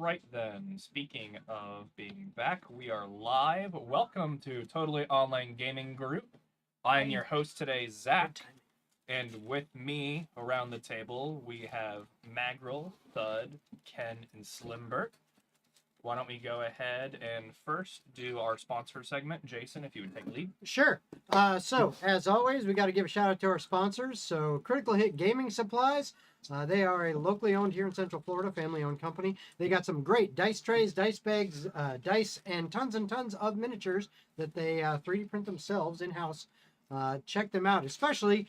right then, speaking of being back, we are live. Welcome to Totally Online Gaming Group. I'm your host today, Zach, and with me around the table we have Magrel, Thud, Ken, and Slimbert. Why don't we go ahead and first do our sponsor segment. Jason, if you would take lead. Sure. So, as always, we got to give a shout out to our sponsors. So, Critical Hit Gaming Supplies. They are a locally owned here in Central Florida, family-owned company. They got some great dice trays, dice bags, dice, and tons of miniatures that they 3D print themselves in-house. Check them out, especially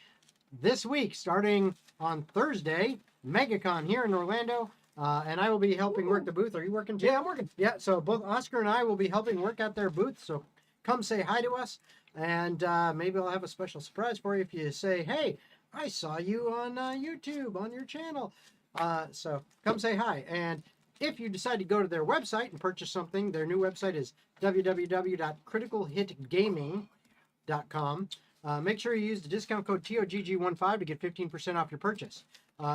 this week, starting on Thursday, MegaCon here in Orlando. And I will be helping work the booth. Are you working too? Yeah, I'm working. Yeah, so both Oscar and I will be helping work at their booth. So come say hi to us. And maybe I'll have a special surprise for you if you say, hey, I saw you on YouTube, on your channel. So come say hi. And if you decide to go to their website and purchase something, their new website is www.criticalhitgaming.com. Make sure you use the discount code TOGG15 to get 15% off your purchase.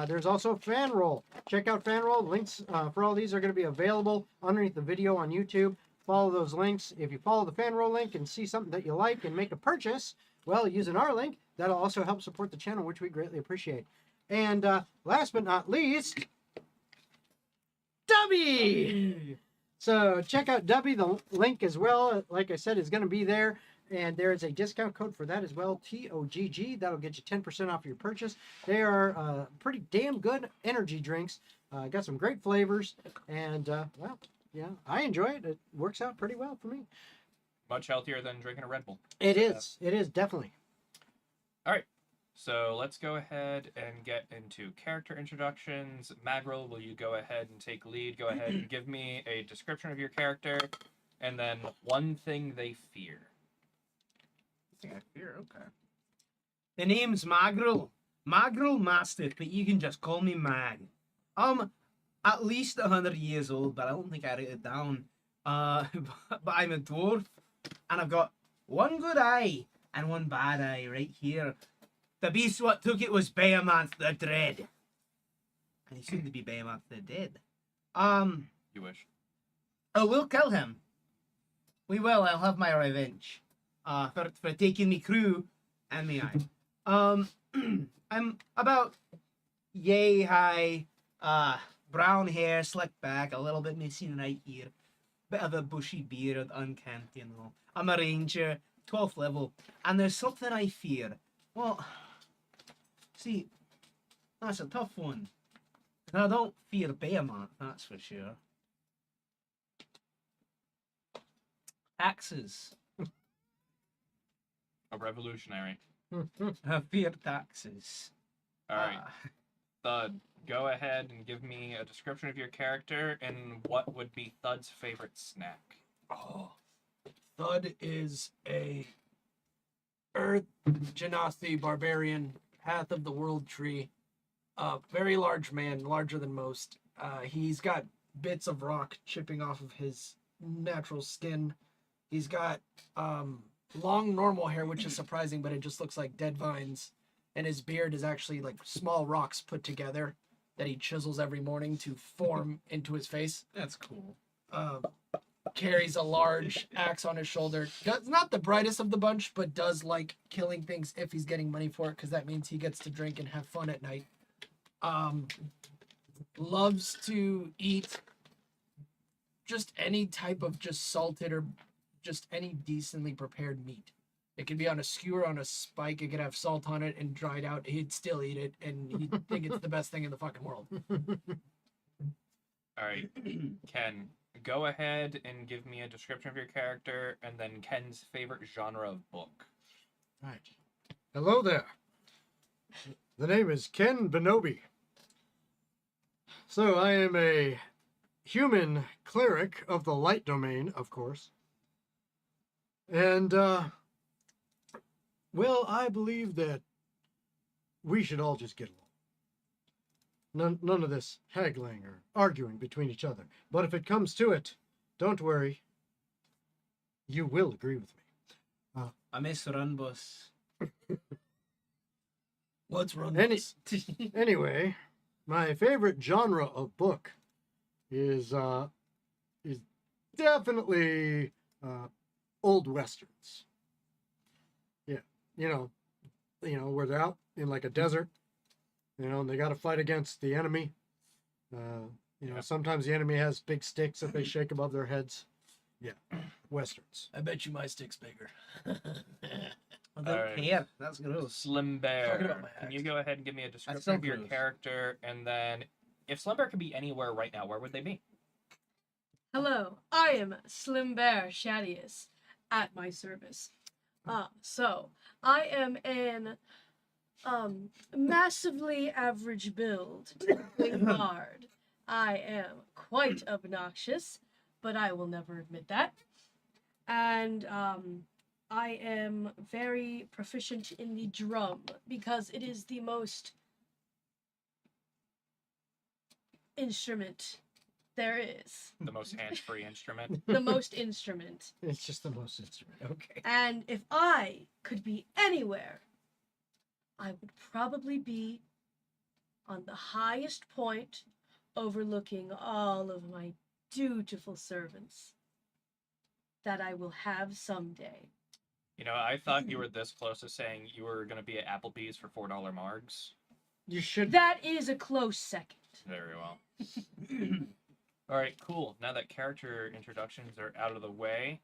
There's also FanRoll. Check out FanRoll. Links for all these are going to be available underneath the video on YouTube. Follow those links. If you follow the FanRoll link and see something that you like and make a purchase, well, using our link, that'll also help support the channel, which we greatly appreciate. And last but not least, Dubby! So check out Dubby. The link as well, like I said, is going to be there. And there is a discount code for that as well, TOGG. That'll get you 10% off your purchase. They are pretty damn good energy drinks. Got some great flavors. And, well, yeah, I enjoy it. It works out pretty well for me. Much healthier than drinking a Red Bull. It is. It is, definitely. All right, so let's go ahead and get into character introductions. Magrel, will you go ahead and take lead? Go ahead and give me a description of your character, and then one thing they fear. I fear, okay. The name's Magrel. Magrel Mastiff, but you can just call me Mag. I'm at least 100 years old, but I don't think I wrote it down. But I'm a dwarf, and I've got one good eye and one bad eye right here. The beast what took it was Behemoth the Dread. And he's soon to be Behemoth the Dead. You wish. I will kill him. We will, I'll have my revenge. For taking me crew and me eye. I'm about yay high, brown hair, slicked back, a little bit missing right here. Bit of a bushy beard, unkempt, you know. I'm a ranger, 12th level, and there's something I fear. Well, see, that's a tough one. And I don't fear Behemoth, that's for sure. Axes. A revolutionary. I fear taxes. All right. Thud, go ahead and give me a description of your character and what would be Thud's favorite snack. Oh, Thud is a Earth Genasi barbarian, Path of the World tree. Very large man, larger than most. He's got bits of rock chipping off of his natural skin. He's got long normal hair, which is surprising, but it just looks like dead vines. And his beard is actually like small rocks put together that he chisels every morning to form into his face. That's cool. Carries a large axe on his shoulder. Not the brightest of the bunch, but does like killing things if he's getting money for it, because that means he gets to drink and have fun at night. Loves to eat just any type of just salted or just any decently prepared meat. It could be on a skewer, on a spike. It could have salt on it and dried out. He'd still eat it, and he'd think it's the best thing in the fucking world. All right, Ken, go ahead and give me a description of your character and then Ken's favorite genre of book. Right. Hello there. The name is Ken Benobi. So I am a human cleric of the light domain, of course. And, well, I believe that we should all just get along. None of this haggling or arguing between each other. But if it comes to it, don't worry. You will agree with me. I miss run bus. Let's run Any- this. Anyway, my favorite genre of book is definitely old westerns. Yeah, where they're out in like a desert, and they got to fight against the enemy. Yeah. Sometimes the enemy has big sticks that they shake above their heads. Yeah, westerns. I bet you my stick's bigger. I don't Alright. care. That's gross. Slim Talking about Bear. my Can you axe. go ahead and give me a still description of your gross. character? And then, if Slim Bear could be anywhere right now, where would they be? Hello, I am Slim Bear Shadius at my service. So I am an massively average build, typically hard. I am quite obnoxious, but I will never admit that. And I am very proficient in the drum because it is the most instrument there is. The most hands-free instrument. The most instrument. It's just the most instrument. Okay. And if I could be anywhere, I would probably be on the highest point overlooking all of my dutiful servants that I will have someday. You know, I thought you were this close to saying you were going to be at Applebee's for $4 margs. You should. That is a close second. Very well. All right, cool. Now that character introductions are out of the way,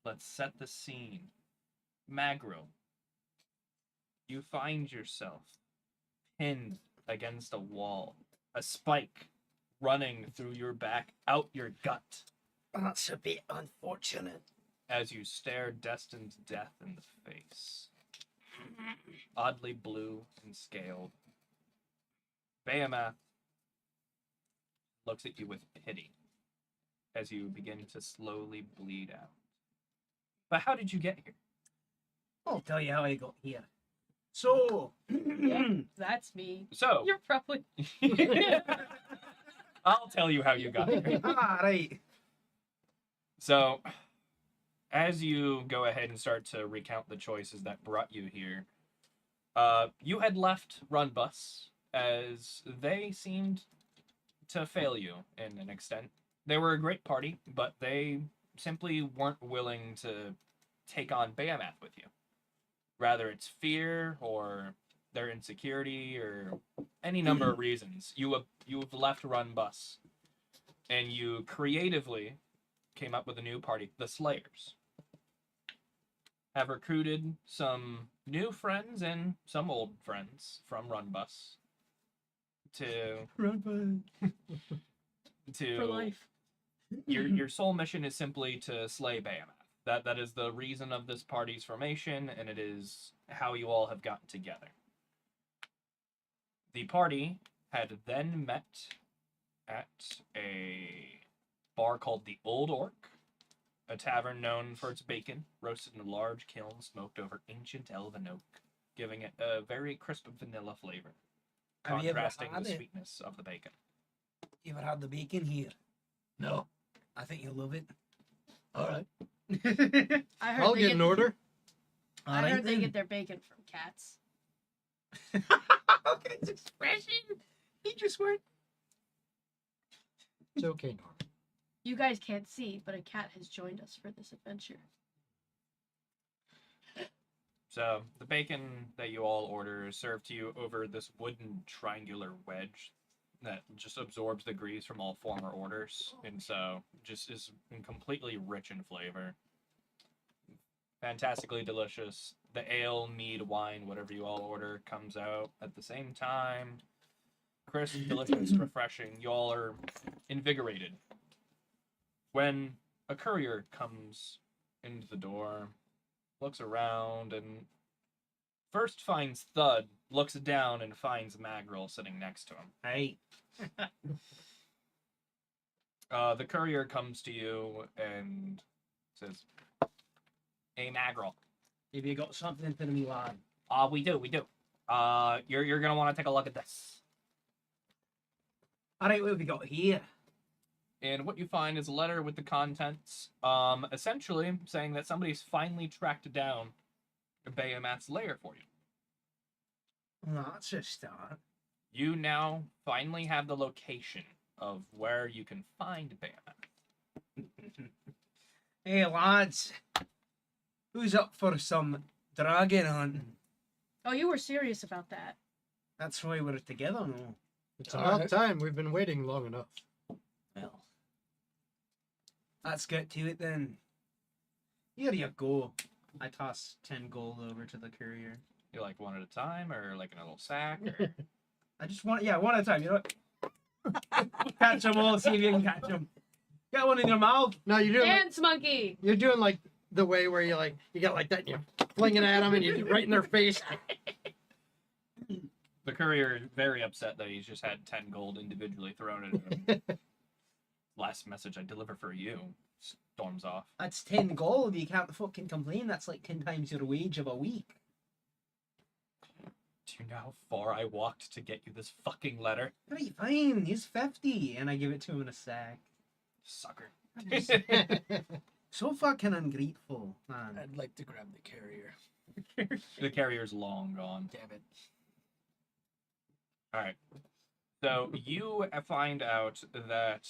let's set the scene. Magrill, you find yourself pinned against a wall, a spike running through your back, out your gut, That's a bit unfortunate. as you stare destined death in the face. Oddly blue and scaled, Behemoth looks at you with pity as you begin to slowly bleed out. But how did you get here? I'll tell you how I got here. So, That's me. So, You're probably. I'll tell you how you got here. right. So, as you go ahead and start to recount the choices that brought you here, you had left Run Bus as they seemed to fail you in an extent. They were a great party, but they simply weren't willing to take on Behemoth with you. Rather, it's fear or their insecurity or any number of reasons. You have left Run Bus, and you creatively came up with a new party, the Slayers. Have recruited some new friends and some old friends from Run Bus to For life. your sole mission is simply to slay Behemoth. That is the reason of this party's formation, and it is how you all have gotten together. The party had then met at a bar called the Old Orc, a tavern known for its bacon, roasted in a large kiln smoked over ancient elven oak, giving it a very crisp vanilla flavor, Have you ever contrasting had the it? sweetness of the bacon. You ever had the bacon here? No. I think you'll love it. All right. I heard I'll they get an order. I heard they get their bacon from cats. Okay, it's expression. He just went. It's okay, Norm. You guys can't see, but a cat has joined us for this adventure. So the bacon that you all order is served to you over this wooden triangular wedge that just absorbs the grease from all former orders, and so just is completely rich in flavor. Fantastically delicious. The ale, mead, wine, whatever you all order, comes out at the same time. Crisp, delicious, refreshing. You all are invigorated. When a courier comes into the door, looks around, and first finds Thud, looks down and finds Magrill sitting next to him. Hey. The courier comes to you and says, "Hey, Magrill. Have you got something for me, lad? We do. You're gonna want to take a look at this. All right, what have we got here? and what you find is a letter with the contents, essentially saying that somebody's finally tracked down Behemoth's lair for you. Well, that's a start. You now finally have the location of where you can find Behemoth. Hey, lads. Who's up for some dragon hunting? Oh, you were serious about that. That's why we're together now. It's about time. We've been waiting long enough. Well, let's get to it then. Here you go. I toss 10 gold over to the courier. You like one at a time, or like in a little sack? Or... I just want, yeah, one at a time. You know what? Catch them all, see if you can catch them. Got one in your mouth. No, you're doing like, Dance monkey. you're doing like the way where you like you got like that and you're flinging at them and you're right in their face. The courier is very upset that he's just had 10 gold individually thrown at him. Last message I deliver for you. Storms off. That's 10 gold. You can't fucking complain. That's like 10 times your wage of a week. Do you know how far I walked to get you this fucking letter? Right, fine. He's 50. And I give it to him in a sack. Sucker. So fucking ungrateful, man. I'd like to grab the carrier. The carrier's long gone. Damn it. Alright. So you find out that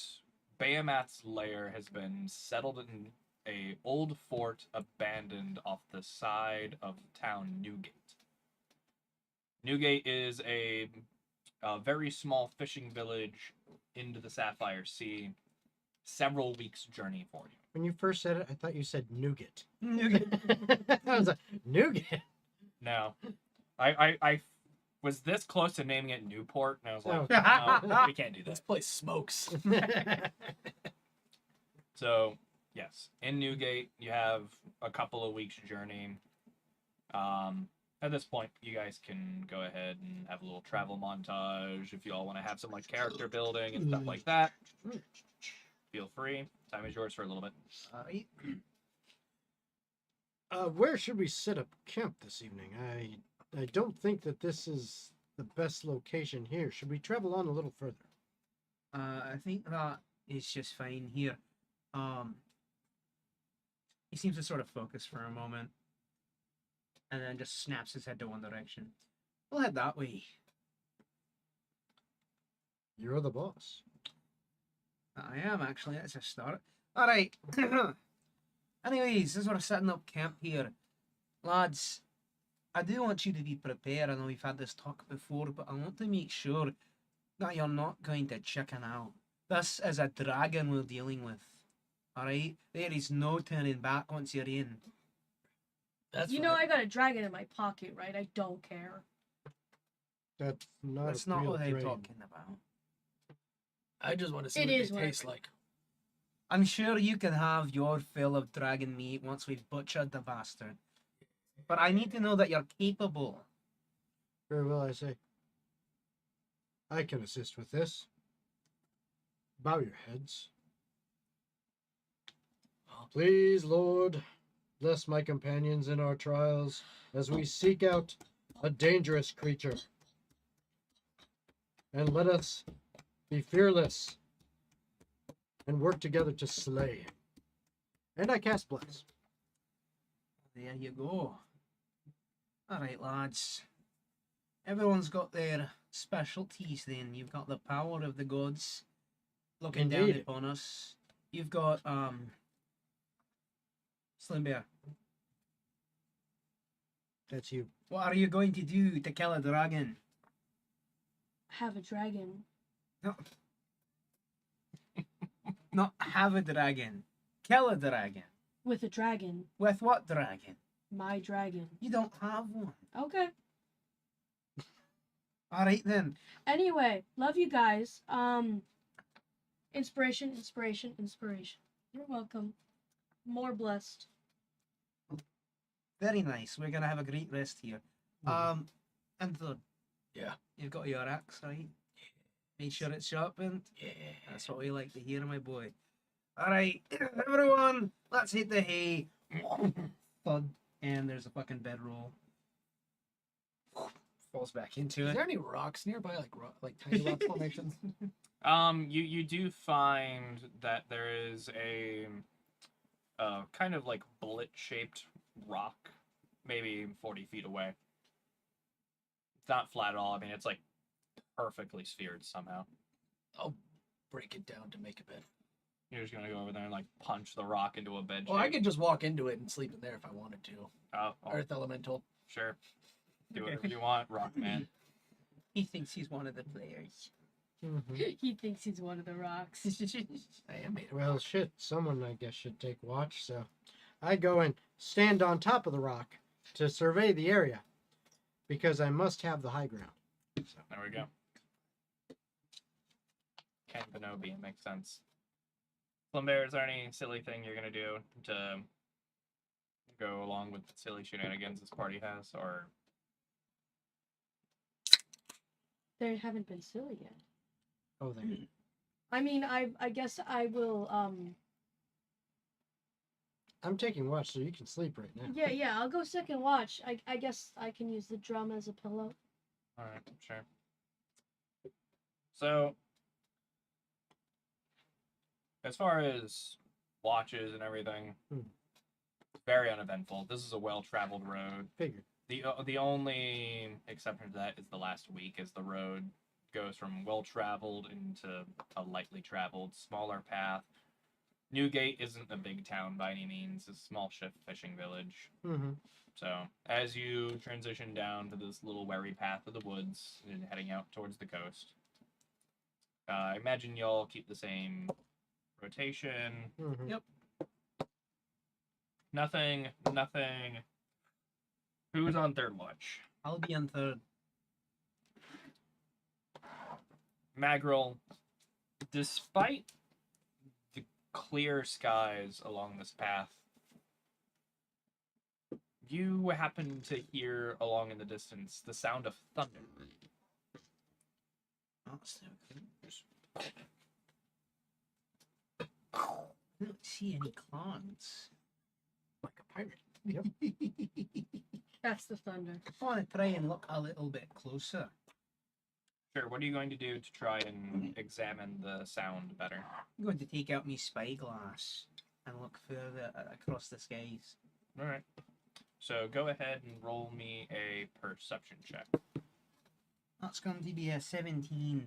Behemoth's lair has been settled in a old fort abandoned off the side of town Newgate. Newgate is a very small fishing village into the Sapphire Sea. Several weeks' journey for you. When you first said it, I thought you said nougat. Nougat. I was like, nougat? No. I was this close to naming it Newport, and I was like, Oh. no, we can't do This that. place smokes. So, yes, in Newgate, you have a couple of weeks' journey. At this point, you guys can go ahead and have a little travel montage if you all want to have some like character building and stuff like that. Feel free. Time is yours for a little bit. Alright. Where should we set up camp this evening? I don't think that this is the best location here. Should we travel on a little further? I think that is just fine here. He seems to sort of focus for a moment. And then just snaps his head to one direction. We'll head that way. You're the boss. I am, actually. That's a start. Alright. Anyways, as we're setting up camp here, lads, I do want you to be prepared. I know we've had this talk before, but I want to make sure that you're not going to chicken out. This is a dragon we're dealing with. Alright? There is no turning back once you're in. That's You know I got a dragon in my pocket, right? I don't care. That's not. That's a not real what I'm drain. talking about. I just want to see It what is they what it- taste like. I'm sure you can have your fill of dragon meat once we've butchered the bastard. But I need to know that you're capable. Very well, I say. I can assist with this. Bow your heads. Please, Lord, bless my companions in our trials as we seek out a dangerous creature. And let us be fearless and work together to slay him. And I cast Bless. There you go. Alright, lads. Everyone's got their specialties then. You've got the power of the gods looking down Indeed. upon us. You've got, Slim Bear. That's you. What are you going to do to kill a dragon? Have a dragon. No. Not have a dragon. Kill a dragon. With a dragon. With what dragon? My dragon. You don't have one. Okay. Alright then. Anyway, love you guys. Inspiration, inspiration, inspiration. You're welcome. More blessed. Very nice. We're gonna have a great rest here. And third. Yeah. You've got your axe, right? Make sure it's sharpened. Yeah. That's what we like to hear, my boy. Alright, everyone, let's hit the hay. Thud. And there's a fucking bedroll. Falls back into Is it. there any rocks nearby, like tiny rock formations? You do find that there is a kind of like bullet-shaped rock, maybe 40 feet away. It's not flat at all. I mean, it's like perfectly sphered somehow. I'll break it down to make a bed. You're just gonna go over there and like punch the rock into a bed. Well, I shape? could just walk into it and sleep in there if I wanted to. Oh, Earth Elemental. sure. Do Okay. whatever you want, Rockman. He thinks he's one of the players. Mhm. He thinks he's one of the rocks. I am made of Well, rock. shit. Someone, I guess, should take watch. So I go and stand on top of the rock to survey the area because I must have the high ground. So, There we go. Campanobi, makes sense. Flambear, is there any silly thing you're gonna do to go along with the silly shenanigans this party has, or They haven't been silly yet. oh, there. I mean, I guess I will. I'm taking watch, so you can sleep right now. Yeah. I'll go second watch. I guess I can use the drum as a pillow. all right, sure. So, as far as watches and everything, very uneventful. This is a well-traveled road. Figured. The only exception to that is the last week, as the road goes from well-traveled into a lightly traveled, smaller path. Newgate isn't a big town by any means. It's a small fishing village. Mm-hmm. So as you transition down to this little wary path of the woods and heading out towards the coast, I imagine y'all keep the same rotation. Mm-hmm. Yep. Nothing. Who's on third watch? I'll be on third. Magrel, despite the clear skies along this path, you happen to hear along in the distance the sound of thunder. That's no good. I don't see any clouds. Like a pirate. Yep. That's the thunder. I want to try and look a little bit closer. Sure, what are you going to do to try and examine the sound better? I'm going to take out my spyglass and look further across the skies. Alright. So go ahead and roll me a perception check. That's going to be a 17.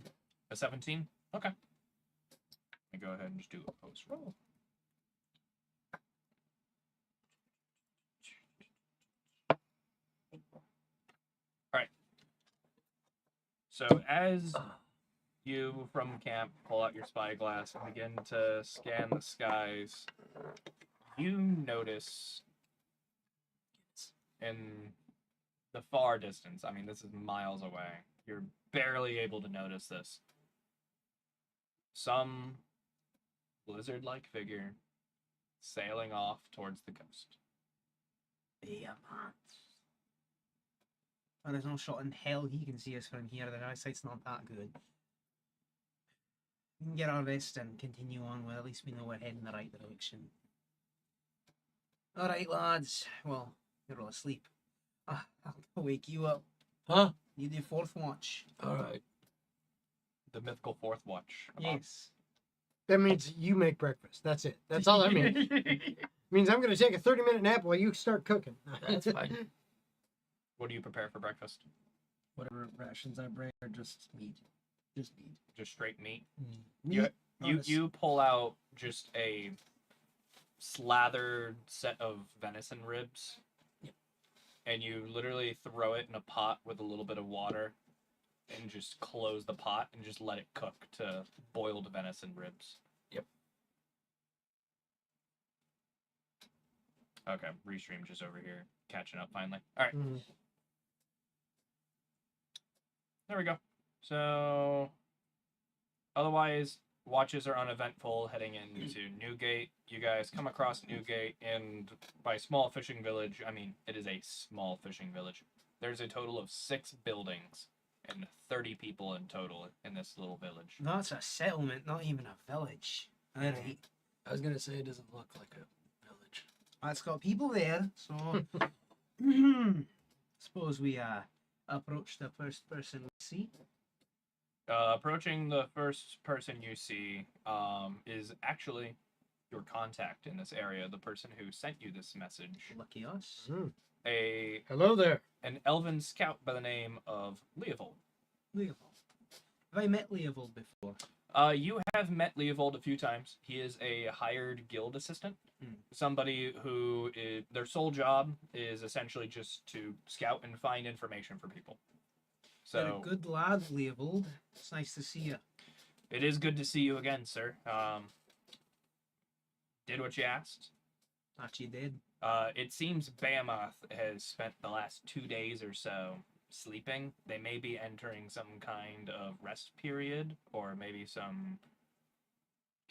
A 17? Okay. And go ahead and just do a post roll. Alright. So as you from camp pull out your spyglass and begin to scan the skies, you notice in the far distance, I mean, this is miles away, you're barely able to notice this, some lizard-like figure sailing off towards the coast. Yeah, man. Oh, there's no shot in hell he can see us from here. The eyesight's not that good. We can get our rest and continue on. Well, at least we know we're heading the right direction. Alright, lads. Well, you're all asleep. I'll wake you up. Huh? You do fourth watch. Alright. The mythical fourth watch. Yes. That means you make breakfast. That's it. That's all that means. Means I'm going to take a 30-minute nap while you start cooking. That's fine. What do you prepare for breakfast? Whatever rations I bring are just meat. Just meat. Just straight meat? Meat. You pull out just a slathered set of venison ribs. Yep. And you literally throw it in a pot with a little bit of water and just close the pot and just let it cook to boiled venison ribs. Yep. Okay, Restream just over here catching up finally. All right. Mhm. There we go. So, otherwise, watches are uneventful heading into Newgate. You guys come across Newgate, and by small fishing village, I mean it is a small fishing village. There's a total of 6 buildings and 30 people in total in this little village. That's a settlement, not even a village. Alright. I was gonna say it doesn't look like a village. It's got people there, so suppose we approach the first person we see. Approaching the first person you see is actually your contact in this area, the person who sent you this message. Lucky us. Hmm. Hello there. An elven scout by the name of Leovold. Leovold. Have I met Leovold before? You have met Leovold a few times. He is a hired guild assistant. Somebody who their sole job is essentially just to scout and find information for people. You're So a good lad, Leovold. It's nice to see you. it is good to see you again, sir. Did what you asked. That you did. It seems Behemoth has spent the last 2 days or so sleeping. They may be entering some kind of rest period, or maybe some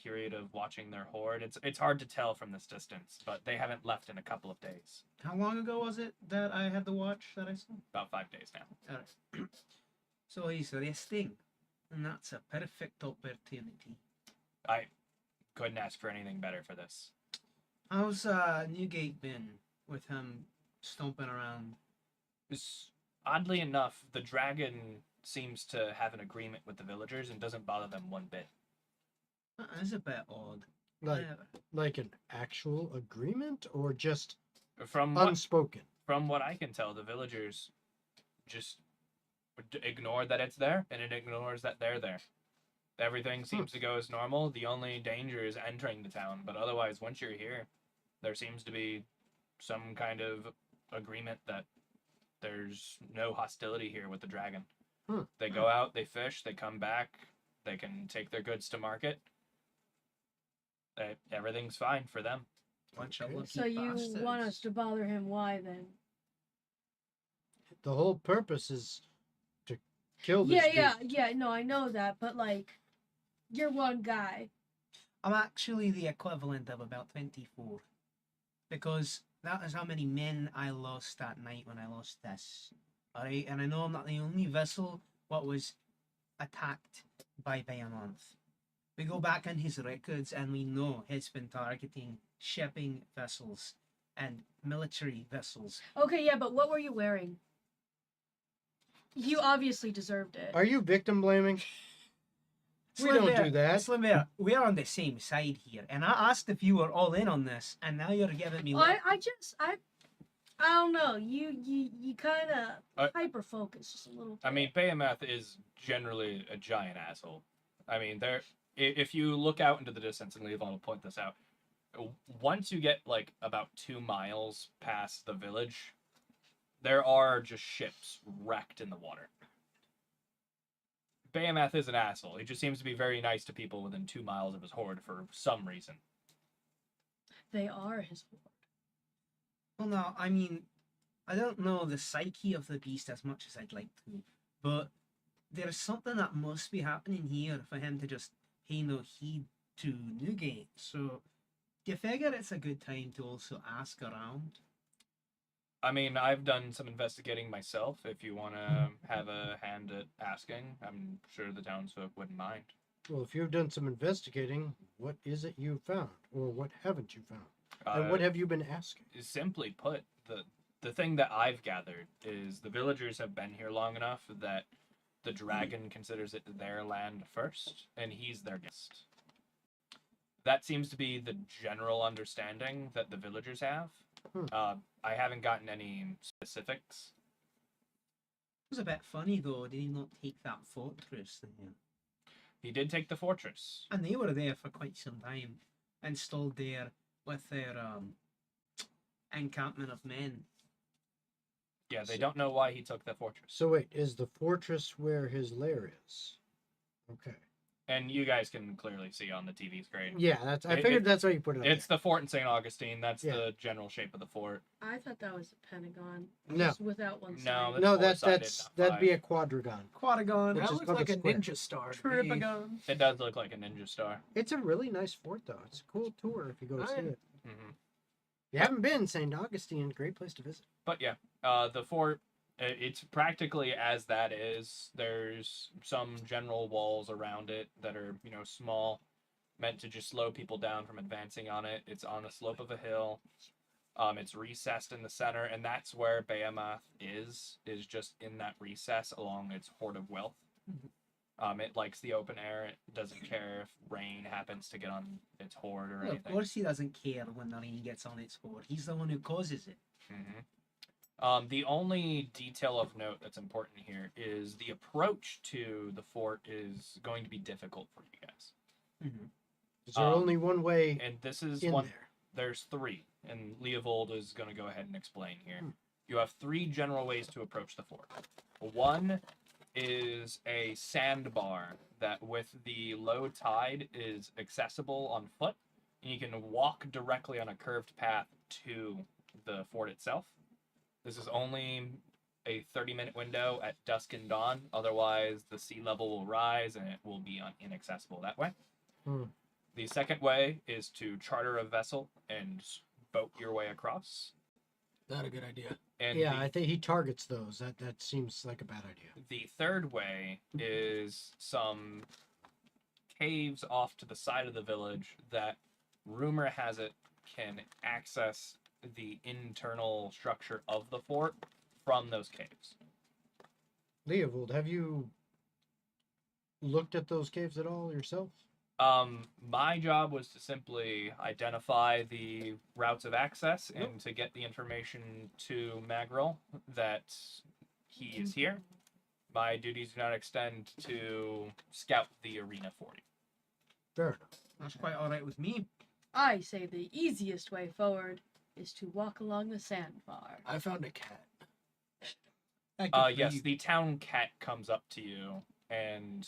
period of watching their horde. It's hard to tell from this distance, but they haven't left in a couple of days. How long ago was it that I had the watch that I saw? About 5 days now. Alright. So he's resting. And that's a perfect opportunity. I couldn't ask for anything better for this. How's Newgate been with him stomping around? Oddly enough, the dragon seems to have an agreement with the villagers and doesn't bother them one bit. That is a bit odd. Like, Yeah. like an actual agreement or just From what, unspoken? from what I can tell, the villagers just ignore that it's there, and it ignores that they're there. Everything seems to go as normal. The only danger is entering the town, but otherwise, once you're here, there seems to be some kind of agreement that there's no hostility here with the dragon. They go out, they fish, they come back, they can take their goods to market. Everything's fine for them. Bunch of Okay. lucky So you bastards. want us to bother him? Why then? The whole purpose is to kill this Yeah. No, I know that, but like, you're one guy. I'm actually the equivalent of about 24. Because that is how many men I lost that night when I lost this. Alright, and I know I'm not the only vessel what was attacked by Behemoth. We go back on his records and we know he's been targeting shipping vessels and military vessels. Okay, yeah, but what were you wearing? You obviously deserved it. Are you victim blaming? We don't do that. Slim Bear, we're on the same side here, and I asked if you were all in on this, and now you're giving me. I don't know. You kind of hyper focus just a little. I mean, Behemoth is generally a giant asshole. I mean, if you look out into the distance, and Leovold will point this out, once you get like about 2 miles past the village, there are just ships wrecked in the water. Behemoth is an asshole. He just seems to be very nice to people within 2 miles of his horde for some reason. They are his horde. Well, no, I mean, I don't know the psyche of the beast as much as I'd like to, but there's something that must be happening here for him to just pay no heed to Newgate. So, do you figure it's a good time to also ask around? I mean, I've done some investigating myself. If you want to have a hand at asking, I'm sure the townsfolk wouldn't mind. Well, if you've done some investigating, what is it you found, or what haven't you found, and what have you been asking? Simply put, the thing that I've gathered is the villagers have been here long enough that the dragon considers it their land first, and he's their guest. That seems to be the general understanding that the villagers have. I haven't gotten any specifics. It was a bit funny though, did he not take that fortress there? He did take the fortress. And they were there for quite some time, installed there with their encampment of men. Yeah, they don't know why he took the fortress. So wait, is the fortress where his lair is? Okay. And you guys can clearly see on the TV screen. Yeah, I figured that's why you put it up It's the fort in St. Augustine. That's Yeah. the general shape of the fort. I thought that was a pentagon. No. Just without one No, side. there. No, four-sided, not that'd be five. a quadragon. Quadagon, Which That is looks called like a a square. ninja star. to me. Tripagon. It does look like a ninja star. It's a really nice fort, though. It's a cool tour if you go to see Right. it. Hmm. If you haven't been, St. Augustine, great place to visit. But yeah, the fort, it's practically as that is. There's some general walls around it that are, small, meant to just slow people down from advancing on it. It's on a slope of a hill. It's recessed in the center, and that's where Behemoth is just in that recess along its hoard of wealth. It likes the open air. It doesn't care if rain happens to get on its hoard or Well, of anything. course he doesn't care when the rain gets on its hoard. He's the one who causes it. The only detail of note that's important here is the approach to the fort is going to be difficult for you guys. Is there only one way And this is in one. there? There's three, and Leovold is going to go ahead and explain here. You have three general ways to approach the fort. One is a sandbar that, with the low tide, is accessible on foot, and you can walk directly on a curved path to the fort itself. This is only a 30-minute window at dusk and dawn. Otherwise, the sea level will rise and it will be inaccessible that way. The second way is to charter a vessel and boat your way across. Not a good idea. And Yeah, I think he targets those. That seems like a bad idea. the third way is some caves off to the side of the village that, rumor has it, can access the internal structure of the fort from those caves. Leovold, have you looked at those caves at all yourself? My job was to simply identify the routes of access and to get the information to Magrel that he is here. My duties do not extend to scout the arena for you. Fair enough. That's quite all right with me. I say the easiest way forward is to walk along the sandbar. I found a cat. Yes, the town cat comes up to you and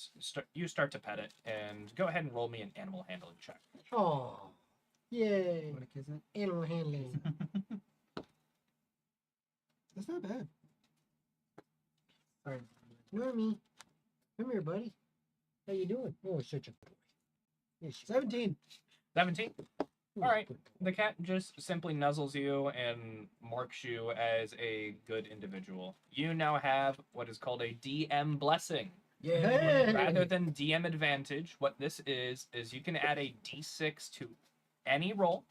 you start to pet it, and go ahead and roll me an animal handling check. Oh, yay! What a kiss it. Animal handling. That's not bad. All right, Normie, come here, buddy. How you doing? Oh, such a boy. Yes, you are. 17. 17. Ooh, All right. good boy. The cat just simply nuzzles you and marks you as a good individual. You now have what is called a DM blessing. Hey! Rather than DM advantage, what this is you can add a d6 to any roll,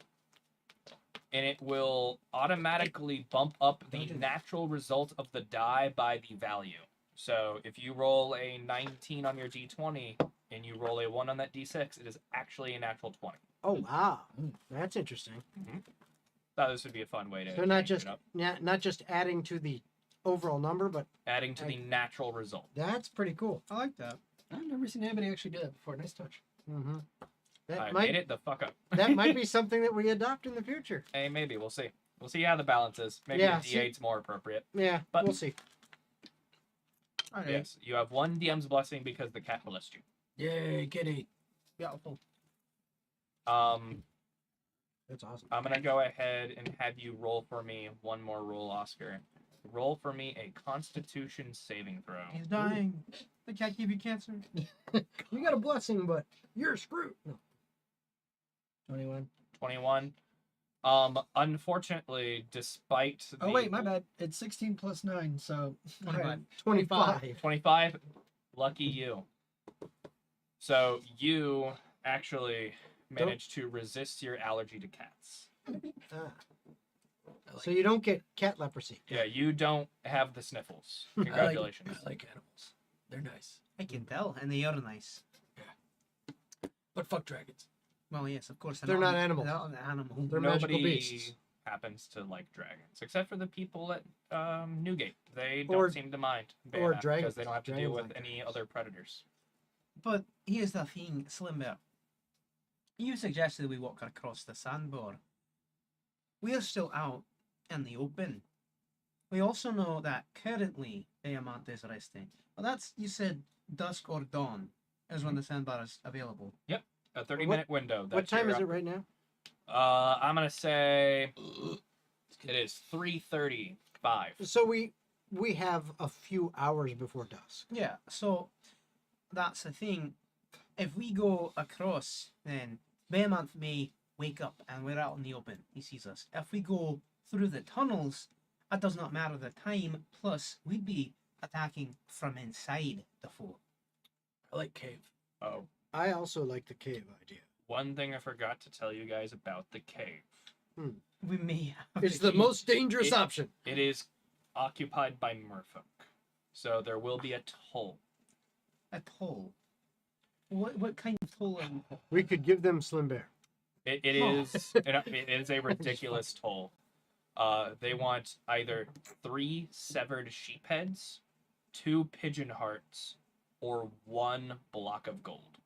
and it will automatically bump up the natural result of the die by the value. So if you roll a 19 on your d20 and you roll a 1 on that d6, it is actually a natural 20. Oh wow, that's interesting. Thought this would be a fun way to So not change just it up. not just adding to the overall number, but Adding to the natural result. that's pretty cool. I like that. I've never seen anybody actually do that before. Nice touch. Mm-hmm. That I might made it the fuck up. that might be something that we adopt in the future. Hey, maybe. We'll see. We'll see how the balance is. Maybe Yeah, a D8's more appropriate. Yeah, But- we'll see. All right. Yes, you have one DM's blessing because the cat blessed you. Yay, kitty. Beautiful. That's awesome. I'm gonna go ahead and have you roll for me one more roll, Oscar. Roll for me a Constitution saving throw. He's dying. The cat gave you cancer. You got a blessing, but you're screwed. No. 21. 21. Unfortunately, despite the Oh, wait, my bad. It's 16 plus 9, so. 25. 25. 25, lucky you. So you actually managed to resist your allergy to cats. Ah. I like, So you don't get cat leprosy. Yeah, you don't have the sniffles. Congratulations. I like animals. They're nice. I can tell, and they are nice. But fuck dragons. Well, yes, of course. They're not animals. They're not animals. They're magical Nobody beasts. happens to like dragons, except for the people at Newgate. They don't Or- seem to mind or Bayonetta, dragons. because they don't have to deal Dragons with like any other predators. But here's the thing, Slimber. You suggested we walk across the sandbar. We're still out in the open. We also know that currently Diamante is resting. Well, that's, you said dusk or dawn is when the sandbar is available. A 30-minute window. What that's time your is it right now? I'm gonna say it is 3:35. So we have a few hours before dusk. Yeah, so that's the thing. If we go across, then Behemoth may wake up and we're out in the open. He sees us. If we go through the tunnels, it does not matter the time. Plus, we'd be attacking from inside the fort. I like cave. Oh, I also like the cave idea. one thing I forgot to tell you guys about the cave. We may have It's to the keep- most dangerous It- option. It is occupied by merfolk, so there will be a toll. A toll. What kind of toll are we? We could give them Slim Bear. It Huh. is a ridiculous toll. They want either 3 severed sheep heads, 2 pigeon hearts, or 1 block of gold.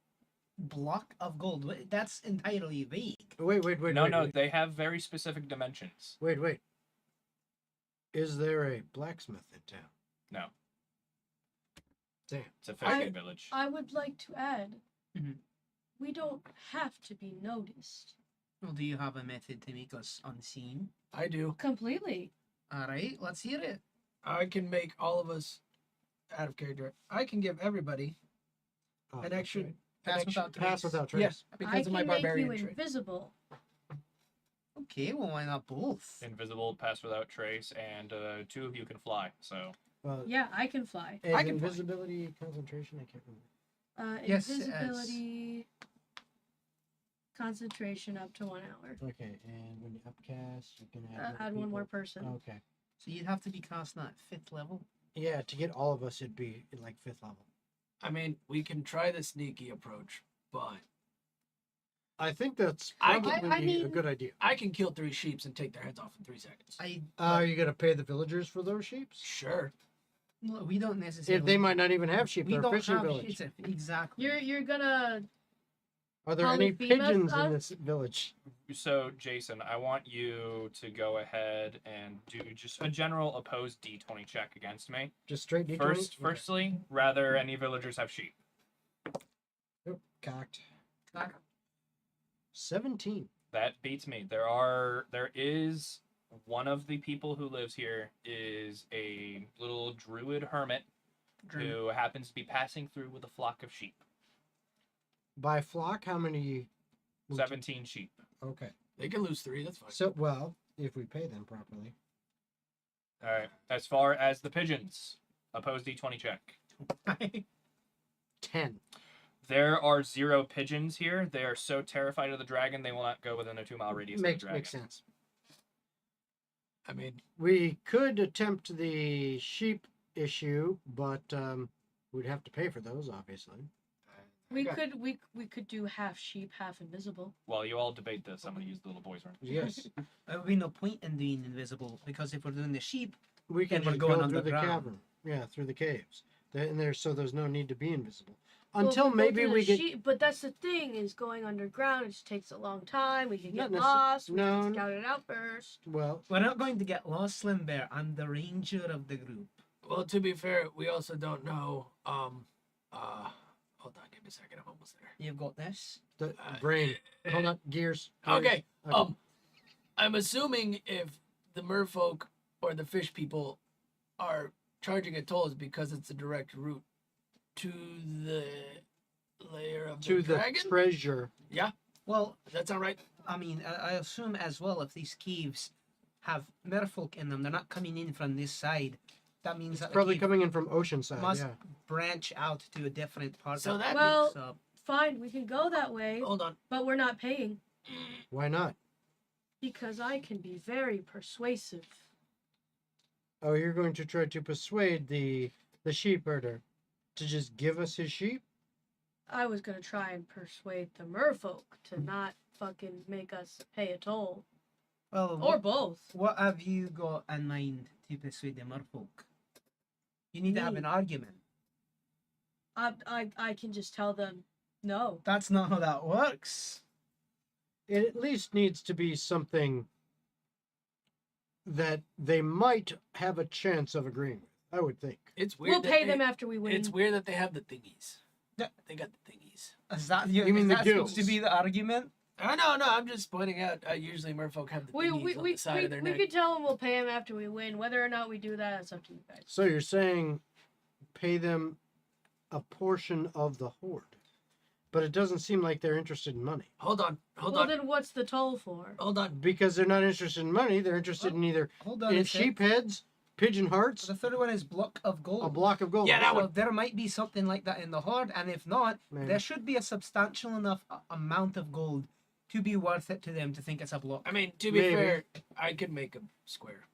Block of gold. That's entirely vague. Wait, No, wait. they have very specific dimensions. Wait. Is there a blacksmith in town? No. Damn. It's a fishing village. I would like to add, Mhm. we don't have to be noticed. Well, do you have a method to make us unseen? I do. Completely. All right, let's hear it. I can make all of us out of character. I can give everybody Oh, an that's extra right. Pass without Pass trace. without trace. Yes, I because of my can make barbarian you trait. invisible. Okay, well, why not both? Invisible, pass without trace, and 2 of you can fly. So Yeah, I can fly. And I can fly. invisibility, concentration, I can't remember. Yes, it is. Invisibility, concentration up to 1 hour. Okay, and when you upcast, you can Add one more person. Okay. So you'd have to be casting at 5th level. Yeah, to get all of us, it'd be like 5th level. I mean, we can try the sneaky approach, but I think that's I probably I a mean- good idea. I can kill 3 sheeps and take their heads off in 3 seconds. Are you gonna pay the villagers for those sheep? Sure. No, we don't necessarily. If they might not even have sheep, We they're a don't fishing have village. shit. Exactly. You're gonna Are there any polyphemus pigeons in us? this village? So, Jason, I want you to go ahead and do just a general opposed D20 check against me. Just straight D20? Firstly, rather any villagers have sheep. Yep, cocked. Cock. 17. That beats me. There is one of the people who lives here is a little druid hermit who happens to be passing through with a flock of sheep. By flock, how many? 17 sheep. Okay. They can lose 3, that's fine. So, well, if we pay them properly. All right. As far as the pigeons, opposed D20 check. 10. There are 0 pigeons here. They are so terrified of the dragon they will not go within a 2-mile radius of the dragon. Makes sense. I mean, We could attempt the sheep issue, but we'd have to pay for those, obviously. we got- could do half sheep, half invisible. While you all debate this, I'm going to use the little boy's room. Yes. There would be no point in being invisible because if we're doing the sheep, We can And we're just going go through the underground. cavern. Yeah, through the caves. And there's no need to be invisible. Well, Until if go maybe through we the get. sheep, but that's the thing is going underground. It just takes a long time. We can Not get necess- lost. We no, can scout it out first. Well, we're not going to get lost, Slim Bear. I'm the ranger of the group. well, to be fair, we also don't know. Hold on, give me a second. I'm almost there. You've got this. the brain. Hold on. Gears. Okay. Okay. I'm assuming if the merfolk or the fish people are charging a toll is because it's a direct route to the lair of To the the dragon. treasure. Well, Does that sound right? I mean, I assume as well if these caves have merfolk in them, they're not coming in from this side. That means that the Probably cave coming in from Oceanside. must yeah. branch out to a different part. So of that Well- makes up. Fine, we can go that way, Hold on. but we're not paying Why not? because I can be very persuasive. Oh, you're going to try to persuade the sheep herder to just give us his sheep? I was gonna try and persuade the merfolk to not fucking make us pay a toll, Well, or both. what have you got in mind to persuade the merfolk? You need to have Me. an argument. I can just tell them no. That's not how that works. It at least needs to be something that they might have a chance of agreeing with, I would think. It's weird. We'll that pay they- them after we win. It's weird that they have the thingies. Yeah. They got the thingies. Is that You mean is the that supposed to gills? be the argument? No. I'm just pointing out. Usually, merfolk have the thingies on the side of their neck. could tell them we'll pay them after we win. Whether or not we do that, it's up to you guys. So you're saying pay them a portion of the hoard. But it doesn't seem like they're interested in money. Hold on. Hold Well, on. then what's the toll for? Hold on. Because they're not interested in money, they're interested in either Hold on a sec. sheep heads, pigeon hearts, The third one is block of gold. a block of gold. Yeah, that So one. there might be something like that in the hoard, and if not, Maybe. there should be a substantial enough amount of gold to be worth it to them to think it's a block. I mean, to be Maybe. fair, I could make a square.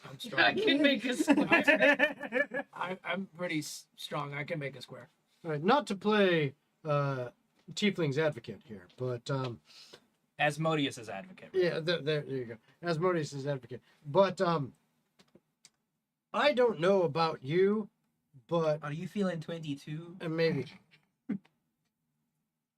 I'm strong. I can make a square. I'm pretty strong. I can make a square. All right, not to play Tiefling's advocate here, but Asmodeus's advocate. yeah, there you go. Asmodeus' advocate. But I don't know about you, but Are you feeling 22? maybe.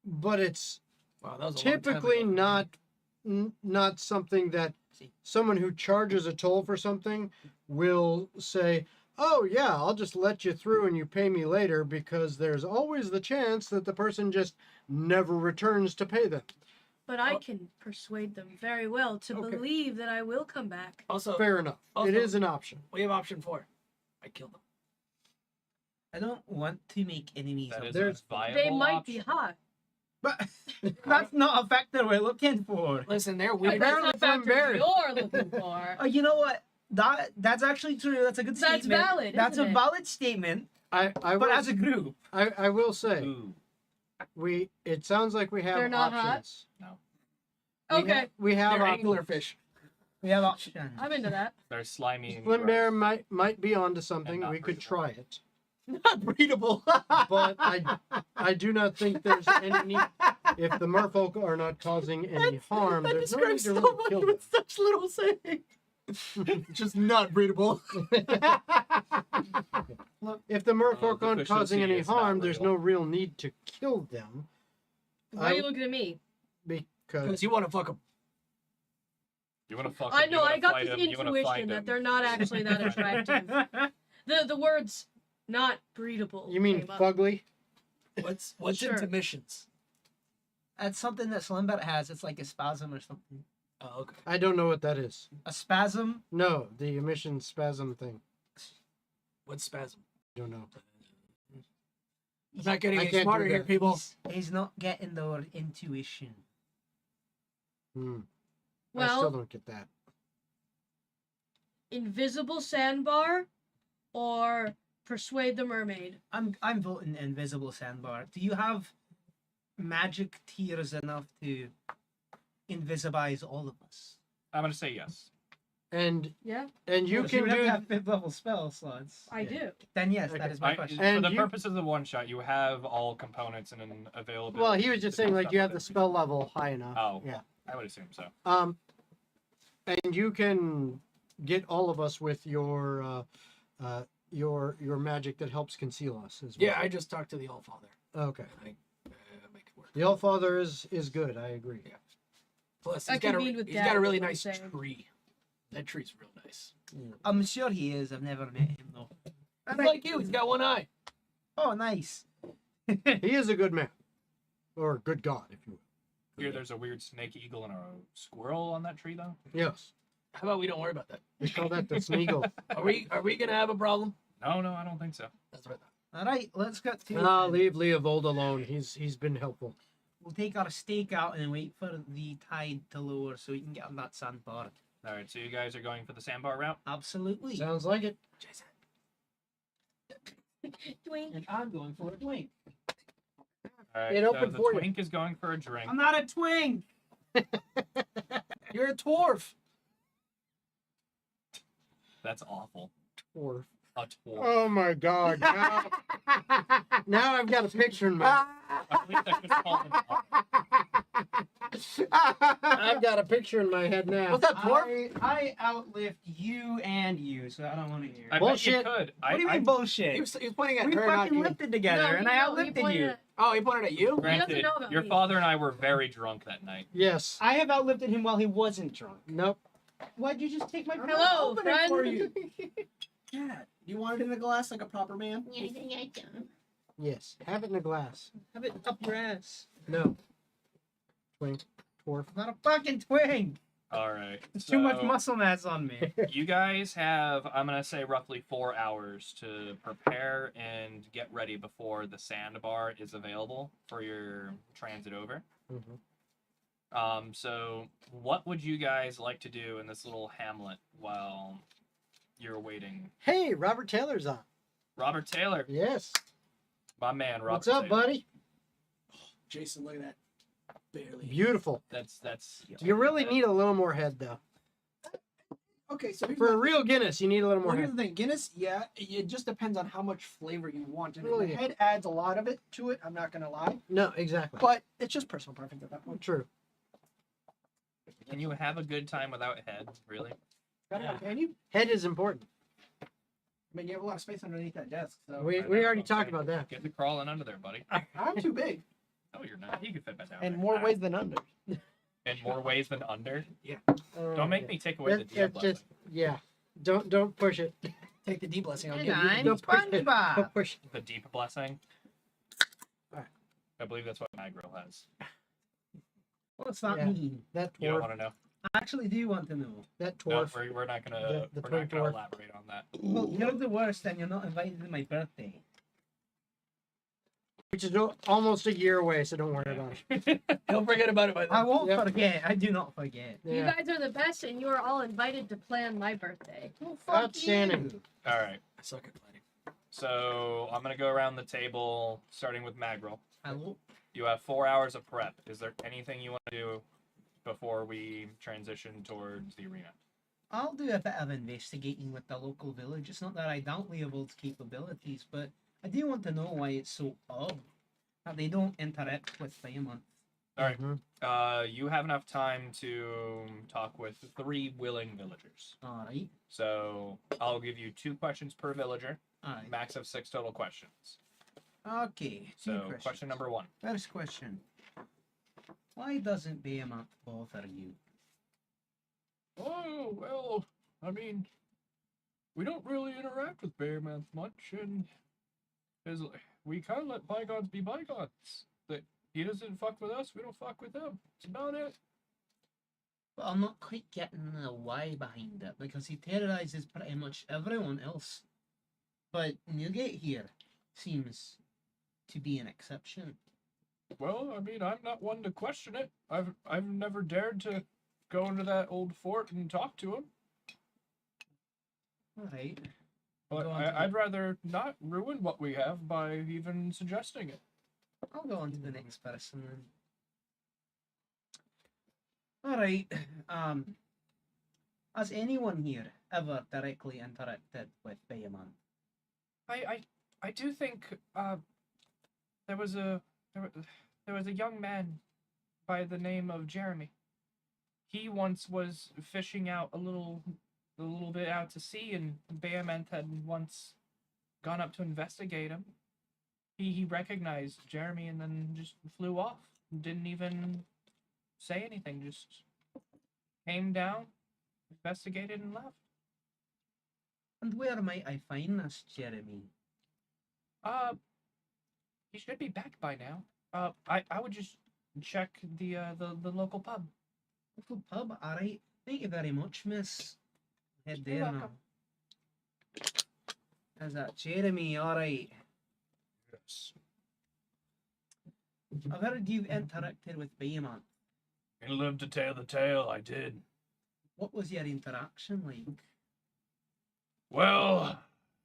But it's Wow, that was a long time typically ago. not something that someone who charges a toll for something will say, "Oh yeah, I'll just let you through and you pay me later," because there's always the chance that the person just never returns to pay them. But I can persuade them very well to Okay. believe that I will come back. Also, Fair enough. Also- It is an option. we have option 4. I killed them. I don't want to make enemies. That of is them. a viable They might option. be hot. But that's not a factor we're looking for. Listen, they're But weird. Apparently that's not the factor Flamberry. you're looking for. Oh, you know what? That's actually true. That's a good That's statement. valid, That's isn't a it? valid statement. I But will, as a group, I will say Ooh. it sounds like we have They're not hot? options. No. Okay, We have They're options. anglerfish. we have options. I'm into that. They're slimy. and Slim Bear gross. might be onto something. not We could breathable. try it, Not breedable. but I do not think there's any need. If the merfolk are not causing any harm, That there's no need describes to so really much kill them. with such little saying. Just not breedable. If the merfolk the aren't causing efficiency any is not harm, there's real. no real need to kill them Why are you looking at me? because Because you want to fuck them. You want to fuck I him, know, you wanna I got fight this him, you wanna intuition find that him. they're not actually that attractive. The words not breedable. you mean came up. fugly? What's Sure. into missions? That's something that Slimbert has. It's like a spasm or something. Oh, okay. I don't know what that is. A spasm? No, the emission spasm thing. What's spasm? I don't know. I'm not getting I any can't do smarter here, that. people. He's not getting their intuition. I still Well, don't get that. invisible sandbar or persuade the mermaid. I'm voting invisible sandbar. Do you have magic tiers enough to invisibilize all of us? I'm gonna say yes. And Yeah, you Well, can would have do to have fifth level spell slots. I do. Then yes, Okay. that is my I, question. for And the you- purposes of the one shot, you have all components and an availability. well. He was just to do saying like stuff you have with the it. spell level high enough. Oh, Yeah. I would assume so. And you can get all of us with your magic that helps conceal us as well. Yeah, I just talked to the All Father. Okay. And I make it work. The All Father is good. I agree. Yeah. Plus, I he's got, convened with he's Dad, got a really is what I'm nice saying. tree. That tree's real nice. I'm sure he is. I've never met him though. He's like you. He's got one eye. Oh, nice. He is a good man, or good god, if you will. Here, there's a weird snake eagle and a squirrel on that tree, though. Yes. How about we don't worry about that? We call that the Smeagol. Are we gonna have a problem? No, I don't think so. That's what I thought. All right, let's get to And I'll leave Leovold alone. He's been helpful. We'll take our stake out and wait for the tide to lower so we can get on that sandbar. All right, so you guys are going for the sandbar route. Absolutely. Sounds like it. Jason. Twink. And I'm going for a twink. All right, It so opened the for you. twink is going for a drink. I'm not a twink. You're a dwarf. That's awful. Or A dwarf. oh my god. Now, now I've got a picture in my I believe I should call him up. I've got a picture in my head now. What's that, dwarf? I outlift you and you, so I don't want to hear. I Bullshit. bet you could. What do you mean He bullshit? was pointing at We her, not fucking you. lifted together, and I outlifted you. Oh, he pointed at you? Granted, know about your me. father and I were very drunk that night. Yes. I have outlifted him while he wasn't drunk. Nope. Why'd you just take my Hello, open it friend. for you? Yeah, you want it in a glass like a proper man? Yes. Have it in a glass. Have it up your ass. No. Twink. Dwarf. I'm not a fucking twink. All right. There's too much so muscle mass on me. You guys have, I'm going to say, roughly 4 hours to prepare and get ready before the sandbar is available for your transit over. So what would you guys like to do in this little hamlet while you're waiting? Hey, Robert Taylor's on. Robert Taylor, Yes. my man, Robert What's up, Taylor. buddy? Jason, look at that. Barely. Beautiful. That's You really need a little more head, though. Okay, so here's For a the- real Guinness, you need a little more well, here's head. the thing. Guinness, yeah, it just depends on how much flavor you want. And Oh, the yeah. head adds a lot of it to it. I'm not gonna lie, No, exactly. but it's just personal preference at that point. True. Can you have a good time without head? Really? Can you? Head is important. I mean, you have a lot of space underneath that desk, so We I know, already I'm talked saying. about that. Get the crawling under there, buddy. I'm too big. No, you're not. You can fit that down. In there. more Ah. ways than under. In more ways than under. Oh, Don't make yeah. me take away the That's DM just yeah. Don't push it. Take the D blessing. I'll Hey, give you. nine, Don't push it. SpongeBob. Don't push it. The deep blessing. Alright. I believe that's what Magrill has. What's that Yeah. mean? That You don't dwarf. want to know? I actually do want to know. That No, dwarf. we're not gonna The we're twin not gonna dwarf. elaborate on that. Well, you're the worst, and you're not invited to my birthday. Which is almost a year away, so don't worry about it. Don't forget about it by I then. won't Yep. forget. I do not forget. You Yeah. guys are the best, and you are all invited to plan my birthday. Well, fuck Outstanding. you. All right. I suck at planning. So I'm gonna go around the table, starting with Magrill. Hello. You have 4 hours of prep. Is there anything you want to do before we transition towards the arena? I'll do a bit of investigating with the local village. It's not that I doubt Leovold's capabilities, but I do want to know why it's so odd that they don't interact with Firemonth. All right. Mhm. You have enough time to talk with 3 willing villagers. Alright. So I'll give you 2 questions per villager, Alright. max of 6 total questions. Okay. So two questions. question number 1. First question. Why doesn't Behemoth bother you? Oh, well, I mean, we don't really interact with Bearmouth much, and we kind of let bygones be bygones. That he doesn't fuck with us, we don't fuck with him. That's about it. But I'm not quite getting the why behind it, because he terrorizes pretty much everyone else. But Newgate here seems to be an exception. Well, I mean, I'm not one to question it. I've never dared to go into that old fort and talk to him. Alright. But Go on to I'd rather not ruin what we have by even suggesting it. I'll go on to the next person then. Alright. Has anyone here ever directly interacted with Behemoth? I do think there was a young man by the name of Jeremy. He once was fishing out a little bit out to sea, and Behemoth had once gone up to investigate him. He recognized Jeremy and then just flew off. Didn't even say anything. Just came down, investigated, and left. And where might I find this Jeremy? He should be back by now. I would just check the local pub. Local pub, alright. Thank you very much, miss. Head You're there now. welcome. Is that Jeremy? Alright. Yes. I've heard you've interacted with Behemoth. You lived to tell the tale, I did. What was your interaction like? Well,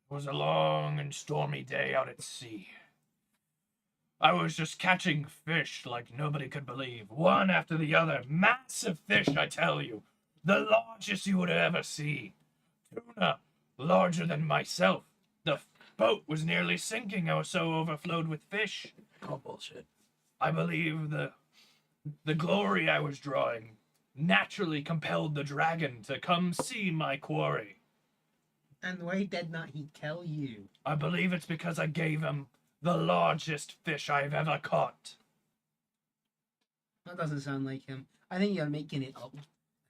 it was a long and stormy day out at sea. I was just catching fish like nobody could believe, one after the other. Massive fish, I tell you. The largest you would ever see. Tuna, larger than myself. The boat was nearly sinking. I was so overflowed with fish. Oh, bullshit. I believe the glory I was drawing naturally compelled the dragon to come see my quarry. And why did not he kill you? I believe it's because I gave him the largest fish I've ever caught. That doesn't sound like him. I think you're making it up.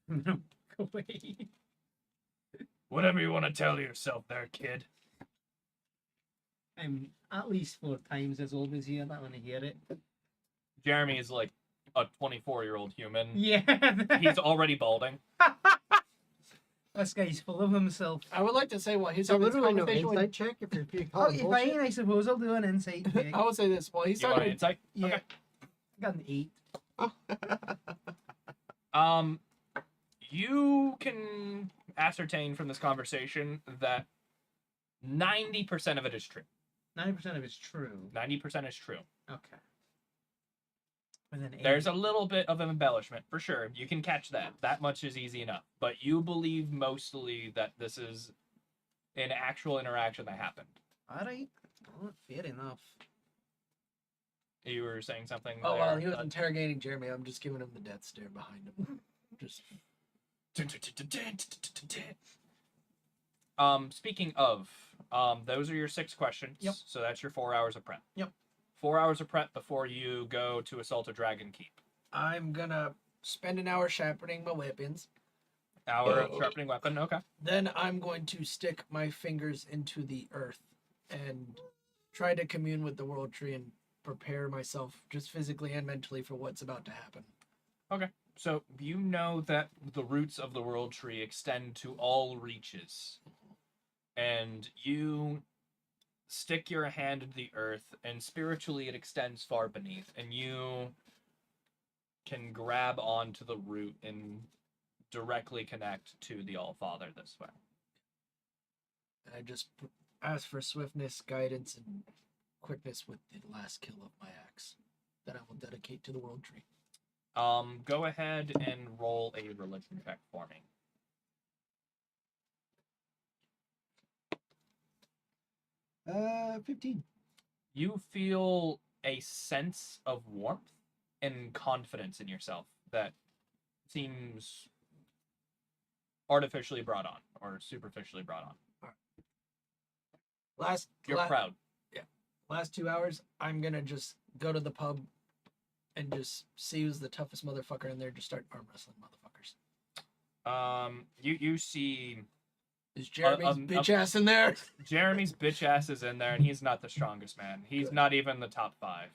Go away. Whatever you want to tell yourself there, kid. I'm at least 4 times as old as you. I don't want to hear it. Jeremy is like a 24-year-old human. Yeah. He's already balding. This guy's full of himself. I would like to say what he's So having this literally no conversation with. insight check if you call Oh, it if bullshit. I suppose I'll do an insight check. I would say this. Well, he's You want an talking. insight? Yeah. Okay. I got an 8. You can ascertain from this conversation that 90% of it is true. 90% of it's true. 90% is true. Okay. With an There's A. a little bit of an embellishment, for sure. You can catch that. That much is easy enough. But you believe mostly that this is an actual interaction that happened. Alright. Well, fair enough. You were saying something Oh, there. while he was interrogating Jeremy, I'm just giving him the death stare behind him. Just Speaking of, those are your 6 questions. Yep. So that's your 4 hours of prep. Yep. 4 hours of prep before you go to assault a dragon keep. I'm gonna spend an hour sharpening my weapons. Hour of sharpening weapon. Okay. Then I'm going to stick my fingers into the earth and try to commune with the world tree and prepare myself just physically and mentally for what's about to happen. So you know that the roots of the world tree extend to all reaches. And you stick your hand into the earth, and spiritually it extends far beneath, and you can grab onto the root and directly connect to the All-Father this way. And I just ask for swiftness, guidance, and quickness with the last kill of my axe that I will dedicate to the world tree. Go ahead and roll a religion check for me. 15. You feel a sense of warmth and confidence in yourself that seems artificially brought on or superficially brought on. You're proud. Last 2 hours, I'm gonna just go to the pub and just see who's the toughest motherfucker in there. Just start arm wrestling motherfuckers. You see Is Jeremy's bitch ass in there? Jeremy's bitch ass is in there, and he's not the strongest man. He's not even the top 5.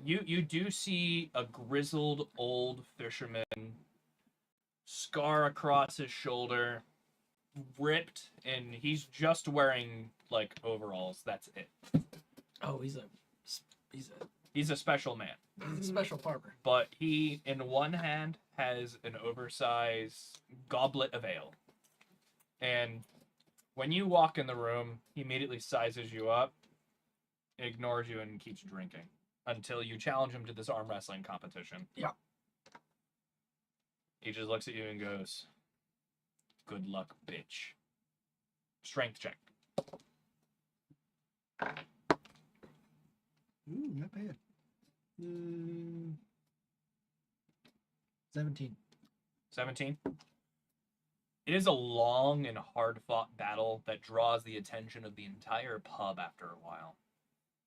You do see a grizzled old fisherman, scar across his shoulder, ripped, and he's just wearing like overalls. That's it. Oh, he's a He's a special man. special farmer. But he, in one hand, has an oversized goblet of ale. And when you walk in the room, he immediately sizes you up, ignores you, and keeps drinking until you challenge him to this arm wrestling competition. Yeah. He just looks at you and goes, "Good luck, bitch." Strength check. Ooh, not bad. 17. 17. It is a long and hard-fought battle that draws the attention of the entire pub after a while.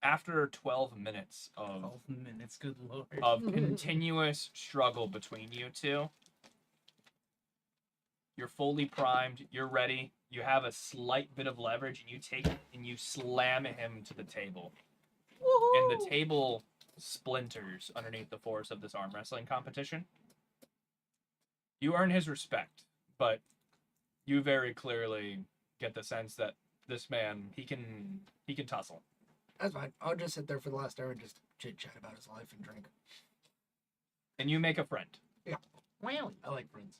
After 12 minutes of 12 minutes, good lord. continuous struggle between you two, you're fully primed, you're ready, you have a slight bit of leverage, and you take it and you slam him to the table. And the table splinters underneath the force of this arm wrestling competition. You earn his respect, but you very clearly get the sense that this man, he can tussle. That's fine. I'll just sit there for the last hour and just chit chat about his life and drink. And you make a friend. Wow. I like friends.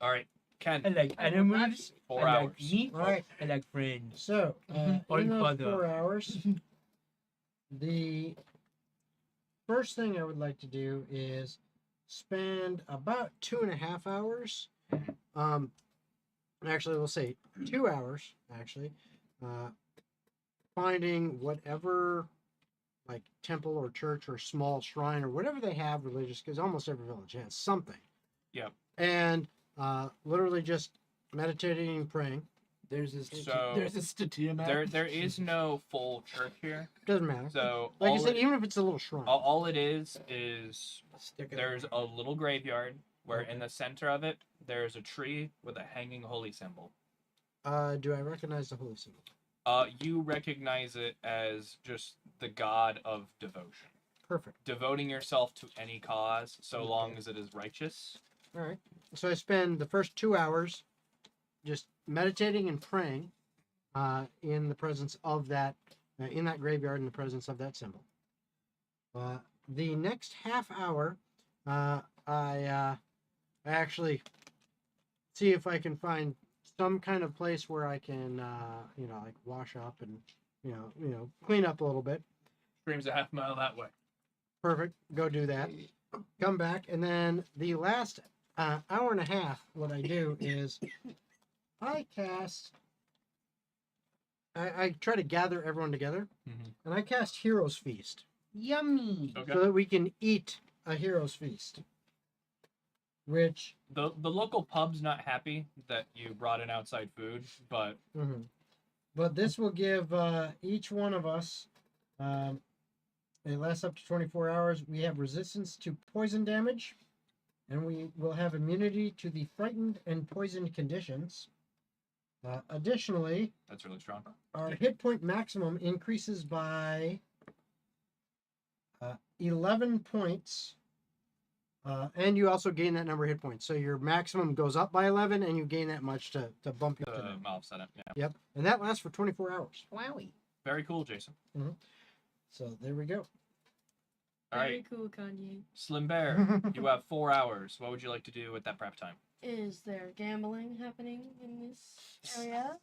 All right, Ken, I like animals. 4 I hours. like meat. All right. I like friends. So, All in those father. 4 hours, the first thing I would like to do is spend about 2.5 hours. Actually, we'll say 2 hours, actually, finding whatever, like, temple or church or small shrine or whatever they have religious, because almost every village has something. Yep. And literally just meditating and praying. There's a So, statue map. There is no full church here. Doesn't matter. So Like I all said, it- even if it's a little shrine. all it is Stick it there's in. a little graveyard where Okay. in the center of it there's a tree with a hanging holy symbol. Do I recognize the holy symbol? You recognize it as just the god of devotion. Perfect. Devoting yourself to any cause so Okay. long as it is righteous. All right. So I spend the first 2 hours just meditating and praying in the presence of that, in that graveyard, in the presence of that symbol. The next half hour, I actually see if I can find some kind of place where I can, like wash up and, clean up a little bit. Cream's a half mile that way. Perfect. Go do that. Come back, and then the last hour and a half, what I do is I cast. I try to gather everyone together, and I cast Hero's Feast Yummy. Okay. so that we can eat a Hero's Feast. Which. The local pub's not happy that you brought in outside food, but But this will give each one of us. It lasts up to 24 hours. We have resistance to poison damage, and we will have immunity to the frightened and poisoned conditions. Additionally, that's really strong. our hit point maximum increases by 11 points, and you also gain that number of hit points. So your maximum goes up by 11, and you gain that much to bump you to that. Offset it. Yeah. Yep, and that lasts for 24 hours. Wowie. Very cool, Jason. So there we go. All Very right, cool, Kanye. Slim Bear, you have 4 hours. What would you like to do with that prep time? Is there gambling happening in this area?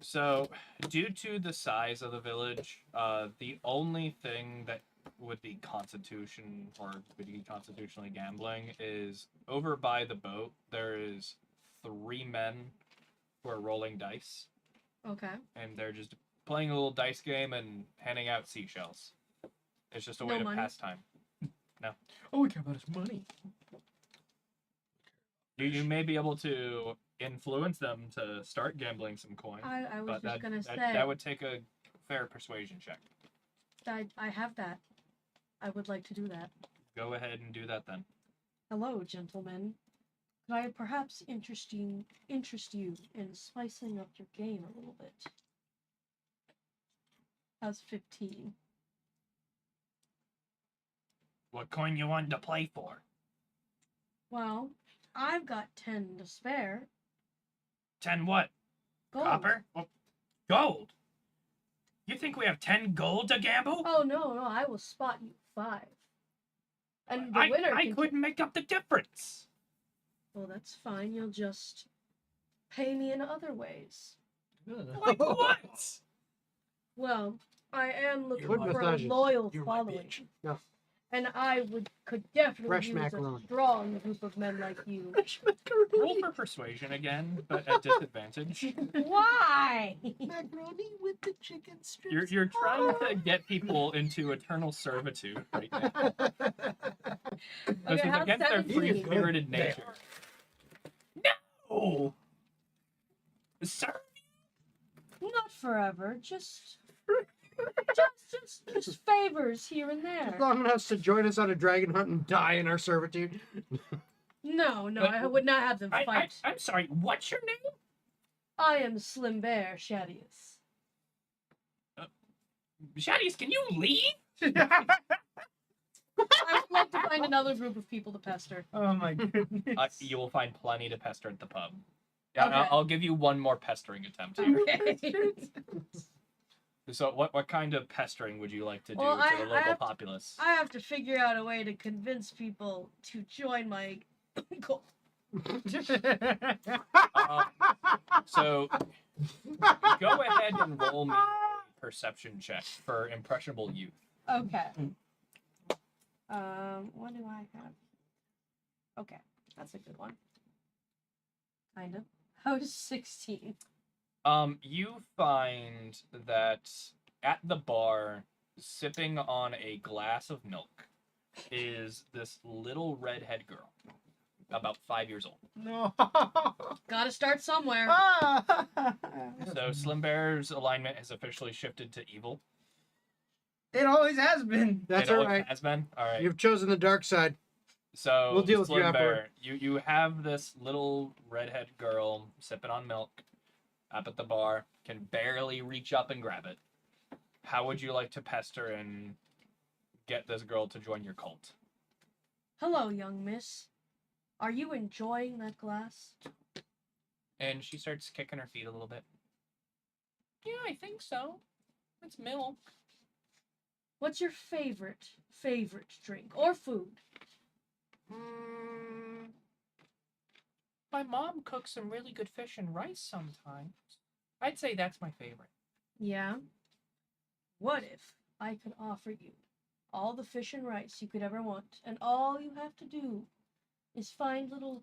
So, due to the size of the village, the only thing that would be constitution or would be constitutionally gambling is over by the boat. There is 3 men who are rolling dice, Okay. and they're just playing a little dice game and handing out seashells. It's just a way No to money? pass time. No. All we care about is money. You may be able to influence them to start gambling some coin, I was but just gonna say that would take a fair persuasion check. I have that. I would like to do that. Go ahead and do that then. Hello, gentlemen. Could I perhaps interest you in spicing up your game a little bit? How's 15? What coin you wanted to play for? Well, I've got 10 to spare. 10 what? Gold. Copper? Well, gold? You think we have 10 gold to gamble? Oh no, I will spot you 5. And the I winner can couldn't make up the difference. Well, that's fine. You'll just pay me in other ways. Like what? Well, I am looking Foot for a massages. loyal You're my following. bitch. Yeah. And I could definitely Fresh use macaroni. a strong group of men like you. Roll for persuasion again, but at disadvantage. Why? Macaroni with the chicken strips. You're trying to get people into eternal servitude right now. This Okay, is how's against their 17? free-spirited nature. No! Sir? Not forever. Just favors here and there. Long enough to join us on a dragon hunt and die in our servitude. No, But- I would not have them fight. I'm sorry, what's your name? I am Slim Bear Shadius. Shadius, can you leave? I would like to find another group of people to pester. Oh my goodness. You will find plenty to pester at the pub. Yeah, Okay. I'll give you one more pestering attempt here. Okay. So, what kind of pestering would you like to do Well, to I the local have to- populace? I have to figure out a way to convince people to join my cult. So, go ahead and roll me a perception check for impressionable youth. Okay. What do I have? Okay, that's a good one. Kind of. I was 16. You find that at the bar, sipping on a glass of milk, is this little redhead girl, about 5 years old. No. Gotta start somewhere. So Slim Bear's alignment has officially shifted to evil. It always has been. That's It all always right. has been. All right. You've chosen the dark side. So We'll deal with you Slim afterward. Bear, you have this little redhead girl sipping on milk up at the bar, can barely reach up and grab it. How would you like to pester and get this girl to join your cult? Hello, young miss. Are you enjoying that glass? And she starts kicking her feet a little bit. Yeah, I think so. It's milk. What's your favorite drink or food? My mom cooks some really good fish and rice sometimes. I'd say that's my favorite. Yeah. What if I could offer you all the fish and rice you could ever want, and all you have to do is find little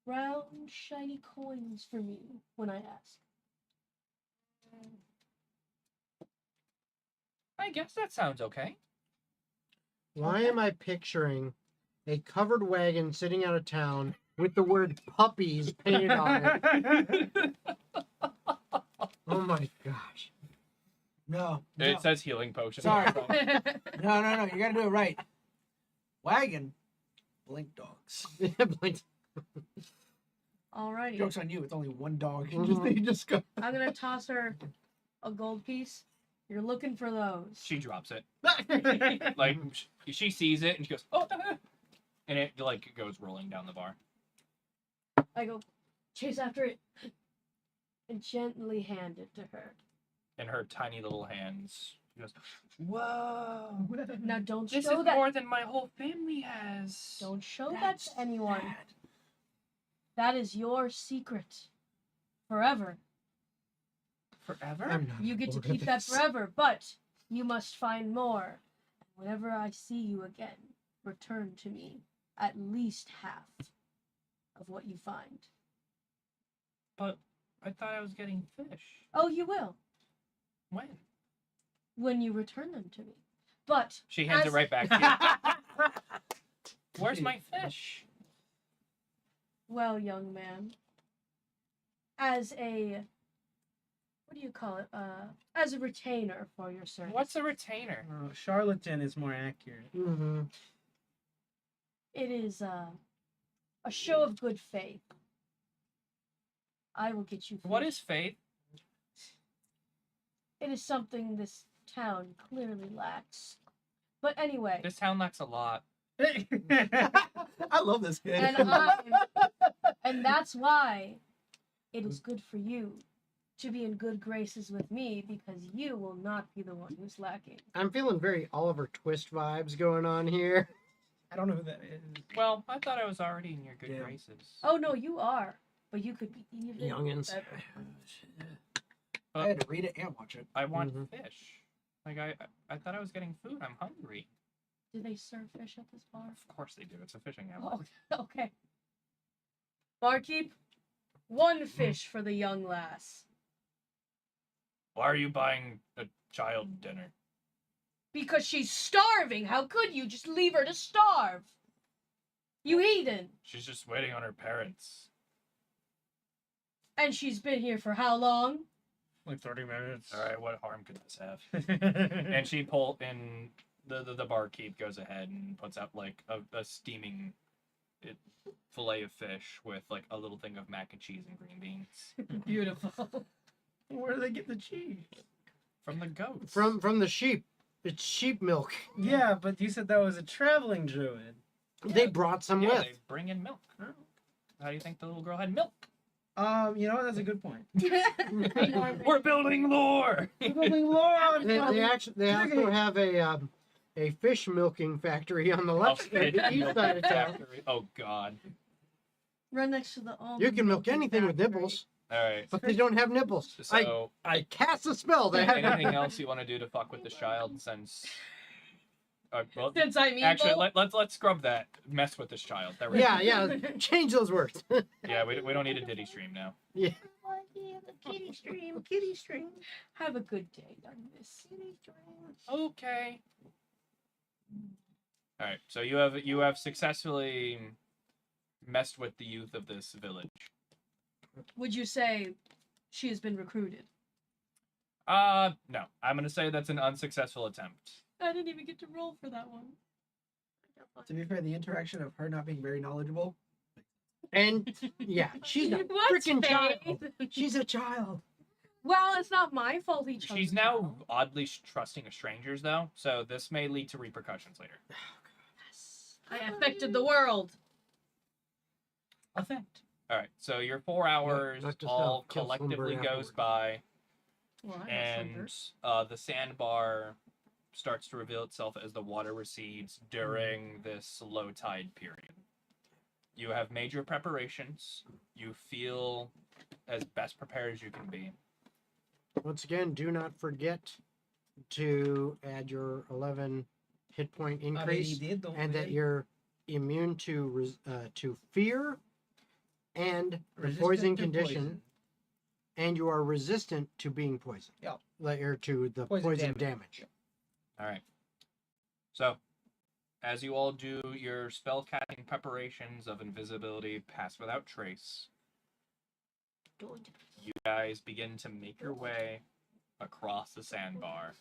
round, shiny coins for me when I ask. I guess that sounds okay. Why Okay. am I picturing a covered wagon sitting out of town with the word puppies painted on it? Oh my gosh. No. It says healing potion. Sorry. So- No. You gotta do it right. Wagon. Blink dogs. Alrighty. Joke's on you. It's only one dog. Mhm. You just go. I'm gonna toss her a gold piece. You're looking for those. She drops it. Like she sees it and she goes, "Oh!" And it like goes rolling down the bar. I go, chase after it, and gently hand it to her. In her tiny little hands, she goes, "Whoa! Now don't This show is that. more than my whole family has." Don't show that That's to anyone. bad. That is your secret, forever. Forever. I'm not You get to bored of keep that this. forever, but you must find more. Whenever I see you again, return to me at least half of what you find. But I thought I was getting fish. Oh, you will when you return them to me. But She hands As- it right back to you. Where's my fish? well, young man, as a what do you call it? As a retainer for your service. What's a retainer? Charlatan is more accurate. Mm-hmm. It is a show of good faith. I will get you. What fish. is faith? It is something this town clearly lacks. But anyway, This town lacks a lot. I love this kid. and that's why it is good for you to be in good graces with me, because you will not be the one who's lacking. I'm feeling very Oliver Twist vibes going on here. I don't know who that is. Well, I thought I was already in your good Yeah. graces. Oh no, you are, but you could be even Youngins. better. I had to read it and watch it. I want Mhm. fish. Like I thought I was getting food. I'm hungry. Do they serve fish at this bar? Of course they do. It's a fishing outlet. Oh, okay. Barkeep, one fish for the young lass. Why are you buying a child dinner? Because she's starving. How could you just leave her to starve? You heathen. She's just waiting on her parents. And she's been here for how long? Like 30 minutes. All right, what harm could this have? And she the barkeep goes ahead and puts out like a steaming fillet of fish with like a little thing of mac and cheese and green beans Beautiful. Where do they get the cheese? from the goats. From the sheep. It's sheep milk. Yeah, but you said that was a traveling druid. They brought some yeah, with. they bring in milk. How do you think the little girl had milk? You know what? That's a good point. We're building lore. Building lore on They also have a fish milking factory on the left side, the east side of town. Oh God. Right next to the almond You can milk milking anything with factory. nipples, All right. but they don't have nipples. So I cast a spell. They have anything else you want to do to fuck with this child since? Well, Since I'm evil. actually, let's scrub that. Mess with this child. There we go. Yeah. Change those words. Yeah, we don't need a ditty stream now. kitty stream. Have a good day, young miss. Okay. All right. So you have successfully messed with the youth of this village. Would you say she has been recruited? No. I'm gonna say that's an unsuccessful attempt. I didn't even get to roll for that one. To be fair, the interaction of her not being very knowledgeable. And yeah, she's a What's freaking child. Faith? She's a child. Well, it's not my fault he chose. She's a now child. oddly trusting of strangers, though, so this may lead to repercussions later. Yes. I affected the world. Effect. All right. So your 4 hours not to all self, kill collectively Slumber goes afterward. by. Well, I got And slumber. the sandbar starts to reveal itself as the water recedes during this low tide period. You have made your preparations. You feel as best prepared as you can be. Once again, do not forget to add your 11 hit point I already increase, did, don't and that worry. you're immune to fear and the Resistant poison to condition, poison. and you are resistant to being poisoned. Yeah. Or to the Poison poison damage. damage. All right. So, as you all do your spellcasting preparations of invisibility, pass without trace, you guys begin to make your way across the sandbar,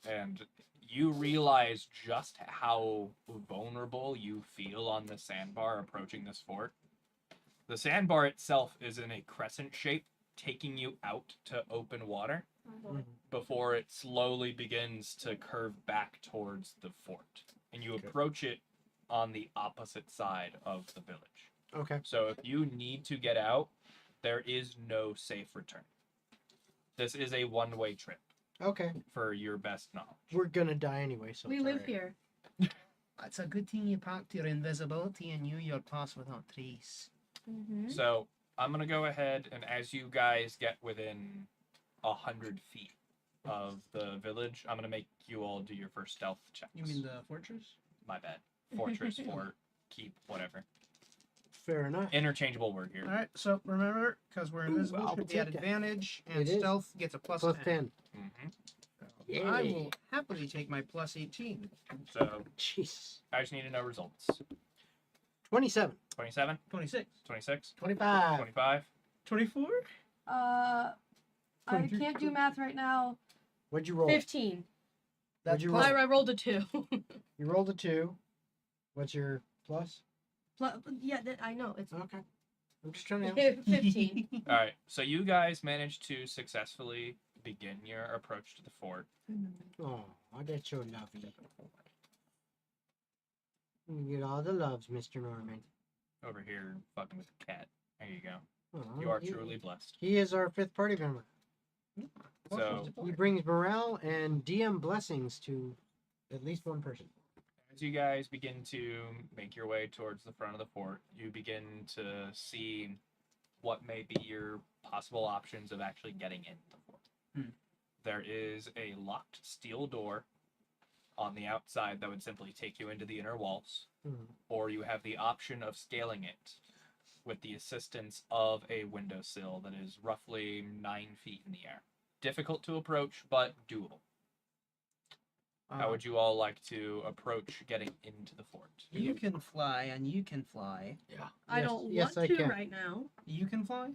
and you realize just how vulnerable you feel on the sandbar approaching this fort. The sandbar itself is in a crescent shape, taking you out to open water before it slowly begins to curve back towards the fort. And you approach it on the opposite side of the village. Okay. So if you need to get out, there is no safe return. This is a one-way trip Okay. for your best knowledge. We're gonna die anyway, so We it's live alright. here. It's a good thing you packed your invisibility and your pass without trace. Mm-hmm. So I'm gonna go ahead, and as you guys get within 100 feet of the village, I'm gonna make you all do your first stealth checks. You mean the fortress? My bad. Fortress, fort, keep, whatever. Fair enough. Interchangeable word here. All right. So remember, because we're invisible, I'll should be at take it. advantage, and It is. stealth gets a plus Plus 10. 10. Mm-hmm. I Yay. will happily take my plus 18. So Jesus. I just need to know results. 27. 27, 26. 26, 25. 25. 24? I 23. can't do math right now. What'd you roll? 15. What'd you plus- roll? I rolled a 2. You rolled a 2. What's your plus? Yeah, I know. It's Okay. I'm just trying to. 15. All right. So you guys managed to successfully begin your approach to the fort. Oh, that's so lovely. You get all the loves, Mr. Norman. Over here, fucking with the cat. There you go. Oh, You are he- truly blessed. He is our 5th party member. So He brings morale and DM blessings to at least one person. as you guys begin to make your way towards the front of the fort, you begin to see what may be your possible options of actually getting into the fort. Hmm. There is a locked steel door on the outside that would simply take you into the inner walls, or you have the option of scaling it with the assistance of a windowsill that is roughly 9 feet in the air. Difficult to approach, but doable. How would you all like to approach getting into the fort? You can fly, and you can fly. I Yes- don't yes, want I to can. right now. You can fly?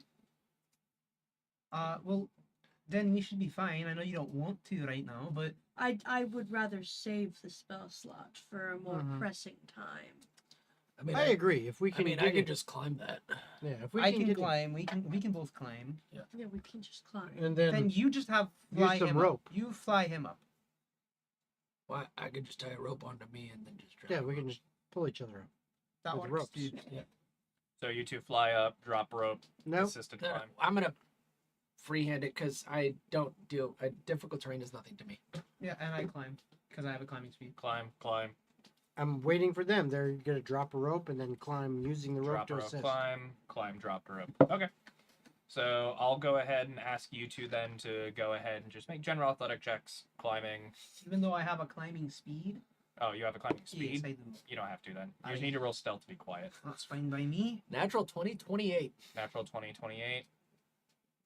Well, then we should be fine. I know you don't want to right now, but I would rather save the spell slot for a more Mhm. pressing time. I mean, I agree. If we I can, mean, get I could it- just climb that. Yeah, if we I can can get it- climb. We can both climb. Yeah, we can just climb. and Then then you just have use fly some him rope. up. You fly him up. Why? I could just tie a rope onto me and then just drag yeah, him we up. can just pull each other up. That With works, ropes. dude. So you two fly up, drop rope, Nope. assisted No, climb. I'm gonna freehand it because I don't deal. Difficult terrain is nothing to me. Yeah, and I climb because I have a climbing speed. Climb, climb, I'm waiting for them. They're gonna drop a rope and then climb using the rope drop to rope, assist. climb, climb, drop rope. Okay. So I'll go ahead and ask you two then to go ahead and just make general athletic checks, climbing. Even though I have a climbing speed. Oh, you have a climbing speed? Yes, I do. You don't have to then. You I- just need to roll stealth to be quiet. That's fine by me. Natural 20, 28. Natural 20, 28.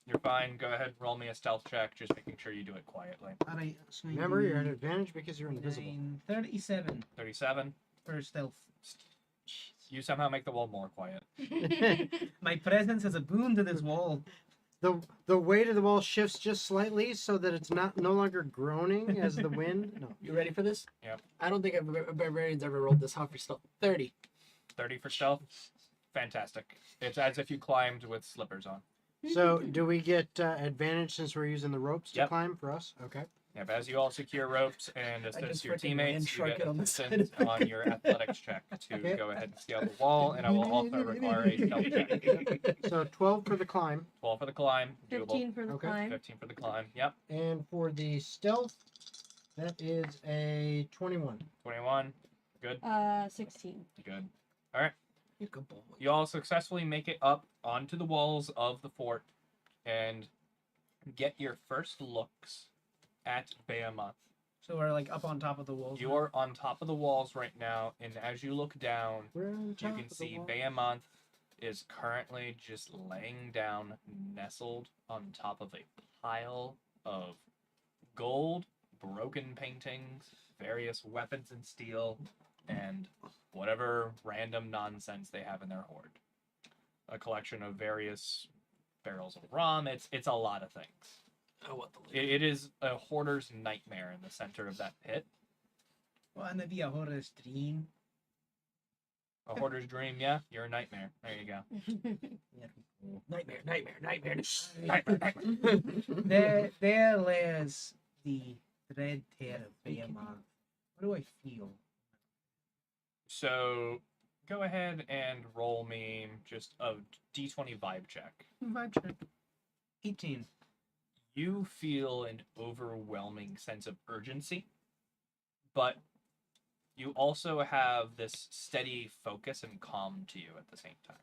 You're fine. Go ahead, roll me a stealth check, just making sure you do it quietly. Alright, so Remember, you're at an advantage because you're invisible. 37 37. for stealth. You somehow make the wall more quiet. My presence is a boon to this wall. The weight of the wall shifts just slightly so that it's no longer groaning as the wind. No. You ready for this? Yep. I don't think a barbarian's ever rolled this high for stealth. 30. 30 for stealth. Fantastic. It's as if you climbed with slippers on. So, do we get advantage since we're using the ropes to Yep. climb for us? Okay. Yep, as you all secure ropes and just assist your freaking teammates, land you shark get it on the side assistance of- on your athletics check to Okay. go ahead and scale the wall, and I will also require a stealth check. So 12 for the climb, 12 for the climb, doable. 15 for the Okay. climb. 15 for the climb, yep. and for the stealth, that is a 21. 21, good, 16. good. You could bowl. You all successfully make it up onto the walls of the fort and get your first looks at Behemoth So we're like up on top of the walls. You are on top of the walls right now, and as you look down, We're on you top can of the see wall. Behemoth is currently just laying down, nestled on top of a pile of gold, broken paintings, various weapons and steel, and whatever random nonsense they have in their hoard. A collection of various barrels of rum. It's a lot of things. Oh, what the It is a hoarder's nightmare in the center of that pit. Wouldn't it be a horror's dream? A hoarder's dream, yeah. You're a nightmare. There you go. nightmare, nightmare, nightmare, Nightmare. There lays the dread terror of Behemoth. What do I feel? So, go ahead and roll me just a d20 vibe check. Vibe check. 18. You feel an overwhelming sense of urgency, but you also have this steady focus and calm to you at the same time.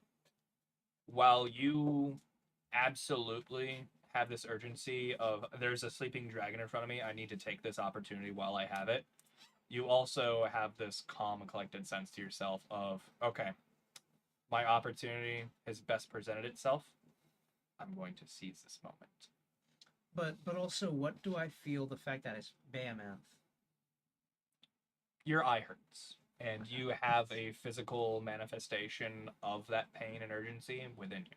While you absolutely have this urgency of, there's a sleeping dragon in front of me, I need to take this opportunity while I have it, you also have this calm and collected sense to yourself of, okay, my opportunity has best presented itself. I'm going to seize this moment. But also, what do I feel the fact that it's Behemoth? Your eye hurts, and you have a physical manifestation of that pain and urgency within you.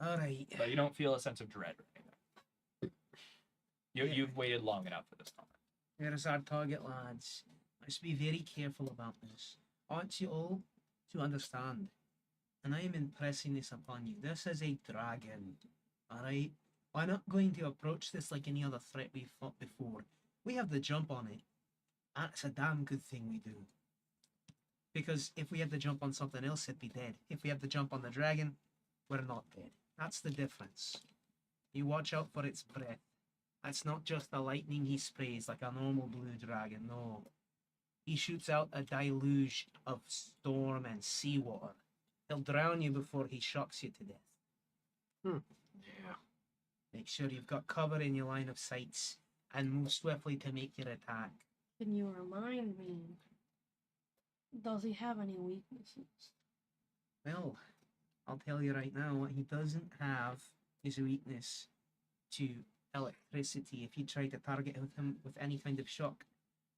Alright. But you don't feel a sense of dread or anything. You've waited long enough for this moment. There's our target, lads. Let's be very careful about this. I want you all to understand, and I am impressing this upon you. This is a dragon, alright? We're not going to approach this like any other threat we've fought before. We have the jump on it, and it's a damn good thing we do. Because if we had the jump on something else, it'd be dead. If we have the jump on the dragon, we're not dead. That's the difference. You watch out for its breath. That's not just the lightning he sprays like a normal blue dragon, no. He shoots out a deluge of storm and seawater. He'll drown you before he shocks you to death. Yeah. Make sure you've got cover in your line of sights and move swiftly to make your attack. Can you remind me? Does he have any weaknesses? Well, I'll tell you right now, what he doesn't have is a weakness to electricity. If you try to target him with any kind of shock,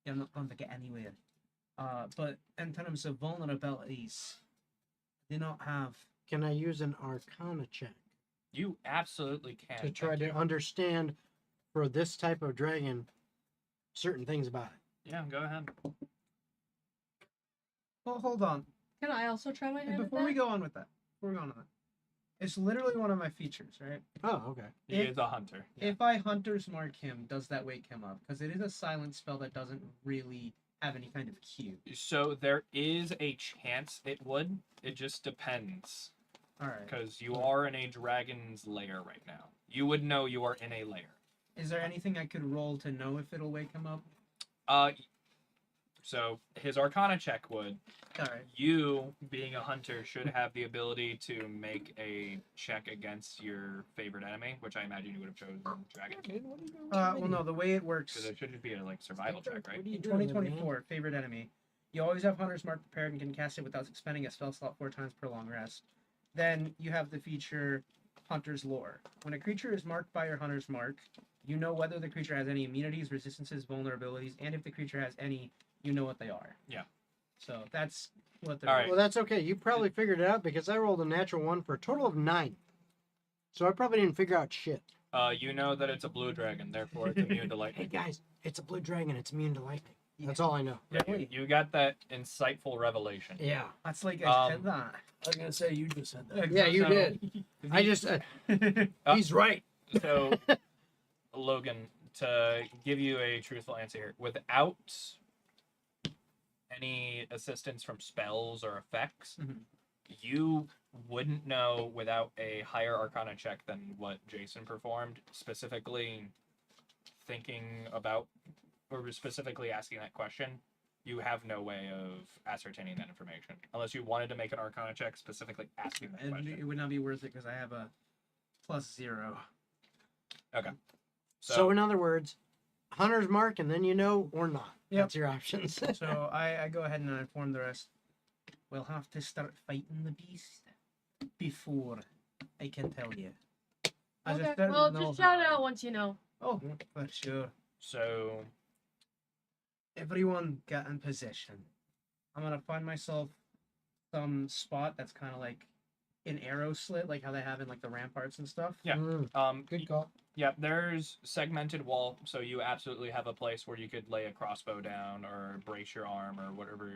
you're not going to get anywhere. But in terms of vulnerabilities, they do not have. Can I use an Arcana check You absolutely can. to try thank to you. understand for this type of dragon certain things about it? Yeah, go ahead. Well, hold on. Can I also try my hand Before at we that? go on with that, it's literally one of my features, right? Oh, okay. He is a hunter. Yeah. If I Hunter's Mark him, does that wake him up? Because it is a silent spell that doesn't really have any kind of cue. So there is a chance it would. It just depends. Alright. Because you are in a dragon's lair right now. You would know you are in a lair. Is there anything I could roll to know if it'll wake him up? So his Arcana check would. Alright. You, being a hunter, should have the ability to make a check against your favorite enemy, which I imagine you would have chosen dragon. Well, no, the way it works, Because it should just be a survival check, right? in 2024, favorite enemy, you always have Hunter's Mark prepared and can cast it without expending a spell slot 4 times per long rest. Then you have the feature Hunter's Lore. When a creature is marked by your Hunter's Mark, you know whether the creature has any immunities, resistances, vulnerabilities, and if the creature has any, you know what they are. Yeah. So that's what they're. All right. Well, that's okay. You probably figured it out because I rolled a natural 1 for a total of 9. So I probably didn't figure out shit. You know that it's a blue dragon, therefore it's immune to Hey lightning. guys, it's a blue dragon. It's immune to lightning. That's all I know. Yeah, you got that insightful revelation. Yeah. That's like I said Um, that. I was gonna say you just said that. Yeah, you So- did. I just. He's right. So, Logan, to give you a truthful answer here, without any assistance from spells or effects, Mhm. you wouldn't know without a higher Arcana check than what Jason performed, specifically thinking about or specifically asking that question. You have no way of ascertaining that information unless you wanted to make an Arcana check specifically asking that And question. it would not be worth it because I have a +0. So in other words, hunter's mark, and then you know or not. Yep. That's your options. So I go ahead and I inform the rest. We'll have to start fighting the beast before I can tell you. I Okay. don't Well, know just shout it how. out once you know. Oh, for sure. So Everyone get in position. I'm gonna find myself some spot that's kind of like an arrow slit, like how they have in like the ramparts and stuff. Yeah. Mm, good call. yeah, there's segmented wall, so you absolutely have a place where you could lay a crossbow down or brace your arm or whatever.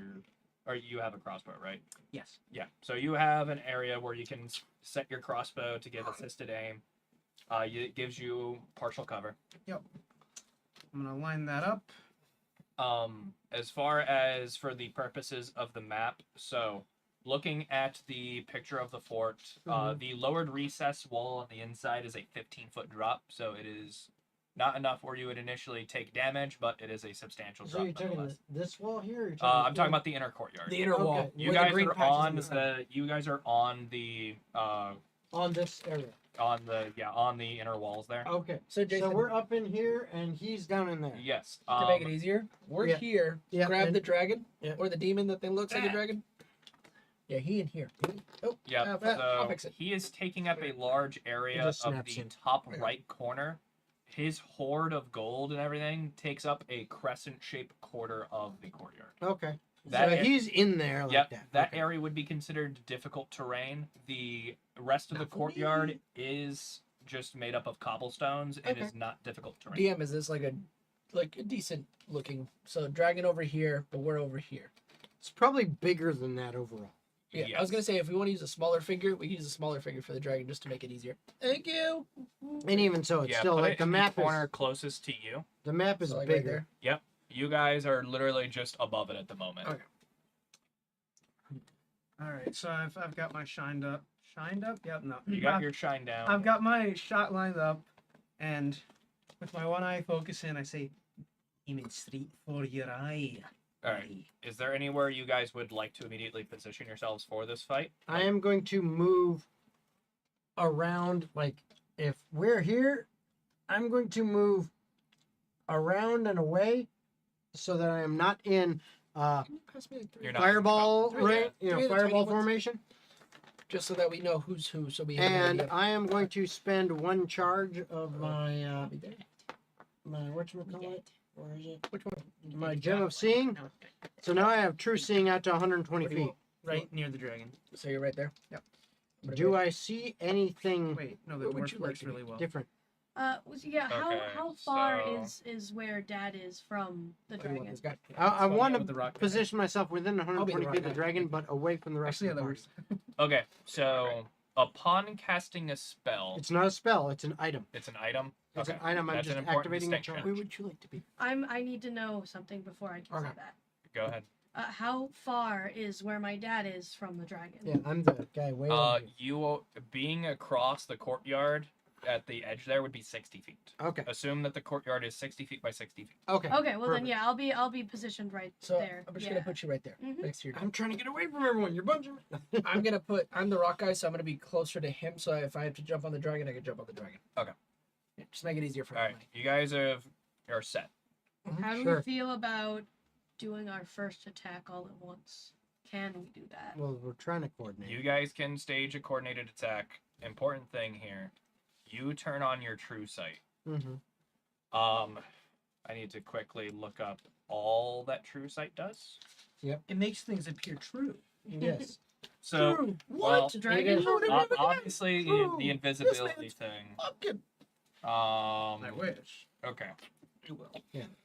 Or you have a crossbow, right? Yes. Yeah. So you have an area where you can set your crossbow to give assisted aim. It gives you partial cover. I'm gonna line that up. As far as for the purposes of the map, so looking at the picture of the fort, the lowered recess wall on the inside is a 15-foot drop, so it is not enough where you would initially take damage, but it is a substantial So drop you're talking nonetheless. this wall here? Or you're I'm talking about the inner courtyard. The inner Okay. wall. You where the guys green are patches on in the center. you guys are on the on this area. on the inner walls there. Okay. So Jason, So we're up in here, and he's down in there. Yes. to make it easier, we're yeah. here. Yeah, Grab and- the dragon yeah. or the demon that thing looks like a dragon. Yeah, he in here. Oh, Yeah, I'll so fix it. he is taking up a large area just of snaps the in. top Okay. right corner. His hoard of gold and everything takes up a crescent-shaped quarter of the courtyard. Okay. That so ar- he's in there like Yep, that. Okay. area would be considered difficult terrain. The rest of the Not for courtyard me. is just made up of cobblestones and Okay. is not difficult terrain. DM, is this like a decent looking? So dragon over here, but we're over here. It's probably bigger than that overall. Yeah, I was gonna say if we want to use a smaller figure, we can use a smaller figure for the dragon just to make it easier. Thank you. And even so, it's Yeah, still put like it the in map corner is closest to you. the map is So, like, right bigger. there. You guys are literally just above it at the moment. Okay. All right. So I've got my shined up. Shined up? Yep. No. You got your shine down. I've got my shot lined up, and with my one eye focus in, I say, "Aiming straight for your eye." All right. Is there anywhere you guys would like to immediately position yourselves for this fight? I am going to move around. Like if we're here, I'm going to move around and away so that I am not in Can you pass me like three? You're not- fireball Three, range, yeah. Three of the fireball tiny ones. formation. Just so that we know who's who, so we have an And idea. I am going to spend one charge of my I'll be there. my whatchamacallit? Where is it? Which one? My gem of seeing. So now I have true seeing out to 120 What do you feet. Right near the dragon. So you're right there. Yep. Do I see anything Wait, no, the What would dwarf you like works to do? really well. different? Yeah. Okay, How far so- is where Dad is from the What do you want dragon? this guy? I So, want yeah, to with the rock guy. position myself within I'll be the 120 rock feet of the guy. dragon, but away from the rest Actually, yeah, of the that party. works. Okay, so upon casting a spell, It's not a spell; it's an item. it's an item. It's Okay, an item. I'm that's just an important activating the distinction. Where charge. would you like to be? I need to know something before I can Okay. say that. Go ahead. How far is where my dad is from the dragon? Yeah, I'm the guy way over here. You being across the courtyard at the edge there would be 60 feet. Okay. Assume that the courtyard is 60 feet by 60 feet. Okay. Okay, well perfect. then yeah, I'll be positioned right So there. I'm just yeah. gonna put you right there, Mhm. next to your. I'm trying to get away from everyone. You're bunching me. I'm the rock guy, so I'm gonna be closer to him. So if I have to jump on the dragon, I can jump on the dragon. Okay. Yeah, just make it easier for All right, everybody. you guys are set. How do Sure. we feel about doing our first attack all at once? Can we do that? Well, we're trying to coordinate. You guys can stage a coordinated attack. Important thing here, you turn on your true sight. Mm-hmm. I need to quickly look up all that true sight does. It makes things appear true. Yes. So, True. well, What? Dragon? obviously the invisibility thing. Pumpkin. I wish. Okay. You will.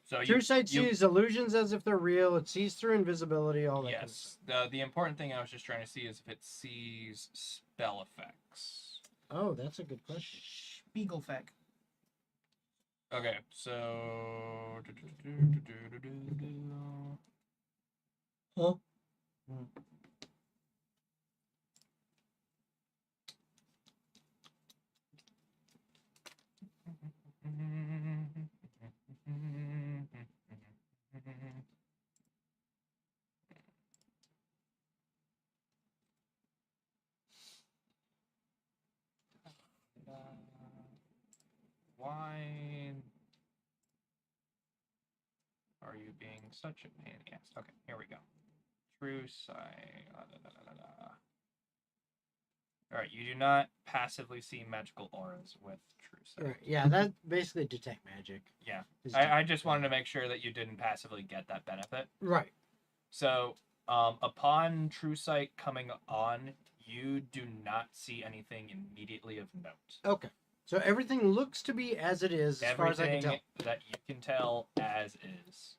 So True sight you- sees illusions as if they're real. It sees through invisibility. All that. Kind of Yes. The important thing I was just trying to see is if it sees spell effects. stuff. Oh, that's a good question. Spiegelfeck. Okay, so. Huh? Why? being such a pain in the ass. Okay, here we go. True sight. All right, you do not passively see magical auras with true sight. Right. Yeah, that basically detect magic. Yeah. is I just wanted to make sure that you didn't passively get that benefit. Right. So, upon true sight coming on, you do not see anything immediately of note. Okay. So everything looks to be as it is, as far as I can tell. Everything that you can tell as is,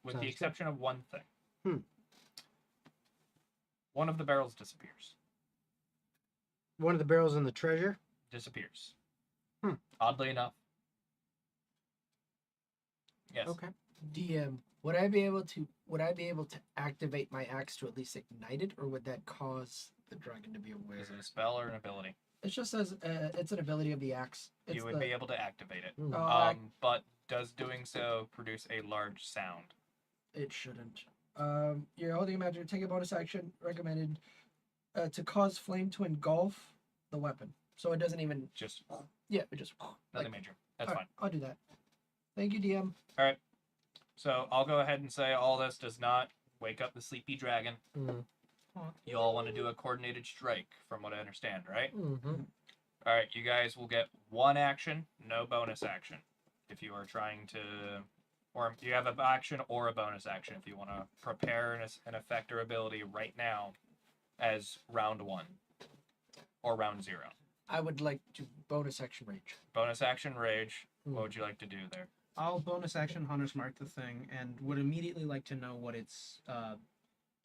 with Sounds the good. exception of one thing. Hmm. One of the barrels disappears. One of the barrels in the treasure. Disappears. Hmm. Oddly enough. Yes. Okay. DM, would I be able to activate my axe to at least ignite it, or would that cause the dragon to be aware? Is it a spell or an ability? It just says it's an ability of the axe. It's You would be able to activate it. Hmm. But does doing so produce a large sound? It shouldn't. You're holding a magic. Take a bonus action. Recommended to cause flame to engulf the weapon, so it doesn't even. Just Yeah, it just. nothing major. That's Alright, fine. I'll do that. Thank you, DM. So I'll go ahead and say all this does not wake up the sleepy dragon. Mm-hmm. You all want to do a coordinated strike, from what I understand, right? Mm-hmm. All right, you guys will get one action, no bonus action. If you are trying to, or you have an action or a bonus action if you want to prepare an effect or ability right now as round 1 or round 0. I would like to bonus action rage. Bonus action rage. What would you like to do there? I'll bonus action Hunter's Mark the thing and would immediately like to know what it's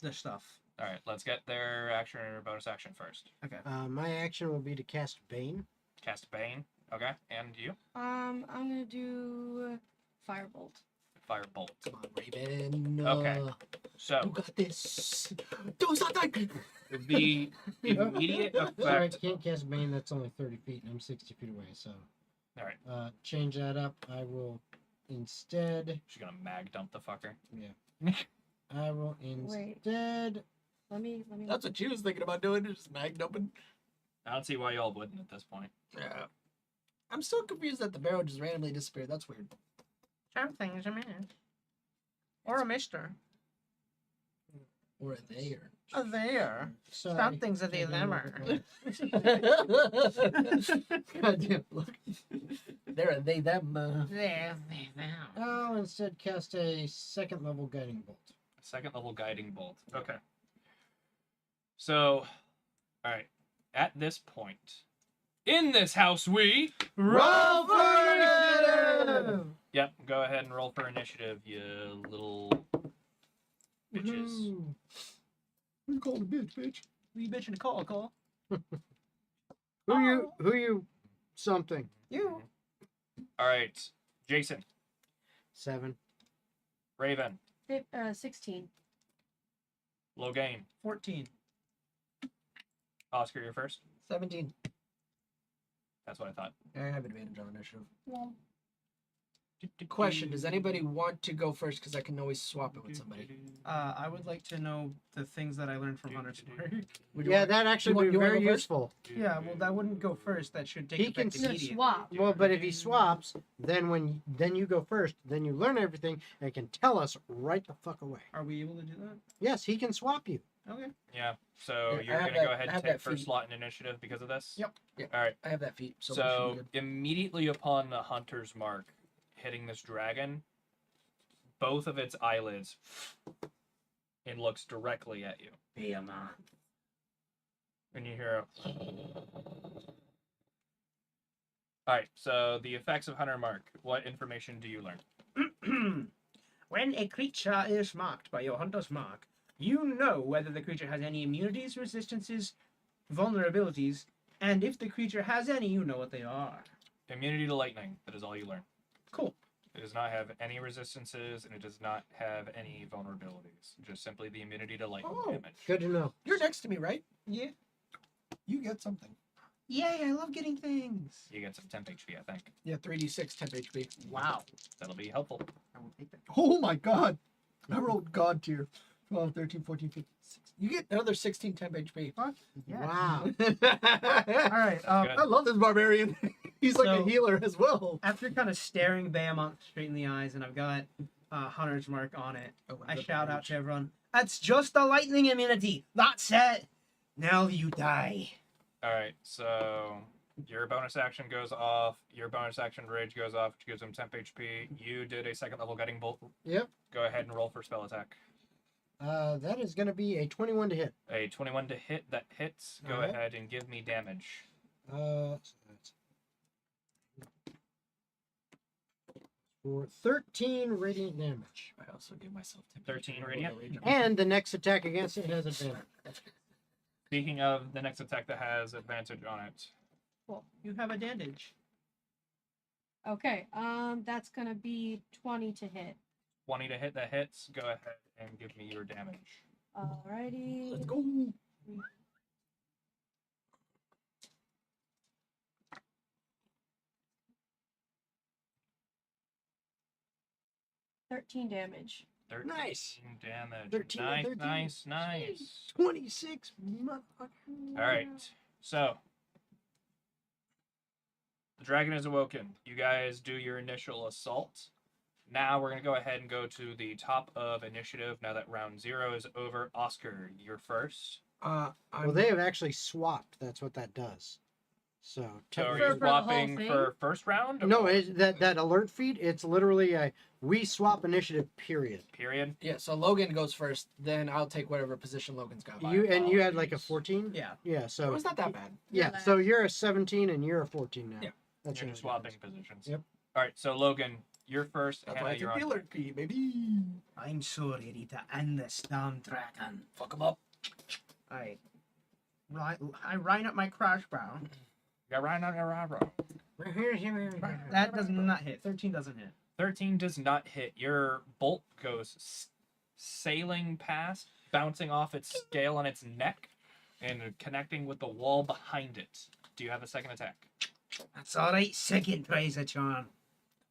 the stuff. All right, let's get their action or bonus action first. Okay. My action will be to cast Bane. Cast Bane. Okay, and you? I'm gonna do Firebolt. Firebolt. Come on, Raven. Okay. You So got this. Do something. the immediate Sorry, effect. can't cast Bane. That's only 30 feet, and I'm 60 feet away. So, All right, change that up. I will instead. she's gonna mag dump the fucker. I will instead. Let me. That's what she was thinking about doing. Just mag dumping. I don't see why y'all wouldn't at this point. Yeah. I'm still confused that the barrel just randomly disappeared. That's weird. Something's a man. Or a mister. Or a there. A there. Sorry. Something's a Can't dilemma. Goddamn, look. There are they, them. There, there. I'll instead cast a second level guiding bolt. Second level guiding bolt. Okay. So, all right. At this point, in this house, we Roll for initiative! Yep. Go ahead and roll for initiative, you little bitches. We call a bitch. We bitching to call. Who you something? You. All right, Jason, 7. Raven, 16. Logain, 14. Oscar, you're first. 17. That's what I thought. I have advantage on initiative. Well, Question: does anybody want to go first? Because I can always swap it with somebody. I would like to know the things that I learned from Hunter's Mark. Would you Yeah, want- that actually would be you wanna very go first? useful. Yeah, well, that wouldn't go first. That should take He effect can just immediately. swap. Well, but if he swaps, then you go first, then you learn everything and can tell us right the fuck away. Are we able to do that? Yes, he can swap you. Okay. Yeah. So Yeah, you're I have gonna that- go ahead I and have take that first feat. slot in initiative because of this. Yep. Yeah. All right. I have that feat, so, we So should be good. immediately upon the hunter's mark hitting this dragon, both of its eyelids and looks directly at you. And you hear a... Alright, so the effects of Hunter Mark. What information do you learn? When a creature is marked by your Hunter's Mark, you know whether the creature has any immunities, resistances, vulnerabilities, and if the creature has any, you know what they are. Immunity to lightning. That is all you learn. Cool. It does not have any resistances, and it does not have any vulnerabilities. Just simply the immunity to lightning Oh. damage. Good to know. You're next to me, right? Yeah. You get something. Yay, I love getting things. You get some temp HP, I think. Yeah, 3d6 temp HP. Wow. That'll be helpful. I will take that. Oh my god. I rolled god tier. 12, 13, 14, 15, 16. You get another 16 temp HP. Fuck. Yeah. Wow. All right. Good. I love this barbarian. He's like So- a healer as well. After kind of staring Behemoth straight in the eyes, and I've got hunter's mark on it. Oh, I good shout out rage. to everyone, "That's just a lightning immunity. That's it. Now you die." All right, so your bonus action goes off. Your bonus action rage goes off, which gives him temp HP. You did a second level guiding bolt. Yep. Go ahead and roll for spell attack. That is going to be a 21 to hit. A 21 to hit that hits. Go Alright. ahead and give me damage. So that's for 13 radiant damage. I also give myself 13 radiant? And the next attack against it has advantage. Speaking of the next attack that has advantage on it, Well, you have a bandage. Okay, that's gonna be 20 to hit. 20 to hit that hits. Go ahead and give me your damage. Alrighty. Let's go. 13 damage. 13 Nice. damage. 13 nice, 13. nice, nice. 26, motherfucker. All right, so the dragon is awoken. You guys do your initial assault. Now we're gonna go ahead and go to the top of initiative. Now that round 0 is over, Oscar, you're first. Well, they have actually swapped. That's what that does. So, So are For you the whole swapping thing? for first round? no, or that alert feed. It's literally a we swap initiative. Period. period. Yeah, so Logan goes first, then I'll take whatever position Logan's got. You had like a 14. Yeah. Yeah. So It was not that bad. yeah. So you're a 17 and you're a 14 now. Yeah. That's You're your just swapping positions. Yep. All right, so Logan, you're first. That's Hannah, why I you're took the on. alert key, baby. I'm so ready to end this damn dragon. Fuck him up. I line up my crossbow. Yeah, right on your eyebrow. That does not hit. 13 doesn't hit. 13 does not hit. Your bolt goes sailing past, bouncing off its scale on its neck, and connecting with the wall behind it. Do you have a second attack? That's all right. Second prize, John.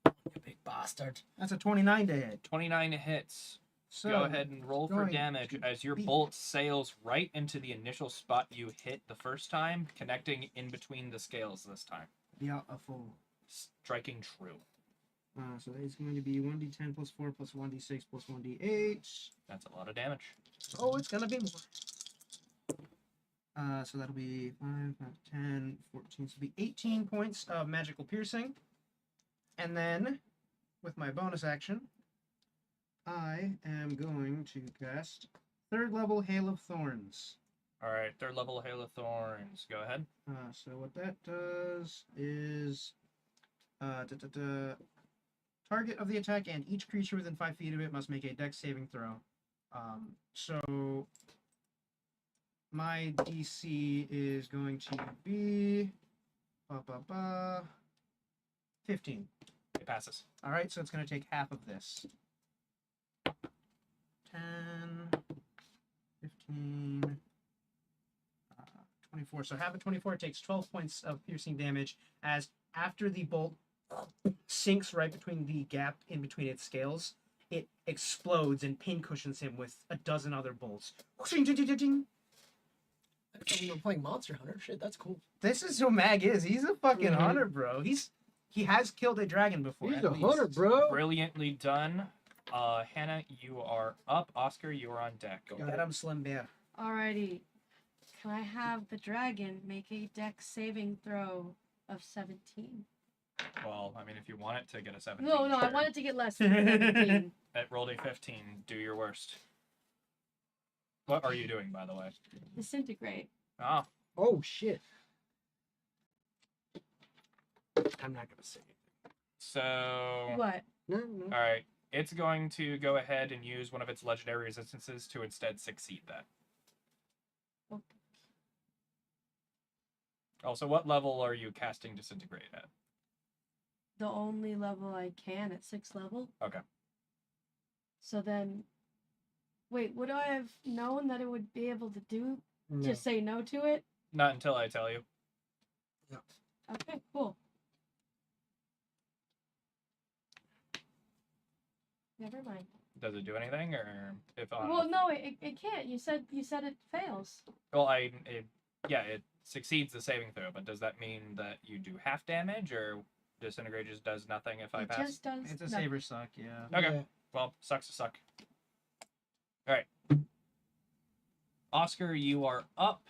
You big bastard. That's a 29 to hit. 29 hits. So Go ahead and roll for going damage to as your be- bolt sails right into the initial spot you hit the first time, connecting in between the scales this time. Beautiful. Striking true. So that is going to be 1d10 plus 4 plus 1d6 plus 1d8. That's a lot of damage. Oh, it's going to be more. So that'll be 5, 10, 14. So it'll be 18 points of magical piercing. And then, with my bonus action, I am going to cast 3rd level Hail of Thorns. All right, 3rd level Hail of Thorns. Go ahead. So what that does is target of the attack and each creature within 5 feet of it must make a dex saving throw. So my DC is going to be 15. It passes. All right, so it's going to take half of this. 10, 15, 24. So half of 24 takes 12 points of piercing damage as after the bolt sinks right between the gap in between its scales, it explodes and pincushions him with a dozen other bolts. I thought we were playing Monster Hunter. Shit, that's cool. This is who Mag is. He's a fucking Mhm. hunter, bro. He has killed a dragon before. He's at a least. hunter, bro. Brilliantly done. Hannah, you are up. Oscar, you are on deck. Go. Get him, Slim Bear. Alrighty. Can I have the dragon make a dex saving throw of 17? Well, I mean, if you want it to get a 17. No, I sure. want it to get less than 17. It rolled a 15. Do your worst. What are you doing, by the way? Disintegrate. Ah, Oh shit. I'm not gonna say anything. so. What? No. All right. It's going to go ahead and use one of its legendary resistances to instead succeed that. Okay. Also, what level are you casting Disintegrate at? The only level I can at 6th level. Okay. So then, wait, would I have known that it would be able to do No. just say no to it? Not until I tell you. Okay, cool. Never mind. Does it do anything, or if on? Well, no, it can't. You said it fails. Well, yeah, it succeeds the saving throw, but does that mean that you do half damage, or Disintegrate just does nothing if I It pass? just does. It's a no- saber suck, yeah. Okay. Yeah. Well, sucks to suck. All right. Oscar, you are up.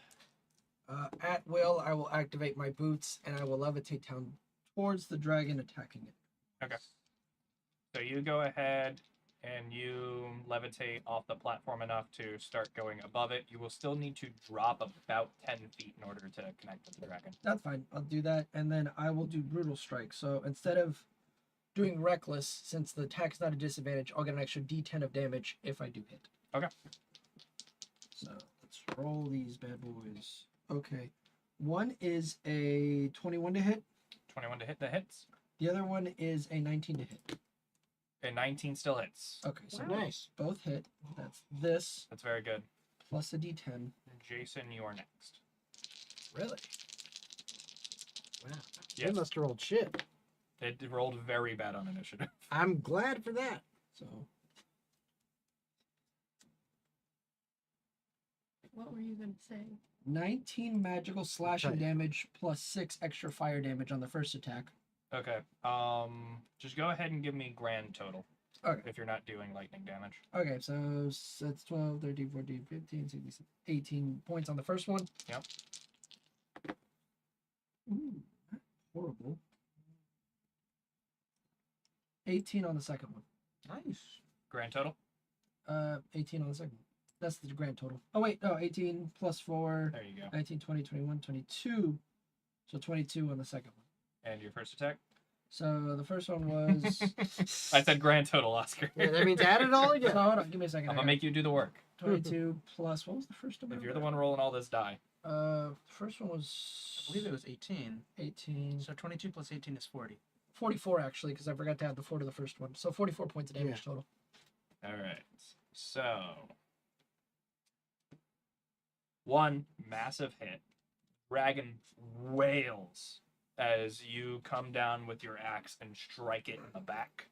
At will, I will activate my boots and I will levitate down towards the dragon attacking it. Okay. So you go ahead and you levitate off the platform enough to start going above it. You will still need to drop about 10 feet in order to connect with the dragon. That's fine. I'll do that, and then I will do brutal strike. So instead of doing reckless, since the attack's not a disadvantage, I'll get an extra D10 of damage if I do hit. Okay. So let's roll these bad boys. Okay. One is a 21 to hit. 21 to hit the hits. The other one is a 19 to hit. And 19 still hits. Okay, so Wow. Nice. both hit. That's this That's very good. plus a D10. Jason, you are next. Really? Wow. Yes. They must have rolled shit. It rolled very bad on initiative. I'm glad for that. So What were you gonna say? 19 magical slashing Okay. damage plus 6 extra fire damage on the first attack. Okay. Just go ahead and give me grand total. Okay. If you're not doing lightning damage. Okay, so that's 12, 13, 14, 15, 16, 18 points on the first one. Yep. Ooh, that's horrible. 18 on the second one. Nice. Grand total? 18 on the second one. That's the grand total. Oh, wait, no, 18 plus 4, There you go. 19, 20, 21, 22. So 22 on the second one. And your first attack? So the first one was. I said grand total, Oscar. Yeah, that means add it all So again. hold on, give me a second. I'm I gonna got make you do the work. 22 plus. What was the first one? If you're the one rolling all this die. First one was. I believe it was 18. 18. So 22 plus 18 is 40. 44 actually, because I forgot to add the 4 to the first one. So 44 points of damage total. All right. So, one massive hit. Dragon wails as you come down with your axe and strike it in the back.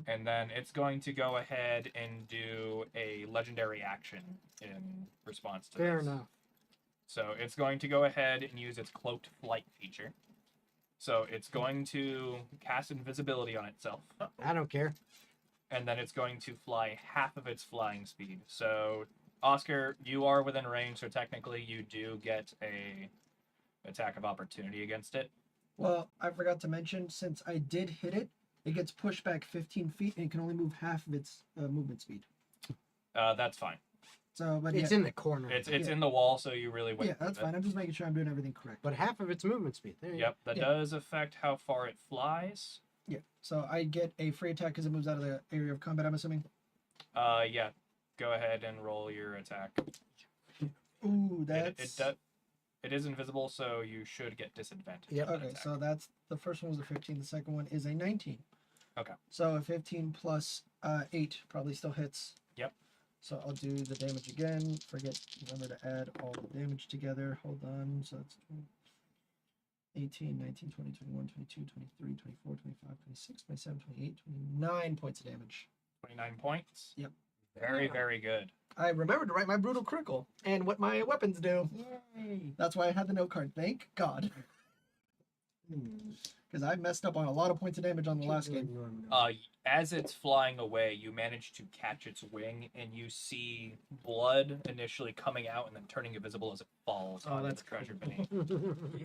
And then it's going to go ahead and do a legendary action in response to Fair this. enough. So it's going to go ahead and use its cloaked flight feature. So it's going to cast invisibility on itself. I don't care. And then it's going to fly half of its flying speed. So, Oscar, you are within range, so technically you do get a attack of opportunity against it. Well, I forgot to mention, since I did hit it, it gets pushed back 15 feet and it can only move half of its movement speed. That's fine. So, but It's yeah, in the corner. It's Yeah. in the wall, so you really wouldn't yeah, that's move it. fine. I'm just making sure I'm doing everything correct. But half of its movement speed. There you Yep, that Yeah. does affect how far it flies. Yeah, so I get a free attack because it moves out of the area of combat, I'm assuming. Yeah. Go ahead and roll your attack. Ooh, that's. It is invisible, so you should get disadvantage. Yep. on that Okay, attack. so that's the first one was a 15. The second one is a 19. Okay. So a 15 plus 8 probably still hits. Yep. So I'll do the damage again. Remember to add all the damage together. Hold on. So that's 18, 19, 20, 21, 22, 23, 24, 25, 26, 27, 28, 29 points of damage. 29 points. Yep. Very, very good. I remembered to write my brutal critical and what my weapons do. Yay. That's why I had the note card. Thank God. Because I messed up on a lot of points of damage on the last game. As it's flying away, you manage to catch its wing, and you see blood initially coming out and then turning invisible as it falls Oh, onto that's the treasure beneath.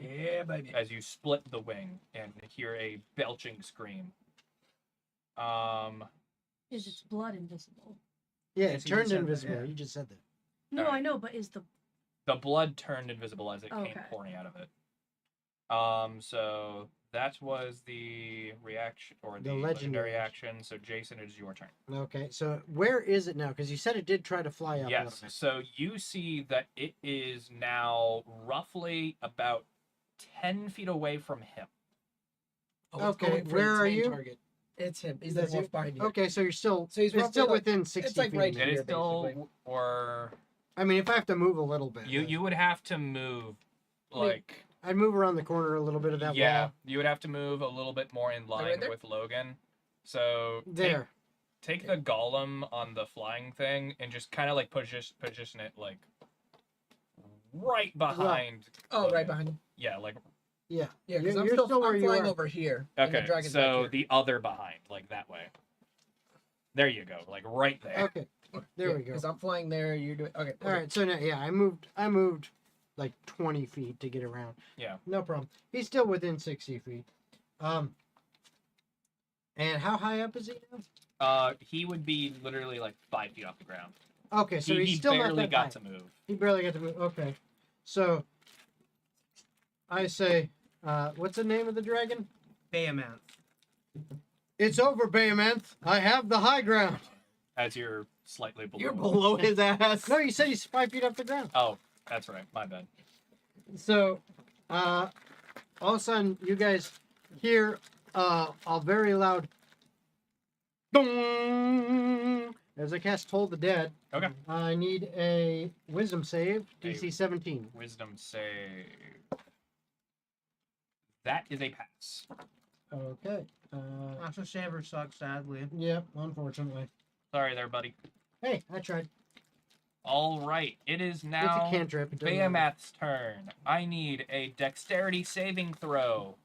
Yeah, baby. As you split the wing and hear a belching scream. Is its blood invisible? Yeah, Yes, it you turned just said that, invisible. yeah. You just said that. No, Alright. I know, but is the The blood turned invisible as it came Okay. pouring out of it. So that was the reaction or The the legendary legendary action. So Jason, it is your turn. Okay, so where is it now? Because you said it did try to fly up. a Yes. little bit. So you see that it is now roughly about 10 feet away from him. Oh, it's Okay, going for where its are main you? Target. It's him. He's That's the wolf you? behind you. Okay, so you're still. So he's it's roughly still like- within 60 like feet. right of me. It here, is still, basically. or I mean, if I have to move a little bit, you would have to move, like, I'd move around the corner a little bit of that yeah, wall. you would have to move a little bit more in line right there? with Logan. So There. take the golem on the flying thing and just kind of like position it like right behind. Oh, right Logan. behind you. Yeah, like Yeah. Yeah, because You're still where I'm you flying are. over here. and the Okay, dragon's back so here. the other behind, like that way. There you go, like right there. Okay. There we go. Because I'm flying there. You're doing okay. All right. So now, yeah, I moved like 20 feet to get around. Yeah. No problem. He's still within 60 feet. And how high up is he now? He would be literally like 5 feet off the ground. Okay, so he's he still barely not that got high. to move. He barely got to move. Okay. So I say, what's the name of the dragon? Behemoth. It's over, Behemoth. I have the high ground. As you're slightly below. You're below his ass. No, you said he's 5 feet off the ground. Oh, that's right. My bad. So, all of a sudden, you guys hear a very loud dong as I cast Toll the Dead. Okay. I need a wisdom save, DC A 17. Wisdom save. That is a pass. Okay. Also, Saber sucks, sadly. Yep, unfortunately. Sorry there, buddy. Hey, I tried. All right. It is It's a now cantrip. It doesn't matter. Behemoth's turn. I need a dexterity saving throw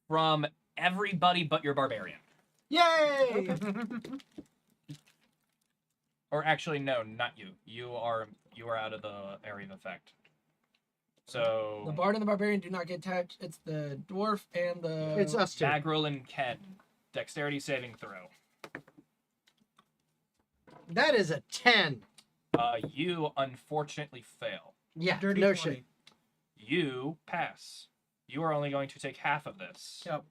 from everybody but your barbarian. Yay! Or actually, no, not you. You are out of the area of effect. So The bard and the barbarian do not get touched. It's the dwarf and the. It's us two. Agril and Ken, dexterity saving throw. That is a 10. You unfortunately fail. Yeah, Dirty no 20. shit. You pass. You are only going to take half of this. Yep.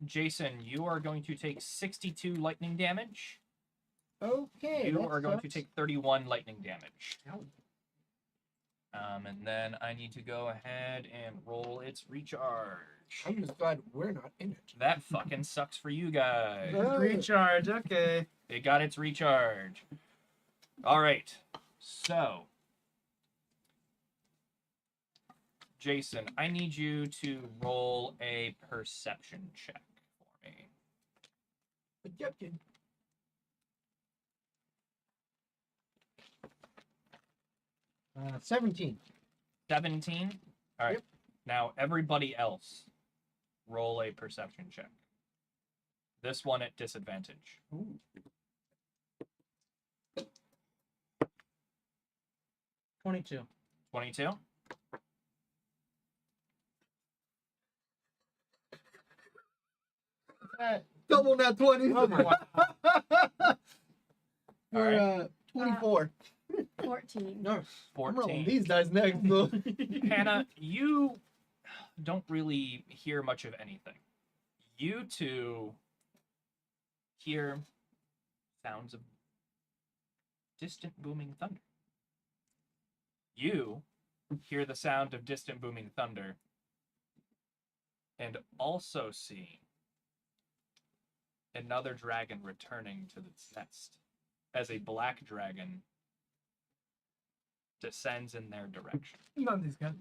Jason, you are going to take 62 lightning damage. Okay. You that are going to sucks. take 31 lightning damage. And then I need to go ahead and roll its recharge. I'm just glad we're not in it. That fucking sucks for you guys. Oh. Recharge, okay. It got its recharge. All right. So, Jason, I need you to roll a perception check for me. Perception. Uh, 17. 17? All right. Yep. Now, everybody else, roll a perception check. This one at disadvantage. 22. 22? Double nat 20. Oh my All right. We're 24. 14. No. I'm rolling 14. these dice next, though. Hannah, you don't really hear much of anything. You two hear sounds of distant booming thunder. You hear the sound of distant booming thunder and also see another dragon returning to its nest as a black dragon descends in their direction. None of these guys.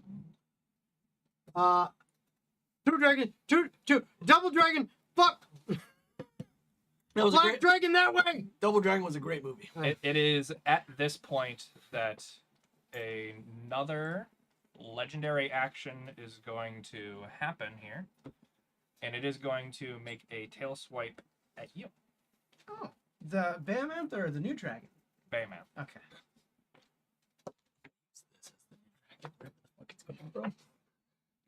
Two dragon, two, double dragon, fuck! That was a Black great. dragon that way! Double Dragon was a great movie. It is at this point that another legendary action is going to happen here, and it is going to make a tail swipe at you, Oh, the Behemoth or the new dragon? Bayman. Okay. Where the fuck it's coming from?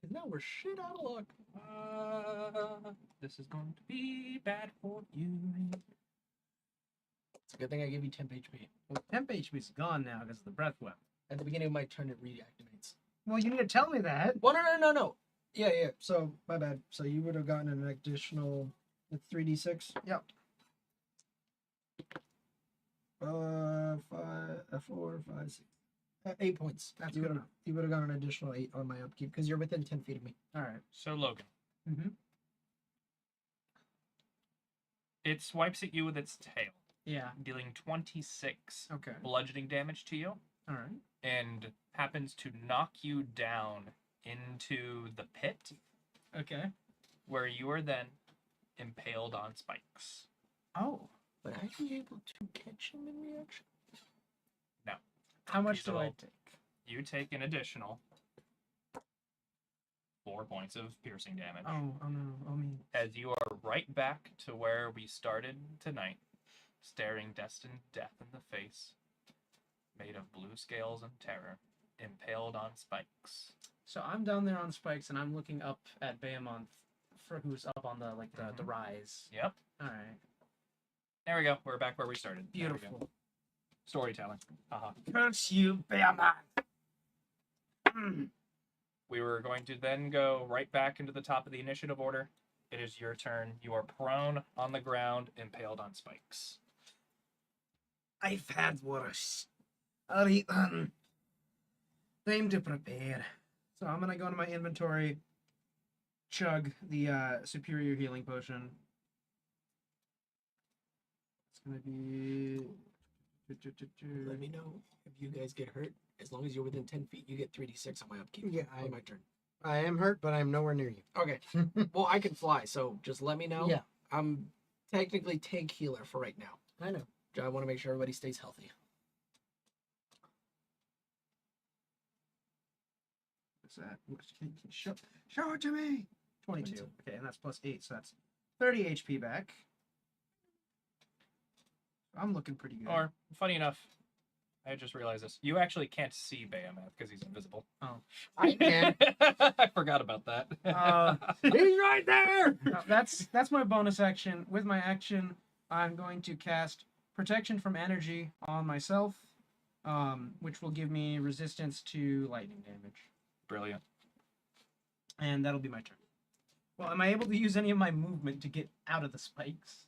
'Cause now we're shit out of luck. This is going to be bad for you. It's a good thing I gave you temp HP. Well, temp HP's gone now because of the breath weapon. At the beginning of my turn, it reactivates. Well, you need to tell me that. Well, no. Yeah, yeah. So my bad. So you would have gotten an additional 3d6. Yep. 4, 5, 6. 8 points. That's You good would enough. have gotten an additional 8 on my upkeep. Because you're within 10 feet of me. All right. So Logan, Mm-hmm. it swipes at you with its tail, Yeah. dealing 26 Okay. bludgeoning damage to you, All right. and happens to knock you down into the pit, and it is going to Okay. where you are then impaled on spikes. Oh. Would I be able to catch him in reaction? How much He's do I all- take? You take an additional 4 points of piercing damage. Oh no. Oh me. As you are right back to where we started tonight, staring destined death in the face, made of blue scales and terror, impaled on spikes. So I'm down there on spikes, and I'm looking up at Behemoth, for who's up on the the rise. Yep. All right. There we go. We're back where we started. There we go. Beautiful. Storytelling. Haha. Curse you, Behemoth. We were going to then go right back into the top of the initiative order. It is your turn. You are prone on the ground, impaled on spikes. I've had worse. Alright then. Time to prepare. So I'm gonna go into my inventory, chug the superior healing potion. It's gonna be. Let me know if you guys get hurt. As long as you're within 10 feet, you get 3d6 on my upkeep. Yeah, on my turn. I am hurt, but I'm nowhere near you. Okay. Well, I can fly, so just let me know. Yeah. I'm technically tank healer for right now. I know. I want to make sure everybody stays healthy. What's that? Show it to me. 22. Okay, and that's plus 8, so that's 30 HP back. I'm looking pretty good. Or, funny enough, I just realized this. You actually can't see Behemoth because he's invisible. I can. I forgot about that. He's right there. No, that's my bonus action. With my action, I'm going to cast Protection from Energy on myself, which will give me resistance to lightning damage. Brilliant. And that'll be my turn. Well, am I able to use any of my movement to get out of the spikes?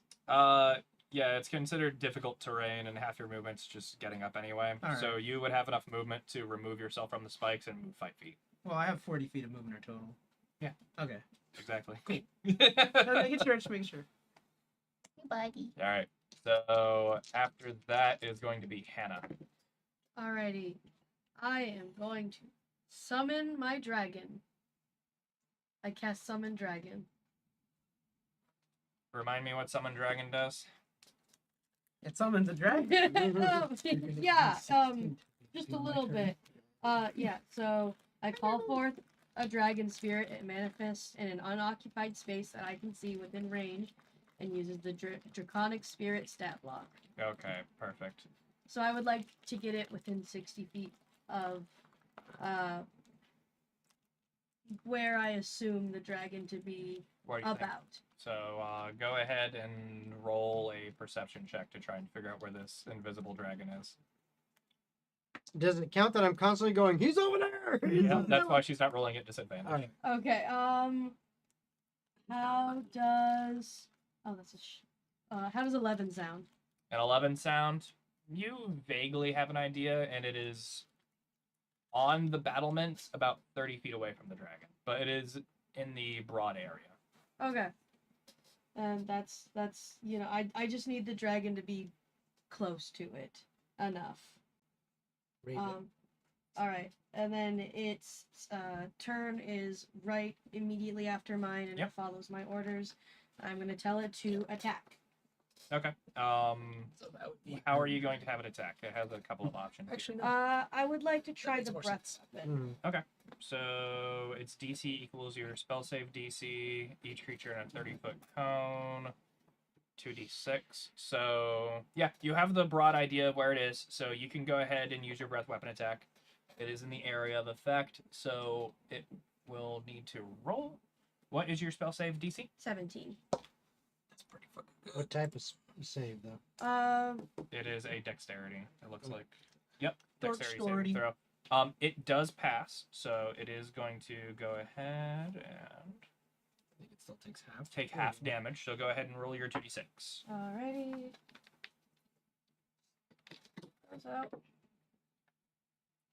Yeah, it's considered difficult terrain, and half your movement's just getting up anyway. All So right. you would have enough movement to remove yourself from the spikes and move 5 feet. Well, I have 40 feet of movement or total. Yeah. Okay. Exactly. Cool. No, make sure, just make sure. Buddy. All right. So after that is going to be Hannah. Alrighty. I am going to summon my dragon. I cast Summon Dragon. Remind me what Summon Dragon does. It summons a dragon. Yeah, just a little bit. Yeah, so I call forth a dragon spirit. It manifests in an unoccupied space that I can see within range and uses the draconic spirit stat block. Okay, perfect. So I would like to get it within 60 feet of where I assume the dragon to be What do you think? about. So go ahead and roll a perception check to try and figure out where this invisible dragon is. Does it count that I'm constantly going, he's over there? He's Yeah, over that's there." why she's not rolling at disadvantage. All right. Okay, how does... Oh, that's how does 11 sound? An 11 sound, you vaguely have an idea, and it is on the battlements about 30 feet away from the dragon, but it is in the broad area. Okay. And that's you know, I just need the dragon to be close to it enough. Raven. All right. And then its turn is right immediately after mine, and Yep. it follows my orders. I'm going to tell it to attack. Okay. So that would be. How are you going to have it attack? It has a couple of options. Actually, no. I would like to try makes the more breath sense. weapon. Mhm. So its DC equals your spell save DC. Each creature in a 30-foot cone. 2d6. So yeah, you have the broad idea of where it is. So you can go ahead and use your breath weapon attack. It is in the area of effect, so it will need to roll. What is your spell save DC? 17. That's pretty fucking good. What type of save, though? It is a dexterity. It looks like. Yep, Dork dexterity story. saving throw. It does pass, so it is going to go ahead and I think it still takes half. take half damage. So go ahead and roll your 2d6. Alrighty. Goes out.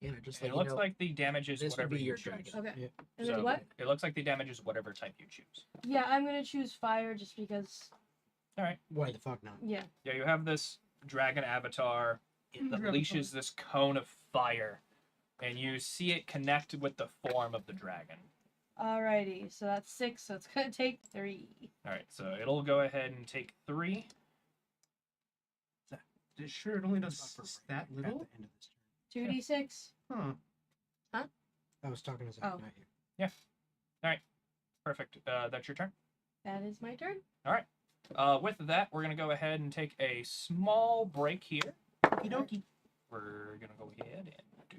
Yeah, just It like looks like the damage is this would whatever be you your choose. dragon. Okay. Yeah. And then So what? it looks like the damage is whatever type you choose. Yeah, I'm going to choose fire just because, Why the fuck not? yeah. Yeah, you have this dragon avatar that leashes this cone of fire, and you see it connect with the form of the dragon. Alrighty, so that's 6, so it's gonna take 3. All right, so it'll go ahead and take 3. It sure it only does that At little? the end of this turn. 2d6. Huh. I was talking to Zach, Oh. not you. Perfect. That's your turn. That is my turn. With that, we're gonna go ahead and take a small break here. Okie dokie. We're gonna go ahead and do.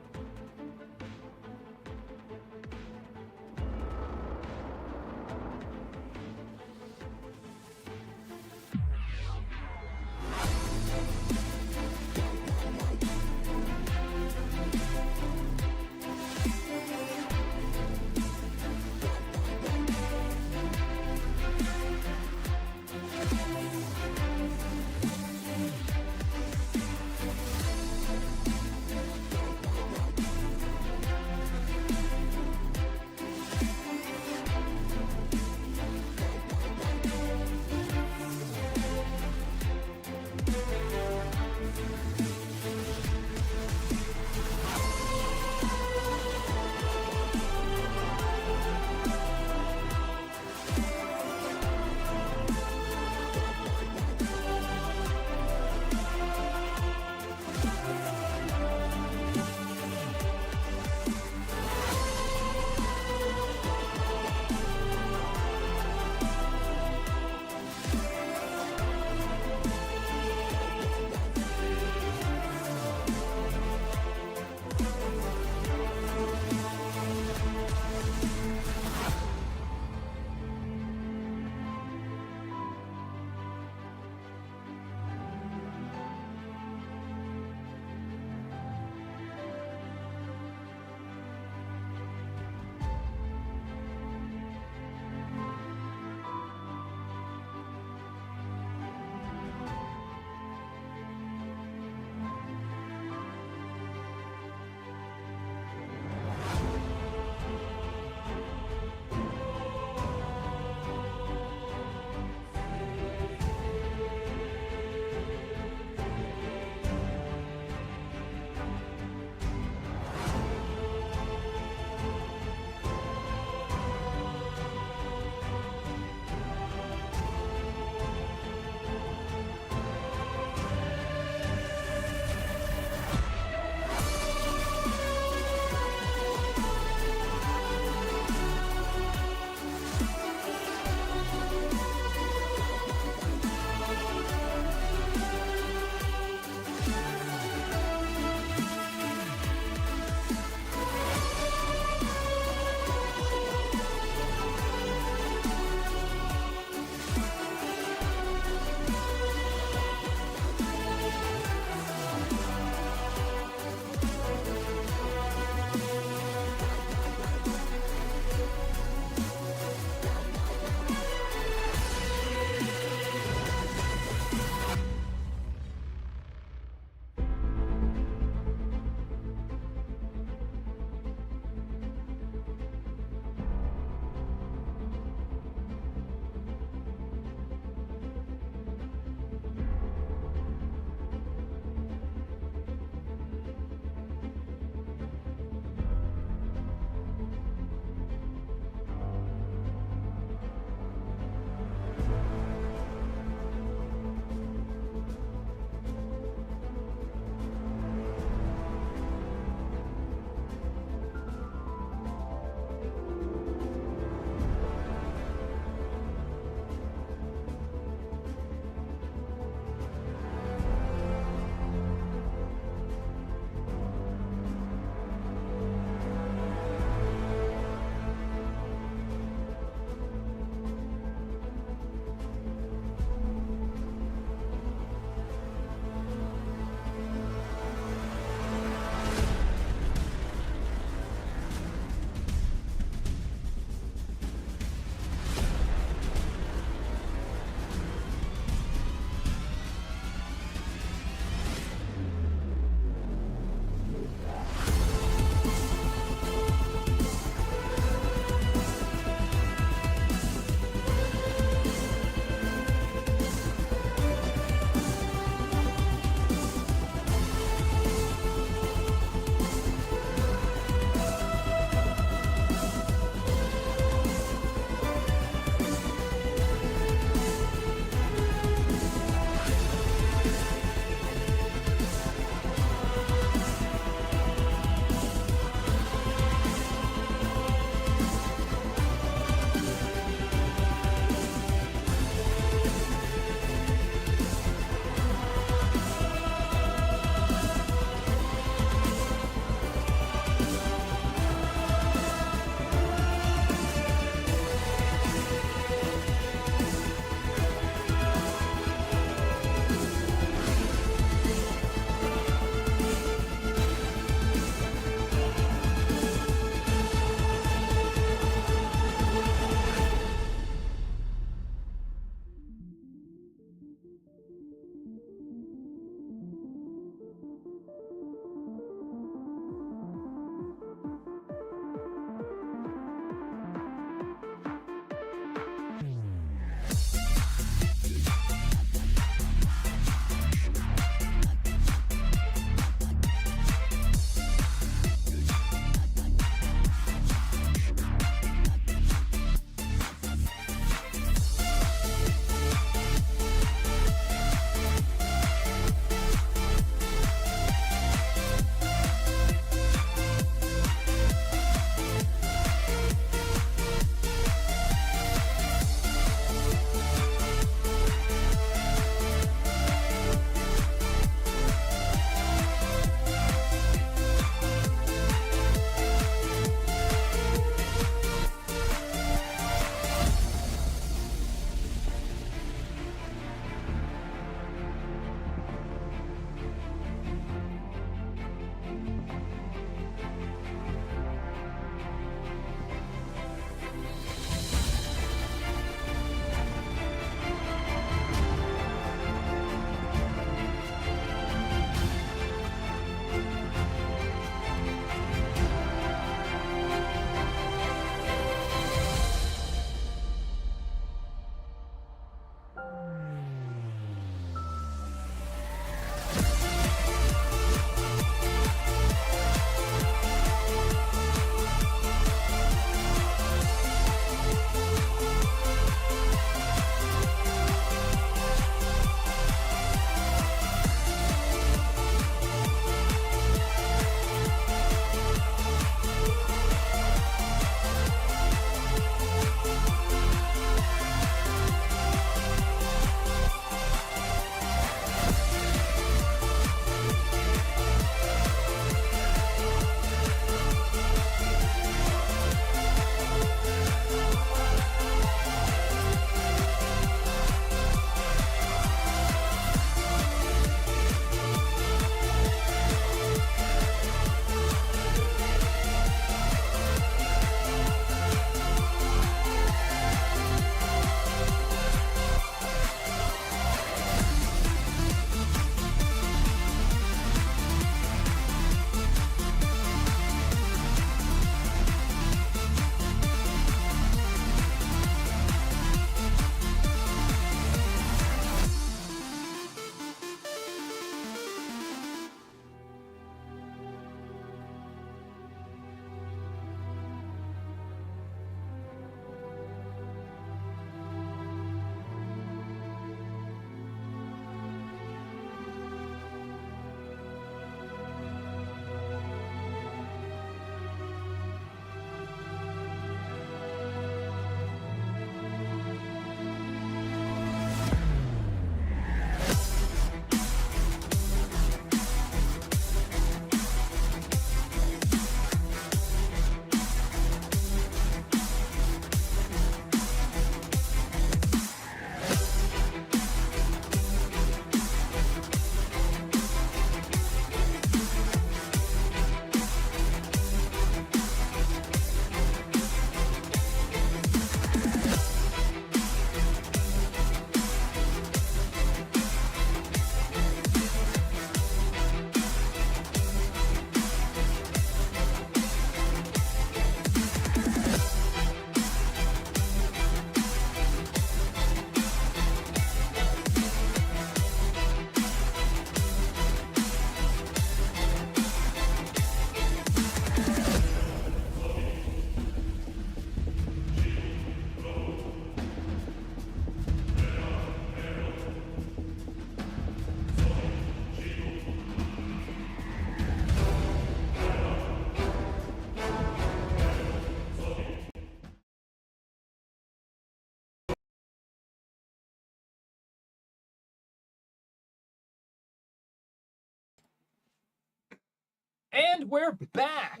And we're back!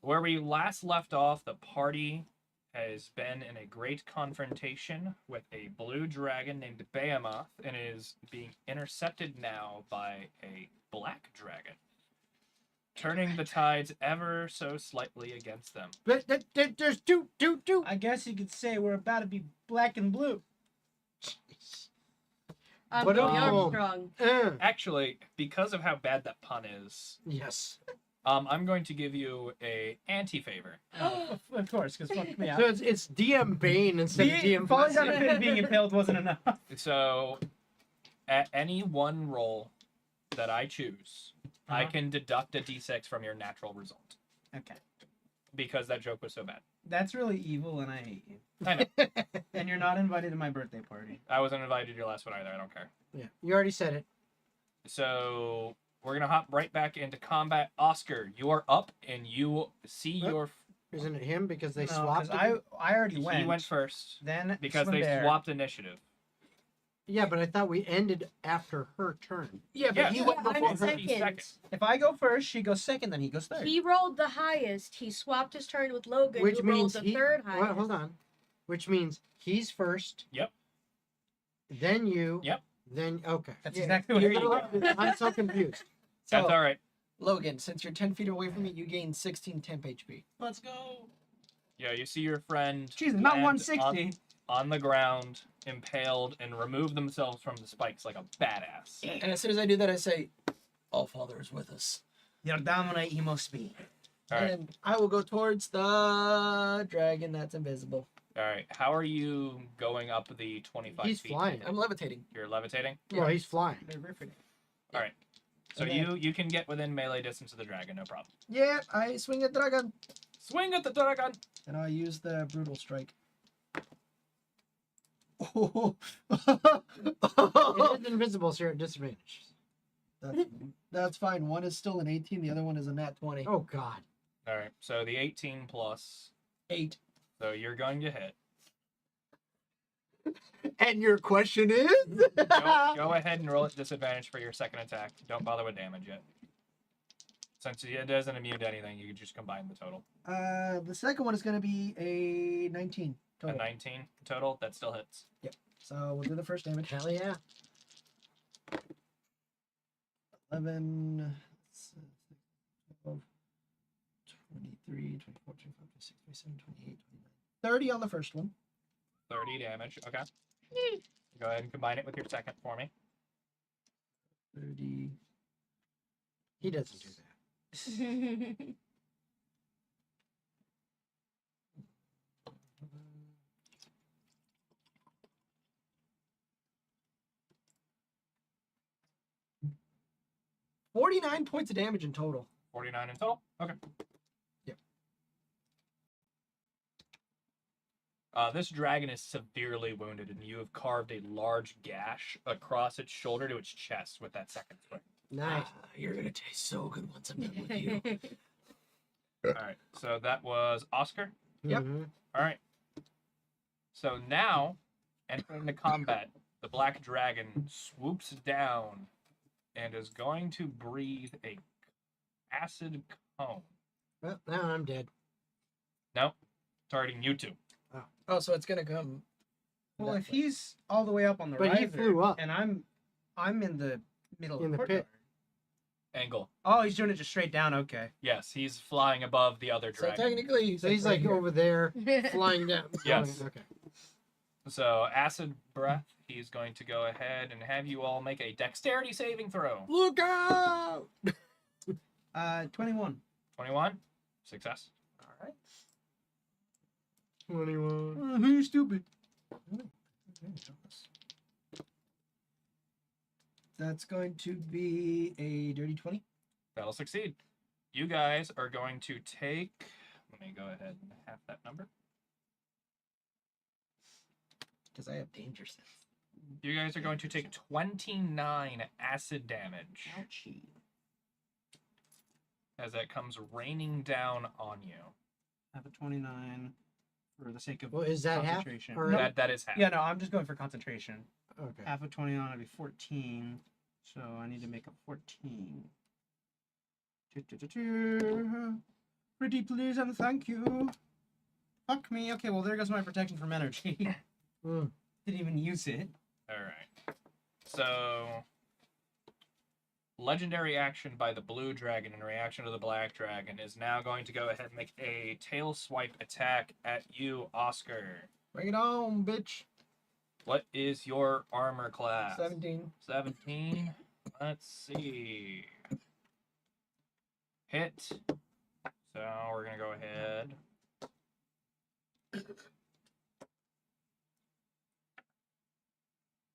Where we last left off, the party has been in a great confrontation with a blue dragon named Behemoth and is being intercepted now by a black dragon, turning the tides ever so slightly against them. There's two. I guess you could say we're about to be black and blue. I'm But, Louis um, Armstrong. Actually, because of how bad that pun is, Yes. I'm going to give you a anti-favor. Of course, because fuck me. So it's DM Bane instead of DM Falling down a Blessing. pit and being impaled wasn't enough. So, at any one roll that I choose, I Uh-huh. can deduct a d6 from your natural result. Okay. Because that joke was so bad. That's really evil, and I hate you. I know. And you're not invited to my birthday party. I wasn't invited to your last one either. I don't care. Yeah, you already said it. So, we're going to hop right back into combat. Oscar, you are up, and you see What? your... Isn't it him because they No, swapped? 'cause I already went. He went first. Then Because swim they bear. swapped initiative. Yeah, but I thought we ended after her turn. Yeah, but Yeah. he Yeah, went I'm before in her. He's second. second. If I go first, she goes second, then he goes third. He rolled the highest. He swapped his turn with Logan, Which who rolled means the he. third highest. Well, hold on. Which means he's first. Yep. Then you. Yep. Then okay. That's Yeah, exactly what you he know what? I'm so confused. That's all right. Logan, since you're 10 feet away from me, you gain 16 temp HP. Let's go. Yeah, you see your friend Jeez, not land 160. on the ground, impaled, and remove themselves from the spikes like a badass. And as soon as I do that, I say, All Father is with us. Your dominate he must be. All right. And I will go towards the dragon that's invisible. All right. How are you going up the 25 He's feet? flying. I'm levitating. You're levitating? Well, he's flying. All right. So And then- you can get within melee distance of the dragon, no problem. Yeah, I swing at dragon. Swing at the dragon! And I'll use the brutal strike. Oh. It is invisible, so you're at disadvantage. That's fine. One is still an 18. The other one is a nat 20. Oh God. All right. So the 18 plus. 8. So you're going to hit. And your question is? Go ahead and roll at disadvantage for your second attack. Don't bother with damage yet. Since it doesn't immune to anything, you can just combine the total. The second one is going to be a 19 A total. 19 total, that still hits. So we'll do the first damage. Hell yeah. 11, 12, 23, 24, 25, 26, 27, 28, 29. 30 on the first one. 30 damage. Okay. Go ahead and combine it with your second for me. 30. He doesn't do that. 49 points of damage in total. 49 in total? Okay. Yep. This dragon is severely wounded, and you have carved a large gash across its shoulder to its chest with that second swing. Nice. You're gonna taste so good once I'm done with you. Alright, so that was Oscar. Yep. Mhm. Alright. So now, entering into combat, the black dragon swoops down and is going to breathe a acid cone. Well, now I'm dead. Targeting you two. Oh, so it's gonna come. Well, that if way. he's all the way up on the But he riser, flew up. and I'm in the middle In of the the pit. courtyard. Angle. Oh, he's doing it just straight down. Okay. Yes, he's flying above the other So dragon. technically, So he's like over there, flying down. Yes. Okay. So, acid breath, he's going to go ahead and have you all make a dexterity saving throw. Look out! 21. 21. Success. All right. 21. Who's stupid? That's going to be a dirty 20. That'll succeed. You guys are going to take... Let me go ahead and have that number. Because I have danger sense. You guys are going to take 29 acid damage Ouchie. as that comes raining down on you. I have a 29 for the sake of Well, is that half? concentration. Or- No, That is half. yeah, no, I'm just going for concentration. Okay. Half of 29 would be 14, so I need to make a 14 Pretty please and thank you. Fuck me. Okay, well there goes my protection from energy. Mm. Didn't even use it. All right. So, legendary action by the blue dragon in reaction to the black dragon is now going to go ahead and make a tail swipe attack at you, Oscar. Bring it on, bitch. What is your armor class? 17. 17. Let's see. Hit. So we're going to go ahead.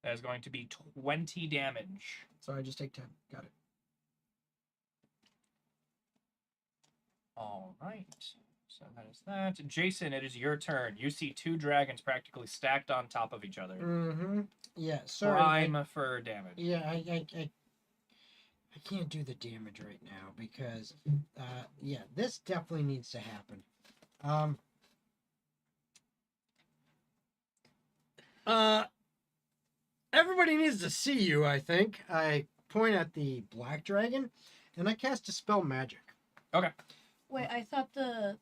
That is going to be 20 damage. Sorry, just take 10. Got it. All right. So that is that. Jason, it is your turn. You see two dragons practically stacked on top of each other. Mm-hmm. Yeah, sorry. Prime for damage. Yeah, I can't do the damage right now because, yeah, this definitely needs to happen. Everybody needs to see you, I think. I point at the black dragon, and I cast Dispel Magic. Wait, I thought the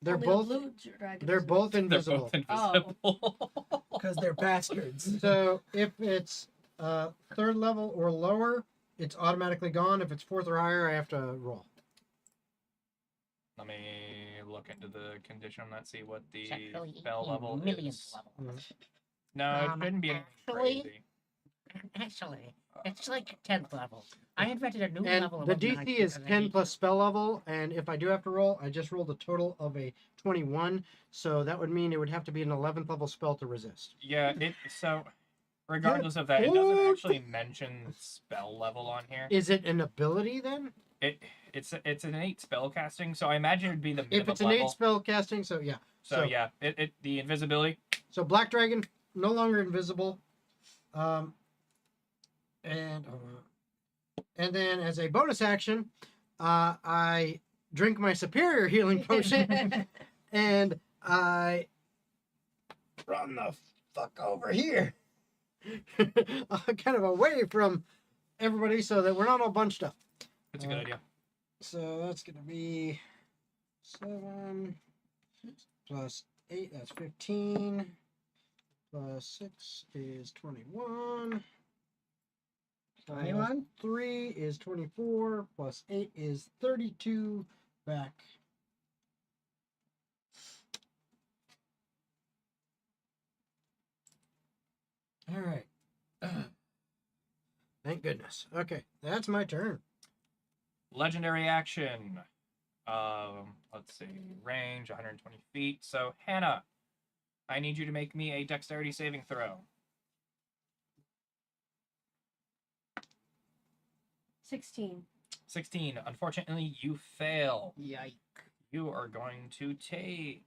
They're only both- the blue dragon. They're both They're invisible. both invisible. Because they're bastards. So if it's third level or lower, it's automatically gone. If it's fourth or higher, I have to roll. Let me look into the condition. Let's see what the Actually, spell level millionth is. level. No, it shouldn't be anything actually- crazy. Actually, it's like 10th level. I invented a new And level. the above DC 90 is because I 10 need- plus spell level, and if I do have to roll, I just rolled a total of a 21, so that would mean it would have to be an 11th level spell to resist. Yeah, so regardless of that, it doesn't Good. actually mention spell level on here. Is it an ability then? It's an innate spell casting, so I imagine it'd be the minimum If it's an level. 8 spell casting, so yeah. So yeah, the invisibility. So Black Dragon, no longer invisible. And then as a bonus action, I drink my superior healing potion and I run the fuck over here. Kind of away from everybody so that we're not all bunched up. That's a good idea. So that's going to be 7 plus 8, that's 15. Plus 6 is 21. 21? 3 is 24. Plus 8 is 32. Back. All right. Thank goodness. Okay, that's my turn. Legendary action. Let's see, range 120 feet. So Hannah, I need you to make me a dexterity saving throw. 16. 16. Unfortunately, you fail. Yike. You are going to take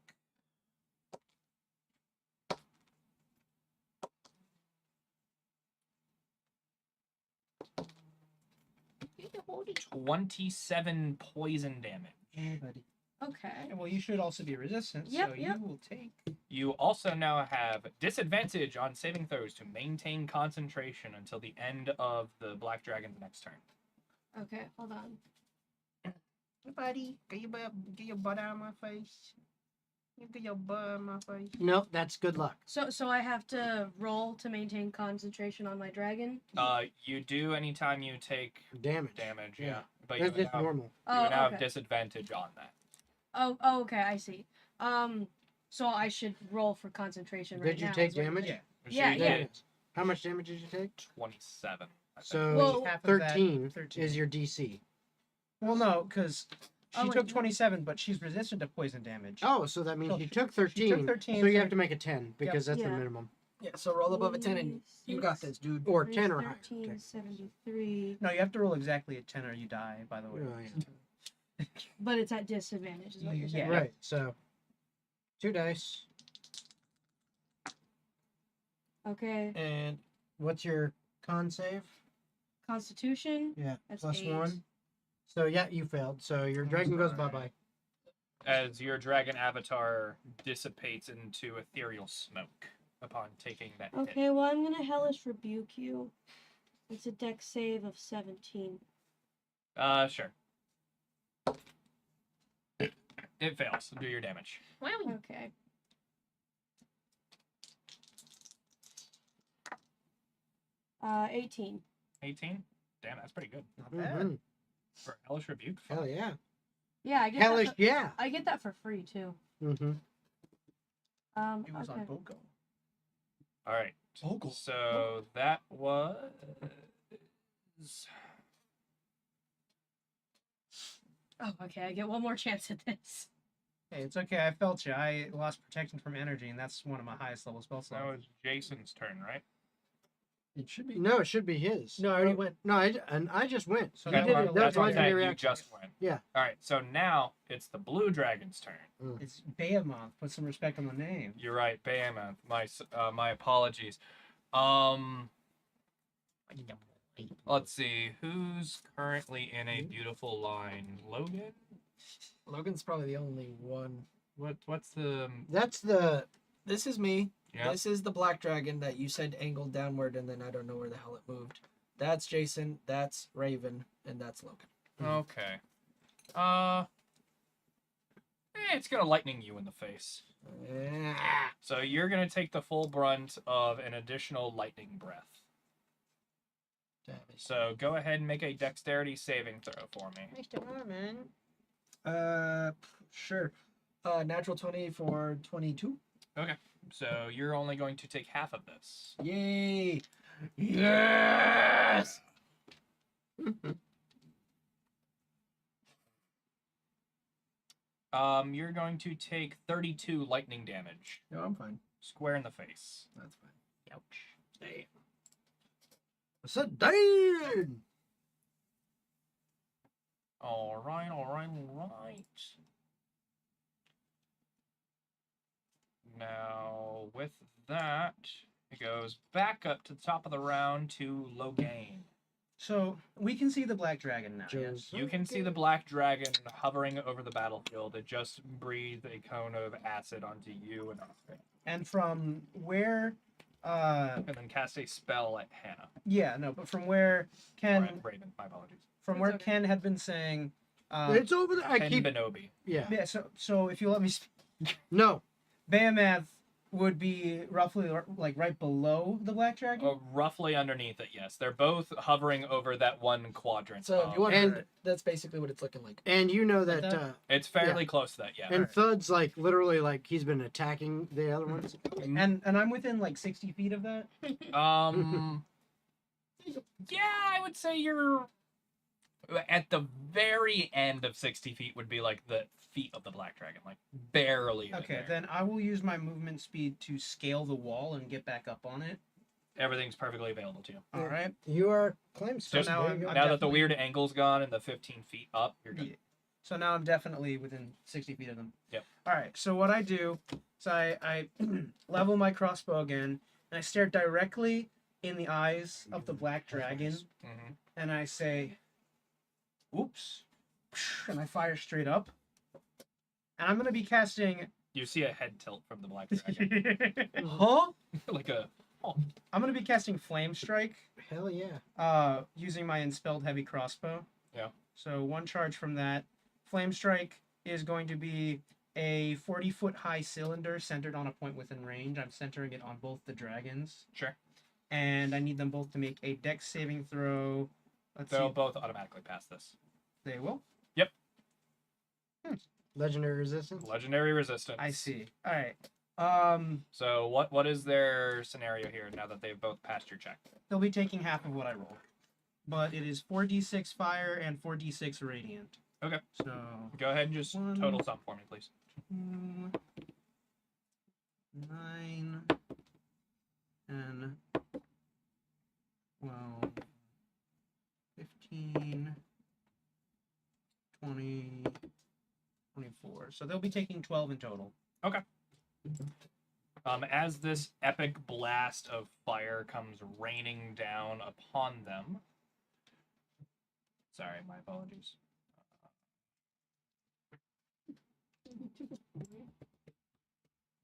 27 poison damage. Hey, buddy. Okay. Yeah, well, you should also be resistant, Yep, so yep. you will take. You also now have disadvantage on saving throws to maintain concentration until the end of the Black Dragon's next turn. Okay, hold on. Hey, buddy, get your butt out of my face. You get your butt out of my face. Nope, that's good luck. So I have to roll to maintain concentration on my dragon? You do anytime you take Damage. damage, Yeah. yeah. But That's you just now, normal. you Oh, now have okay. disadvantage on that. Oh, okay, I see. So I should roll for concentration right Did you now. take is what- damage? Yeah. So Yeah, you yeah. did How much damage did you take? 27. I think. So Well, half of that, 13 13. is your DC. Well, no, because she Oh, wait, took no. 27, but she's resistant to poison damage. Oh, so that means So you she- took she 13. took 13, So you so- have to make a 10 because that's the Yeah. minimum. Yeah, so roll above a 10 and you got this, dude. Or 10 or higher. 13, 73. No, you have to roll exactly a 10 or you die, by the way. Oh, yeah. But it's at disadvantage, is what you're saying. Yeah. Right, so 2 dice. Okay. And what's your con save? Constitution. Yeah, That's plus 8. 1. So yeah, you failed. So your dragon goes bye-bye. As your dragon avatar dissipates into ethereal smoke upon taking that hit. Okay, well, I'm going to Hellish Rebuke you. It's a dex save of 17. Sure. It fails. Do your damage. Wowie. Okay. Uh, 18. 18. Damn, that's pretty good Not bad. Mhm. for Hellish Rebuke. Hell yeah. Yeah, I get Hellish that. yeah. I get that for free too. Mm-hmm. It was Okay. on Bogo. All right. Bogle. So that was. Oh, okay. I get one more chance at this. Hey, it's okay. I felt you. I lost protection from energy, and that's one of my highest level spell That slots. was Jason's turn, right? It should be. No, it should be his. No, I already went. No, I just went. So You that did one- it. That's That's what I'm saying. legendary You action. just went. Yeah. All right. So now it's the blue dragon's turn. It's Behemoth. Put some respect on the name. You're right, Behemoth. My apologies. Let's see. Who's currently in a beautiful line? Logan. Logan's probably the only one. What's the? That's the. This is me. Yeah. This is the black dragon that you said angled downward, and then I don't know where the hell it moved. That's Jason. That's Raven, and that's Logan. Okay. It's gonna lightning you in the face. So you're gonna take the full brunt of an additional lightning breath. So go ahead and make a dexterity saving throw for me. Mr. Norman. Sure. Natural 20 for 22. So you're only going to take half of this. Yay! Yes! You're going to take 32 lightning damage, No, I'm fine. square in the face. That's fine. Ouch. Hey. I said, damn. All right. Now, with that, it goes back up to the top of the round to Logain. So we can see the black dragon now. Yes. You can see the black dragon hovering over the battlefield. It just breathed a cone of acid onto you and Oscar. And from where? And then cast a spell at Hannah. Yeah, no, but from where Ken? Or Raven, my apologies. From It's where okay. Ken had been saying. It's over there. I Ken keep. Benobi. Yeah. Yeah. So if you let me speak, No. Behemoth would be roughly like right below the black dragon. Roughly underneath it, yes. They're both hovering over that one quadrant. So if you want, And- that's basically what it's looking like. And you know that. that? It's fairly close to that, yeah. And Thud's like literally like he's been attacking the other ones. And I'm within like 60 feet of that. Yeah, I would say you're at the very end of 60 feet would be like the feet of the black dragon, like barely. in Okay, there. then I will use my movement speed to scale the wall and get back up on it. Everything's perfectly available to you. All right. You are claim So space. now There I'm- you go. I'm Now that the definitely- weird angle's gone and the 15 feet up, you're good. Yeah. So now I'm definitely within 60 feet of them. Yep. All right. So what I do is I level my crossbow again, and I stare directly in the eyes of the black dragon, Mm-hmm. and I say, "Oops," and I fire straight up. And I'm gonna be casting. You see a head tilt from the black dragon. Huh? Like a. I'm gonna be casting Flame Strike, Hell yeah. using my Enspelled Heavy Crossbow. Yeah. So one charge from that. Flame Strike is going to be a 40-foot high cylinder centered on a point within range. I'm centering it on both the dragons. Sure. And I need them both to make a Dex saving throw. Let's They'll see. both automatically pass this. They will. Legendary resistance. Legendary resistance. I see. All right. So what is their scenario here now that they've both passed your check? They'll be taking half of what I rolled. But it is 4d6 fire and 4d6 radiant. Okay. So Go ahead and just One. total sum for me, please. 9 and 12, 15, 20, 24. So they'll be taking 12 in total. As this epic blast of fire comes raining down upon them. Sorry, my apologies.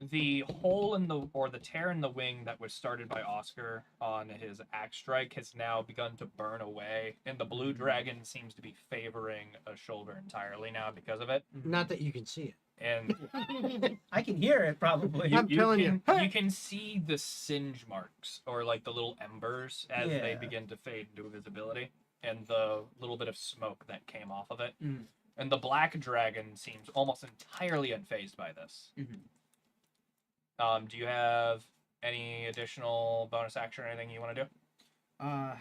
The hole in the or the tear in the wing that was started by Oscar on his axe strike has now begun to burn away, and the blue dragon seems to be favoring a shoulder entirely now because of it. Not that you can see it. And I can hear it probably. I'm telling you. you can see the singe marks or like the little embers as they Yeah. begin to fade into visibility, and the little bit of smoke that came off of it. Mm. And the black dragon seems almost entirely unfazed by this. Mhm. Do you have any additional bonus action or anything you want to do?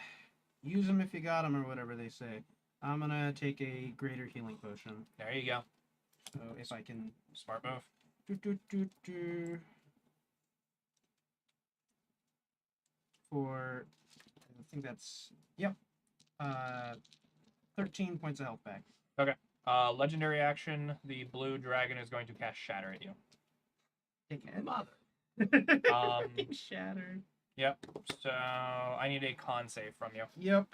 Use them if you got them or whatever they say. I'm gonna take a greater healing potion. There you go. So if I can. Smart move. For, I think that's, yep. 13 points of health back. Legendary action. The blue dragon is going to cast Shatter at you. Mother. Shattered. Yep. So I need a con save from you. Yep.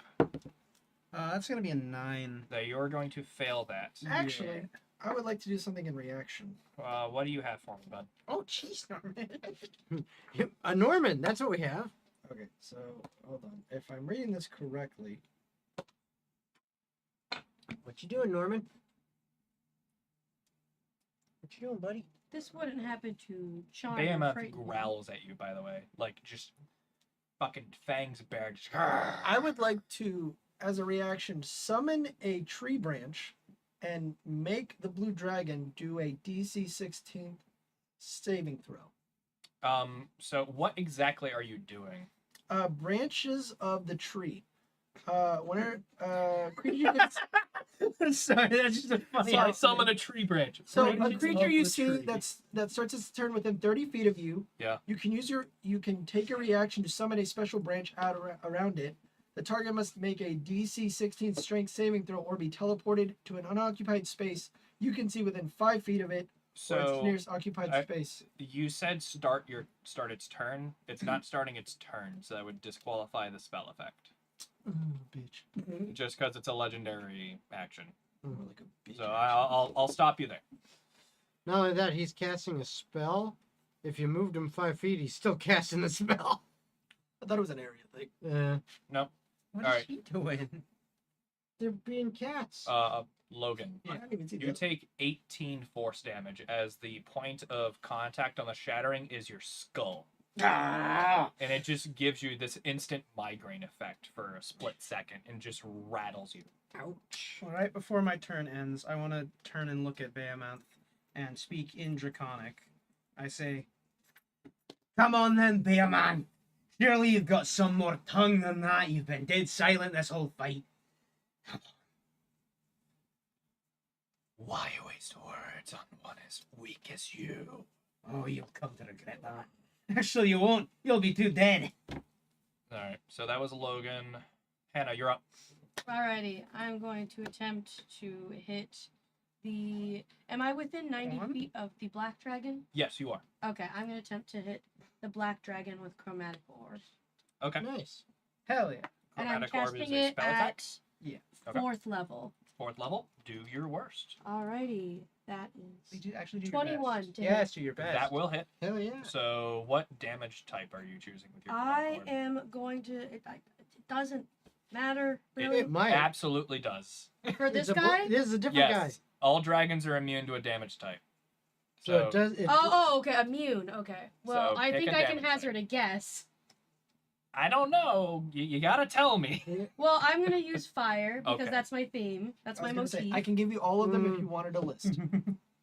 That's gonna be a 9. So you're going to fail that. Actually, I would like to do something in reaction. What do you have for me, bud? Oh, jeez, Norman. A Norman, that's what we have. Okay, so hold on. If I'm reading this correctly, What you doing, Norman? What you doing, buddy? This wouldn't happen to charm or Behemoth frighten me. growls at you, by the way. Like, just fucking fangs bared. Just, I would like to, as a reaction, summon a tree branch and make the blue dragon do a DC 16 saving throw. So what exactly are you doing? Branches of the tree. Whenever creature gets, Sorry, that's just a funny. So I accident. summon a tree branch. so a Branches creature of you the see tree. that starts its turn within 30 feet of you. Yeah. You can take a reaction to summon a special branch out around it. The target must make a DC 16 strength saving throw or be teleported to an unoccupied space you can see within 5 feet of it or its So nearest occupied space. you said start its turn. It's not starting its turn, so that would disqualify the spell effect. Oh, bitch. Just because it's a legendary action. More like a bitch. So I'll stop you there. Not only that, he's casting a spell. If you moved him 5 feet, he's still casting the spell. I thought it was an area thing. Nope. What is Alright. he doing? They're being cats. Logan. I didn't even see You that. take 18 force damage as the point of contact on the shattering is your skull. Ah! And it just gives you this instant migraine effect for a split second and just rattles you. Ouch. Well, right before my turn ends, I want to turn and look at Behemoth and speak in Draconic. I say, Come on then, Bearman. Surely you've got some more tongue than that. You've been dead silent this whole fight. Why waste words on one as weak as you? Oh, you'll come to regret that. Actually, you won't. You'll be too dead. Alright, so that was Logan. Hannah, you're up. Alrighty, I'm going to attempt to hit the. Am I within 90 On. feet of the black dragon? Yes, you are. Okay, I'm going to attempt to hit the black dragon with chromatic orb. Okay. Nice. hell yeah. And I'm Chromatic orb is casting a it spell attack. at Yeah. Okay. 4th level. 4th level. Do your worst. Alrighty, that is do actually do 21 your best. to Yes, do your best. That will hit. Hell yeah. So what damage type are you choosing with your I chromatic orb? am going to. It doesn't matter really It might. Absolutely does. for this It's a guy. This is a different guy. Yes. All dragons are immune to a damage type. So it does. Oh, okay, immune. Okay. Well, So I pick think a I can damage hazard a guess. I don't know. You gotta tell me. Well, I'm gonna use fire because Okay. that's my theme. That's I my was gonna say, motif. I can give you all of them if you wanted a list.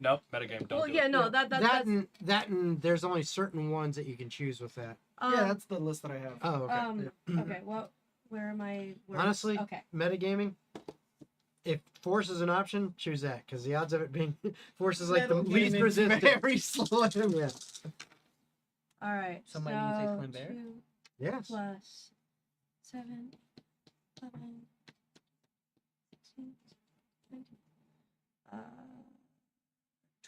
Nope. Metagame. Don't Well, do yeah, it. no, that's that and there's only certain ones that you can choose with that. Yeah, that's the list that I have. Oh, okay. Okay. Well, where am I? Where Honestly, Okay. metagaming. If force is an option, choose that because the odds of it being force is like the Metal least gaming's resistant. Very slim. Yeah. All right. Somebody needs a so Climbert? 2 Yes. plus 7, 11, 16, 20,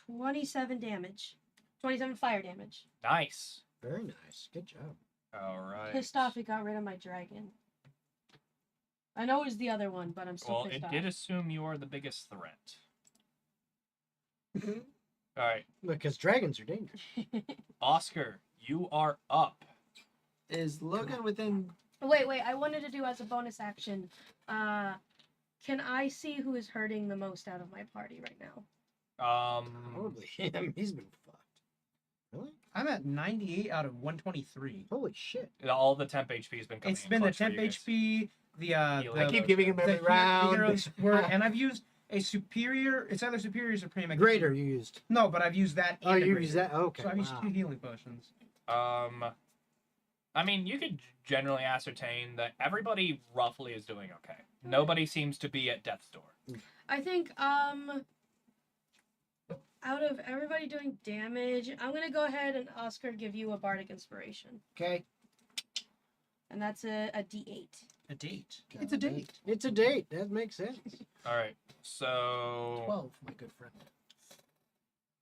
27 damage. 27 fire damage. Nice. Very nice. Good job. All right. Pissed off it got rid of my dragon. I know it was the other one, but I'm still Well, pissed it off. did assume you are the biggest threat. All right, Because dragons are dangerous. Oscar, you are up. Is Logan within? Wait, I wanted to do as a bonus action. Can I see who is hurting the most out of my party right now? Probably him. He's been fucked. Really? I'm at 98 out of 123. Holy shit. All the temp HP has been coming. It's in been the clutch for temp you guys. HP, the I keep giving him every round. heroes were, and I've used a superior. It's either superior or supreme. I can't Greater remember. you used. No, but I've used that. Oh, and a you greater. used that? Okay. So I've used Wow. 2 healing potions. I mean, you could generally ascertain that everybody roughly is doing okay. Nobody seems to be at death's door. I think out of everybody doing damage, I'm gonna go ahead and Oscar give you a bardic inspiration, Okay. and that's a D8. A date. It's a date. It's a date. That makes sense. All right, so 12, my good friend.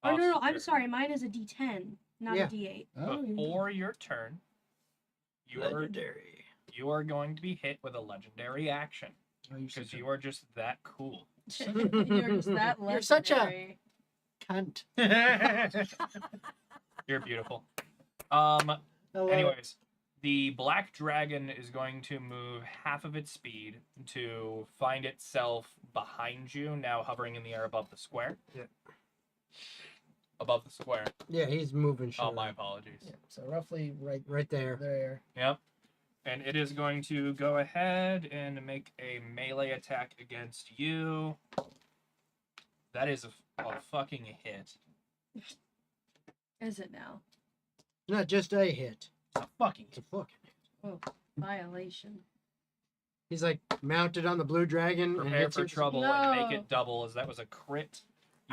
Oh no, I'm Oscar, sorry, mine is a D10, not Yeah. a D8. Oh, yeah. Before your turn, Legendary. you are going to be hit with a legendary action Oh, you because should- you are just that cool. You're just that legendary. You're such a- Cunt. You're beautiful. Hello. Anyways, the black dragon is going to move half of its speed to find itself behind you, now hovering in the air above the square. Yeah. Above the square. Yeah, he's moving shit. Oh, my apologies. Yeah, so roughly right Right there. there. Yep. And it is going to go ahead and make a melee attack against you. That is a fucking hit. Is it now? Not just a hit. It's a fucking. It's a fucking hit. Violation. He's like mounted on the blue dragon and Prepare hits for it. trouble and make No. it double, as that was a crit.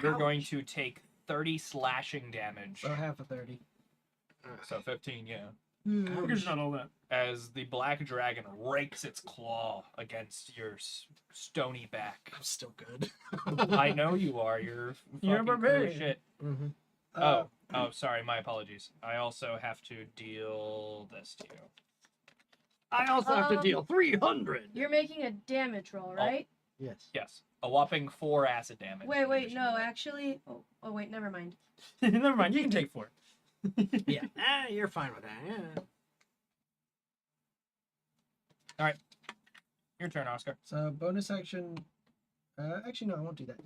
You're going to take 30 slashing damage. So half a 30. So 15, yeah. It's not all that. As the black dragon rakes its claw against your stony back. I'm still good. I know you are. You're You're fucking cool as barbarian. shit. Mm-hmm. Oh, sorry. My apologies. I also have to deal this to you. I also have to Um, deal 300. You're making a damage roll, right? Yes. Yes, a whopping 4 acid damage. in Wait, addition no, to that. actually. Oh, wait, never mind. Never mind. You can take 4. Yeah. You're fine with that. Yeah. Your turn, Oscar. So bonus action. Actually, no, I won't do that.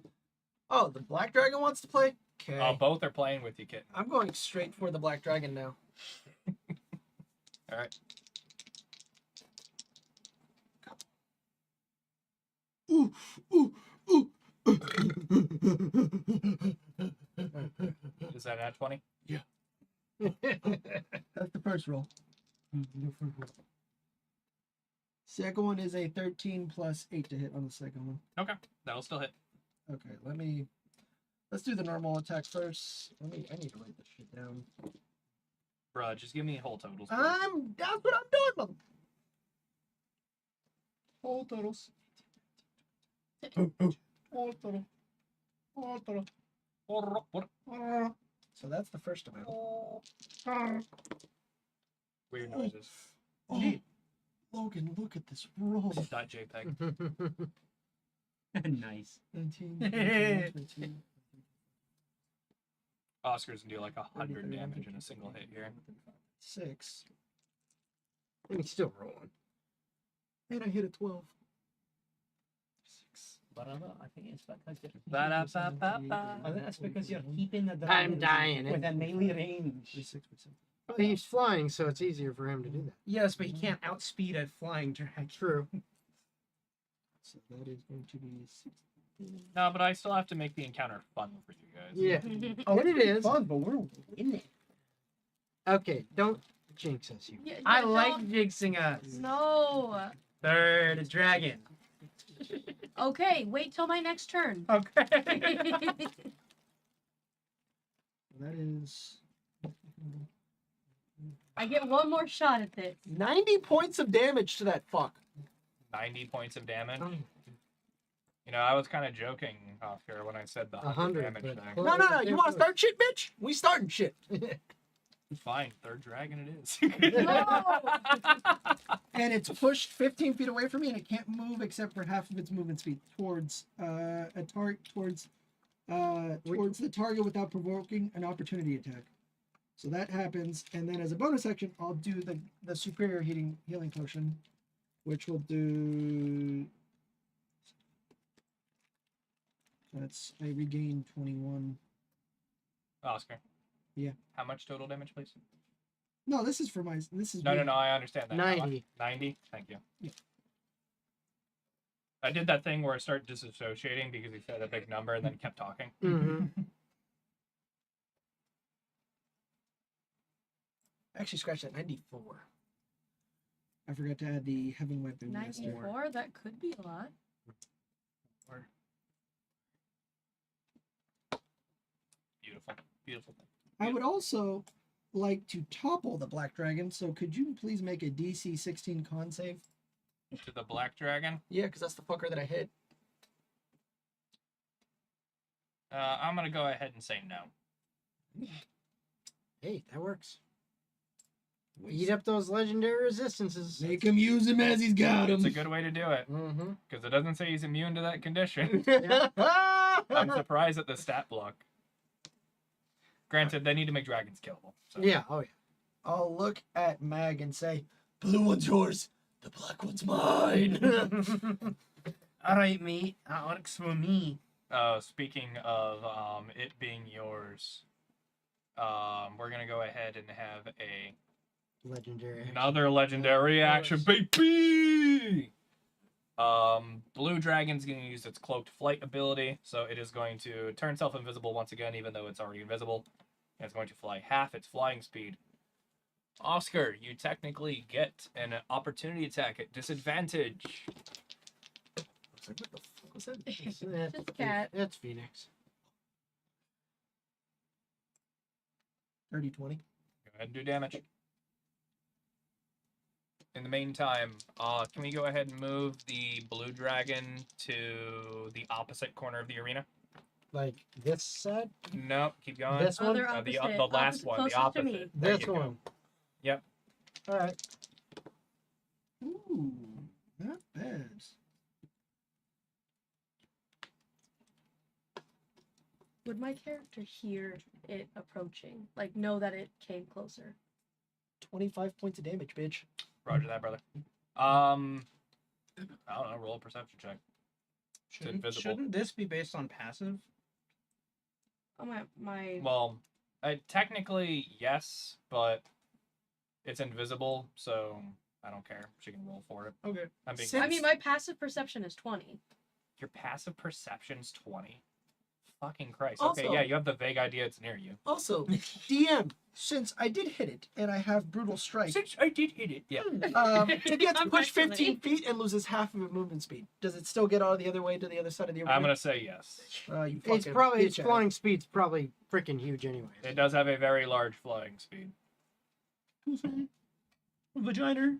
Oh, the black dragon wants to play? Okay. Both are playing with you, kitten. I'm going straight for the black dragon now. All right. Ooh, ooh, ooh. Is that at 20? That's the first roll. Second one is a 13 plus 8 to hit on the second one. Okay, that'll still hit. Okay, let's do the normal attack first. I need to write this shit down. Bruh, just give me whole totals. please. That's what I'm doing, mother. Whole totals. Whole total. Whole total. So that's the first amount. Weird noises. Oh, Logan, look at this roll. Dot JPEG. Nice. 19, 22. Oscar's gonna do like 100 damage in a single hit here. 6. And he's still rolling. And I hit a 12. 6. But I think it's because you're Ba-da-ba-ba-ba. I think that's because you're keeping the I'm dragon dying. with a melee range. 36%. Well, he's flying, so it's easier for him to do that. Yes, but he can't outspeed a flying dragon. True. So that is going to be 6. No, but I still have to make the encounter fun for you guys. Yeah. Oh, And it is. fun, but we're in it. Okay, don't jinx us, you. Yeah, I don't- like jinxing us. No. Third dragon. Okay, wait till my next turn. Okay. That is. I get one more shot at this. 90 points of damage to that fuck. 90 points of damage. You know, I was kind of joking off here when I said the 100, 100 damage but- thing. No. You want to start shit, bitch? We starting shit. Fine, third dragon it is. No! And it's pushed 15 feet away from me, and it can't move except for half of its movement speed towards towards towards the target without provoking an opportunity attack. So that happens, and then as a bonus action, I'll do the superior healing potion, which will do. That's I regain 21. Oscar. Yeah. How much total damage, please? No, this is for my. This is No, me. I understand that. How much? 90. 90? Thank you. Yeah. I did that thing where I started disassociating because he said a big number and then kept talking. Mm-hmm. Actually, scratch that 94. I forgot to add the heavy weapon. master. 94? That could be a lot. Beautiful. Beautiful. I would also like to topple the black dragon. So could you please make a DC 16 con save? To the black dragon. Yeah, because that's the fucker that I hit. I'm going to go ahead and say no. Hey, that works. Eat up those legendary resistances. Make him use him as he's got It's a him. good way to do it Mm-hmm. because it doesn't say he's immune to that condition. Yeah. I'm surprised at the stat block. Granted, they need to make dragons killable. So. Yeah. Oh yeah. I'll look at Mag and say, "Blue one's yours. The black one's mine." All right, mate. That works for me. Speaking of it being yours, we're gonna go ahead and have Legendary. another legendary Yeah, of action, course. baby. Blue dragon's gonna use its cloaked flight ability, so it is going to turn itself invisible once again, even though it's already invisible. And it's going to fly half its flying speed. Oscar, you technically get an opportunity attack at disadvantage. I was like, what the fuck was that? Just cat. It's Phoenix. 30-20. Go ahead and do damage. In the meantime, can we go ahead and move the blue dragon to the opposite corner of the arena? Like this side. No, keep going. This one. Other The opposite. last opposite, one, the closest to opposite. me. There This you go. one. Yep. All right. Ooh, not bad. Would my character hear it approaching? Like, know that it came closer? 25 points of damage, bitch. Roger that, brother. I don't know. Roll a perception check. invisible. Shouldn't this be based on passive? Oh, my. Well, technically yes, but it's invisible, so I don't care. She can roll for it. Okay. I'm being. I mean, my passive perception is 20. Your passive perception's 20. Fucking Christ. Also- Okay, yeah, you have the vague idea it's near you. Also, DM, Since I did hit it and I have brutal strike, Since I did hit it. Yeah. it gets I'm pushed 15 actually- feet and loses half of its movement speed. does it still get out of the other way to the other side of the arena? I'm gonna say yes. You It's fucking probably its bitch ass. flying speed's probably freaking huge anyway. It does have a very large flying speed. Vagina.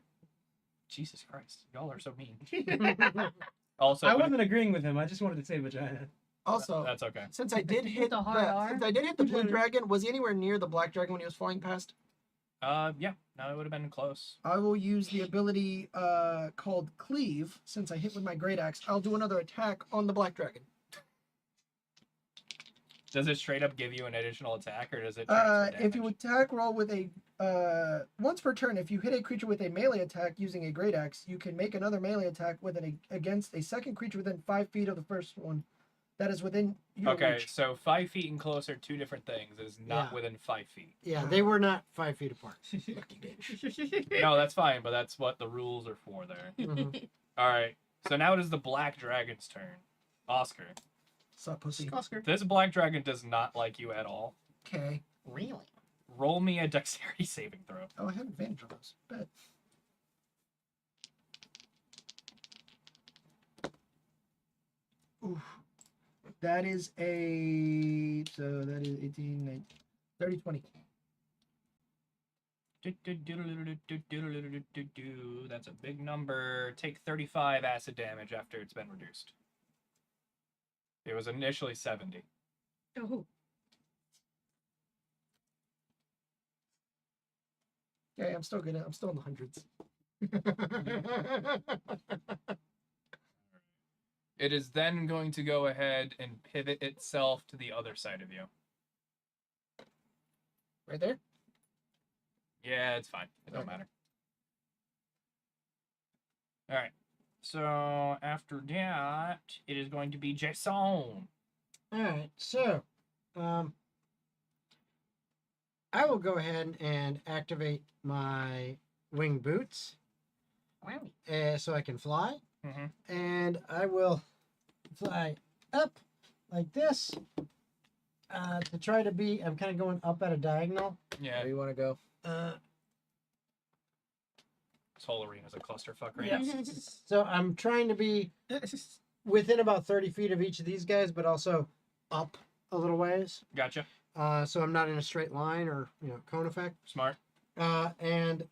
Jesus Christ, y'all are so mean. Also, I wasn't agreeing with him. I just wanted to say vagina. Also, that's okay. since I did hit the hard R. since I did hit the blue dragon, was he anywhere near the black dragon when he was flying past? Yeah, no, it would have been close. I will use the ability called Cleave. Since I hit with my great axe, I'll do another attack on the black dragon. Does it straight up give you an additional attack, or does it? If you attack roll with a once per turn, if you hit a creature with a melee attack using a great axe, you can make another melee attack with against a second creature within 5 feet of the first one. That is within your Okay, reach. so 5 feet and closer, two different things. It is not Yeah. within 5 feet. Yeah, they were not 5 feet apart. Lucky bitch. No, that's fine, but that's what the rules are for there. Mhm. All right, so now it is the black dragon's turn. Oscar, Sup, pussy. Oscar. this black dragon does not like you at all. Okay. Really? Roll me a dexterity saving throw. Oh, I have advantage on those. Bet. Oof. That is a... So that is 18, 19, 30, 20. That's a big number. Take 35 acid damage after it's been reduced. It was initially 70. Oh, Okay, I'm still good. I'm still in the hundreds. It is then going to go ahead and pivot itself to the other side of you. Right there? Yeah, it's fine. It don't Okay. matter. All right. So after that, it is going to be Jason. All right, so I will go ahead and activate my wing boots Wow. so I can fly, Mm-hmm. and I will fly up like this to try to be. I'm kind of going up at a diagonal. Yeah, Where you want to go? this whole arena is a clusterfuck right Yeah. now. So I'm trying to be within about 30 feet of each of these guys, but also up a little ways. Gotcha. So I'm not in a straight line or cone effect. Smart. And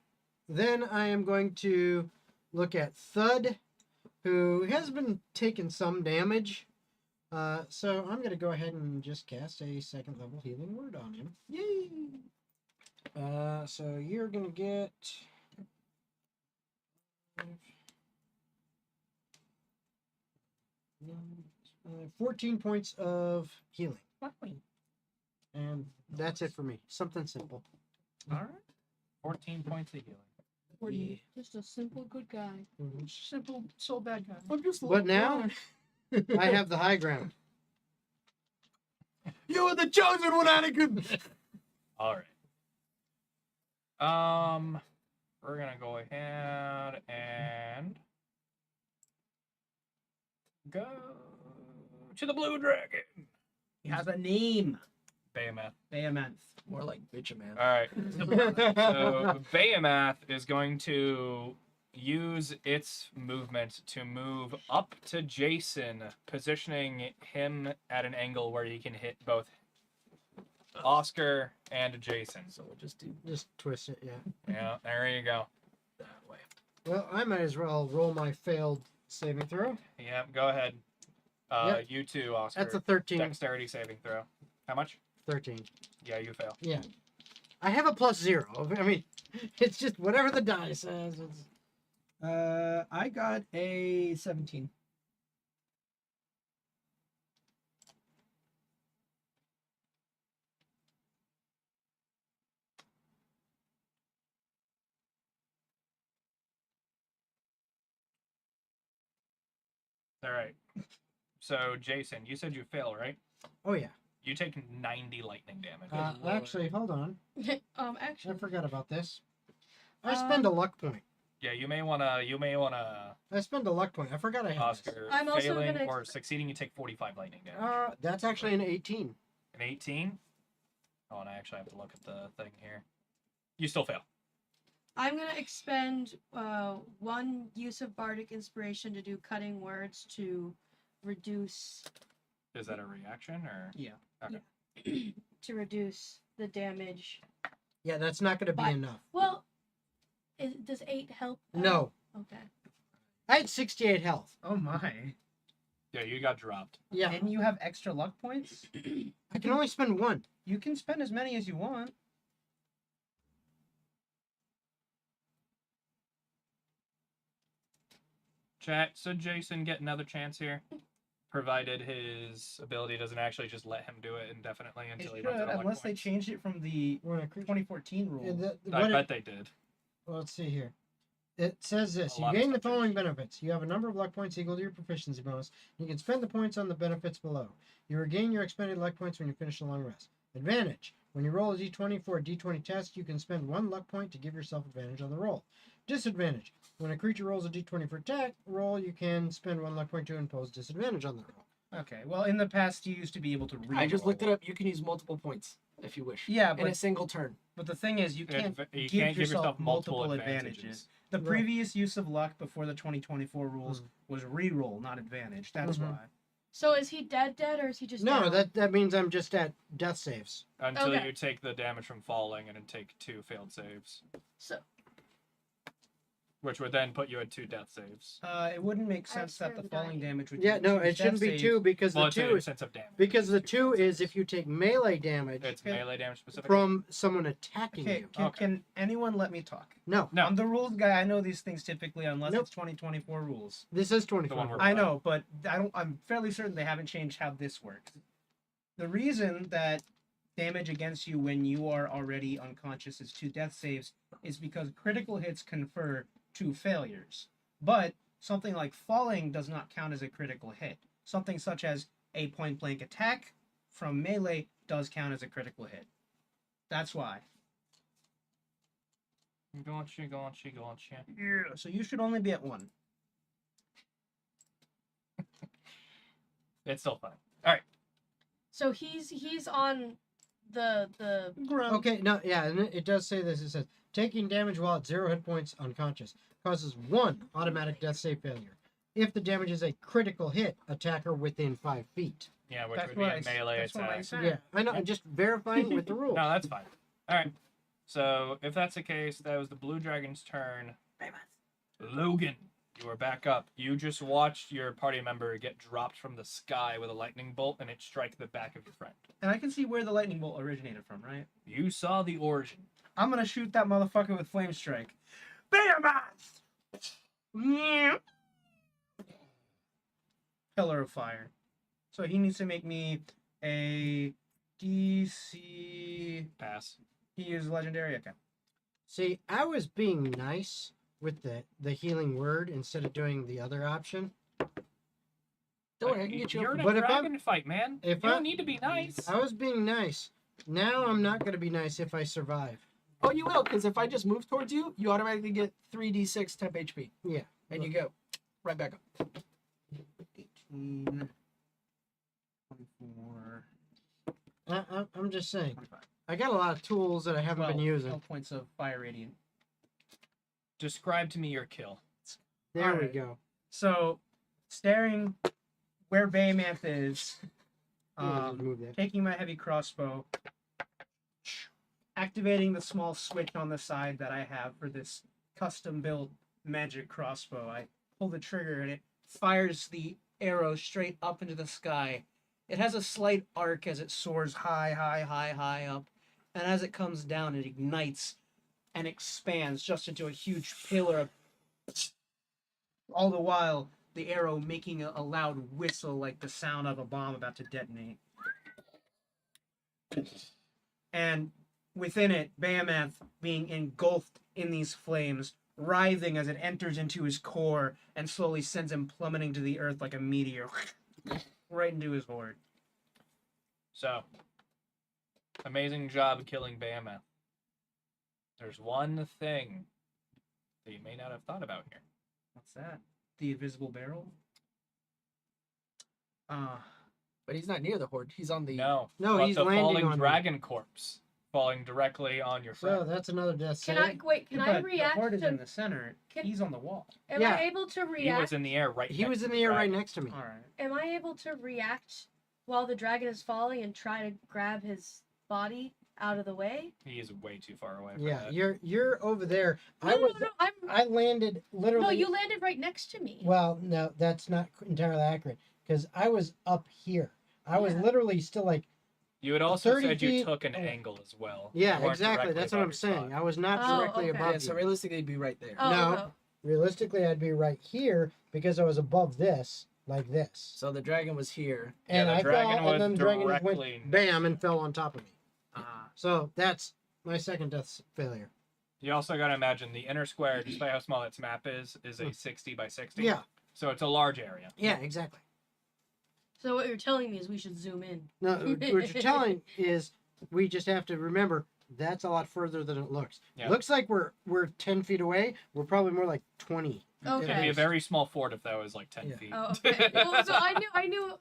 then I am going to look at Thud, who has been taking some damage. So I'm going to go ahead and just cast a second level healing word on him. Yay! So you're going to get 14 points of healing. Wow. And that's it for me. Something simple. All right. 14 points of healing. Just a simple good guy. Simple, so bad guy. I'm just But now I have the high ground. You are the chosen one, Anakin! All right. We're gonna go ahead and go to the blue dragon. He has a name. Behemoth. Behemoth. More like bitch, man. All right. So Behemoth is going to use its movement to move up to Jason, positioning him at an angle where he can hit both Oscar and Jason. So we'll just do Just twist it, yeah. Yeah, there you go. that way. Well, I might as well roll my failed saving throw. Yeah, go ahead. Yep. You too, Oscar. That's a 13. Dexterity saving throw. How much? 13. Yeah, you fail. Yeah. I have a +0. I mean, it's just whatever the die says. I got a 17. All right. So, Jason, you said you fail, right? Oh, yeah. You take 90 lightning damage. Lord. Actually, hold on. I Actually, forgot about this. I spend a luck point. Yeah, you may wanna I spend a luck point. I forgot I had this. Oscar I'm also failing gonna or succeeding. You take 45 lightning damage. That's actually an 18. An 18. Oh, and I actually have to look at the thing here. You still fail. I'm gonna expend one use of bardic inspiration to do cutting words to reduce Is that a reaction or? Yeah. Okay. to reduce the damage. Yeah, that's not going to be But- enough. Well, does 8 help? No. Okay. I had 68 health. Oh my. Yeah, you got dropped. Yeah. And you have extra luck points? I can only spend one. You can spend as many as you want. Chat. So Jason get another chance here, provided his ability doesn't actually just let him do it indefinitely It until he should, runs out of luck unless they points. changed it from the When a creature- 2014 rule. I bet they did. Well, let's see here. It says this. A You lot of gain the stuff following changed. benefits. You have a number of luck points equal to your proficiency bonus. You can spend the points on the benefits below. You regain your expended luck points when you finish a long rest. Advantage. When you roll a d20 for a d20 test, you can spend one luck point to give yourself advantage on the roll. Disadvantage. When a creature rolls a d20 for attack roll, you can spend one luck point to impose disadvantage on the roll. Okay, well, in the past, you used to be able to reroll. I just looked it up. You can use multiple points if you wish. Yeah, In a but, single turn. but the thing is, you can't You give can't yourself multiple advantages. The Right. previous use of luck before the 2024 rules Mm. was reroll, not advantage. That's Mhm. why. So is he dead, or is he just No, down? that means I'm just at death saves. Until Okay. you take the damage from falling and then take 2 failed saves. So which would then put you at 2 death saves. It wouldn't make sense that the scared falling dying. damage would. Yeah, do no, 2 it shouldn't death be saves. 2 because Well, the it's 2 a is sense of damage. because the It's 2 2 death is saves. if you take melee damage It's Okay. melee damage specifically. from someone attacking Okay, you. can anyone let me talk? No, No. I'm the rules guy. I know these things typically, unless Nope. it's 2024 rules. this is The one 24. where- I know, but I'm fairly certain they haven't changed how this works. The reason that damage against you when you are already unconscious is 2 death saves is because critical hits confer 2 failures. But something like falling does not count as a critical hit. Something such as a point blank attack from melee does count as a critical hit. That's why. Gotcha. Yeah, so you should only be at 1. It's still fun. So he's on the Okay, no, yeah, and it does say this. It says taking damage while at 0 hit points unconscious causes 1 automatic death save failure. If the damage is a critical hit, attacker within 5 feet. Yeah, which That's would be what a melee that's what I attack. said. Yeah, I know. I'm just verifying with the rules. No, that's fine. All right. So if that's the case, that was the blue dragon's turn. Logan, you are back up. You just watched your party member get dropped from the sky with a lightning bolt, and it strike the back of your friend. And I can see where the lightning bolt originated from, right? You saw the origin. I'm gonna shoot that motherfucker with flame strike. Bam! Pillar of fire. So he needs to make me a DC. Pass. He is legendary. Okay. See, I was being nice with the healing word instead of doing the other option. Don't worry, I can get you You're up. in a But if dragon fight, man. if you I- don't need to be nice. I was being nice. Now I'm not going to be nice if I survive. Oh, you will, because if I just move towards you, you automatically get 3d6 temp HP. Yeah. And you go right back up. 18, 24, I'm just saying. 25. I got a lot of tools that I haven't been 12 using. points of fire radiant. Describe to me your kill. There we Alright. go. So, staring where Baymanth is, Yeah, just move that. taking my heavy crossbow, activating the small switch on the side that I have for this custom built magic crossbow. I pull the trigger and it fires the arrow straight up into the sky. It has a slight arc as it soars high up, and as it comes down, it ignites and expands just into a huge pillar of. All the while, the arrow making a loud whistle like the sound of a bomb about to detonate. And within it, Behemoth being engulfed in these flames, writhing as it enters into his core and slowly sends him plummeting to the earth like a meteor. Right into his horde. So, amazing job killing Behemoth. There's one thing that you may not have thought about here. What's that? The invisible barrel? But he's not near the horde. He's on the. No. No, but he's the landing falling on me. dragon corpse falling directly on your So friend. that's another death Can save. I wait? Can I but react the horde is in to? the center. Can- He's on the wall. Am Yeah. I able to He was react? in the air right He next was to in the air right dragon. next to me. All right. Am I able to react while the dragon is falling and try to grab his body out of the way? He is way too far away for Yeah, that. you're over there. No, I'm. I landed literally. No, you landed right next to me. Well, no, that's not entirely accurate because I was up here. I was Yeah. literally still like. You had also 30 said you feet took an away. angle as well. Yeah, You weren't exactly. directly That's what above I'm your saying. spot. I was not Oh, directly okay. above Yeah, so you. realistically, he'd be right there. Oh, No. no. Realistically, I'd be right here because I was above this, like this. So the dragon was here. And Yeah, the I dragon fell, was and then the dragon just directly went bam and fell on top of me. Ah. So that's my second death failure. You also got to imagine the inner square, despite how small its map is a 60 by 60. Yeah, So it's a large area. yeah, exactly. So what you're telling me is we should zoom in. No, what you're telling is we just have to remember that's a lot further than it looks. Yeah. Looks like we're 10 feet away. We're probably more like 20. Okay. It'd be a very small fort if that was like 10 Yeah. feet. Oh, okay. Well, so I knew.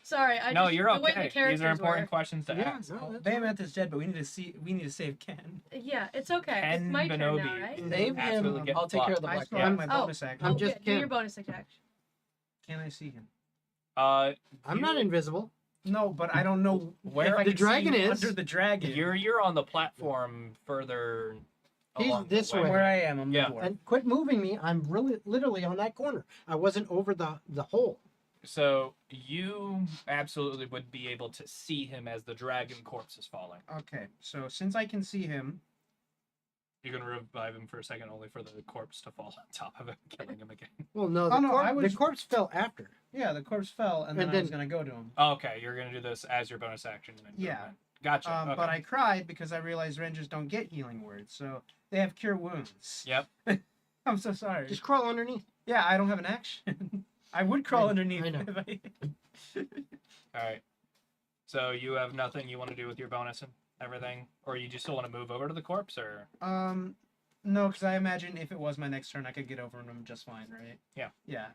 Sorry, I No, just, you're the way the okay. These characters are important were. questions to Yeah, ask. no, that's Behemoth is dead, but we need to save Ken. Yeah, it's okay. Ken It's my turn now, Benobi. right? Save Absolutely him. get I'll take care of the I black still guy. have my Oh. bonus action. I'm Oh, just yeah, do kidding. your bonus attack. Can I see him? I'm not invisible. No, but I don't know Where if I the can dragon see is. under the dragon. You're on the platform further He's along this the way. way. Where I am, I'm Yeah. the dwarf. And quit moving me. I'm really literally on that corner. I wasn't over the hole. So you absolutely would be able to see him as the dragon corpse is falling. Okay, so since I can see him, You're gonna revive him for a second, only for the corpse to fall on top of him, killing him again. Well, no, Oh, the, no, I the was- corpse fell after. yeah, the corpse fell, and then And I was then- gonna go to him. Okay, you're gonna do this as your bonus action. And Yeah. movement. Gotcha. Okay. But I cried because I realized rangers don't get healing words, so they have cure wounds. Yep. I'm so sorry. Just crawl underneath. Yeah, I don't have an action. I would crawl I- underneath. I know. if I... All right. So you have nothing you want to do with your bonus and everything, or you just still want to move over to the corpse, or No, because I imagine if it was my next turn, I could get over him just fine, right? Yeah. Yeah.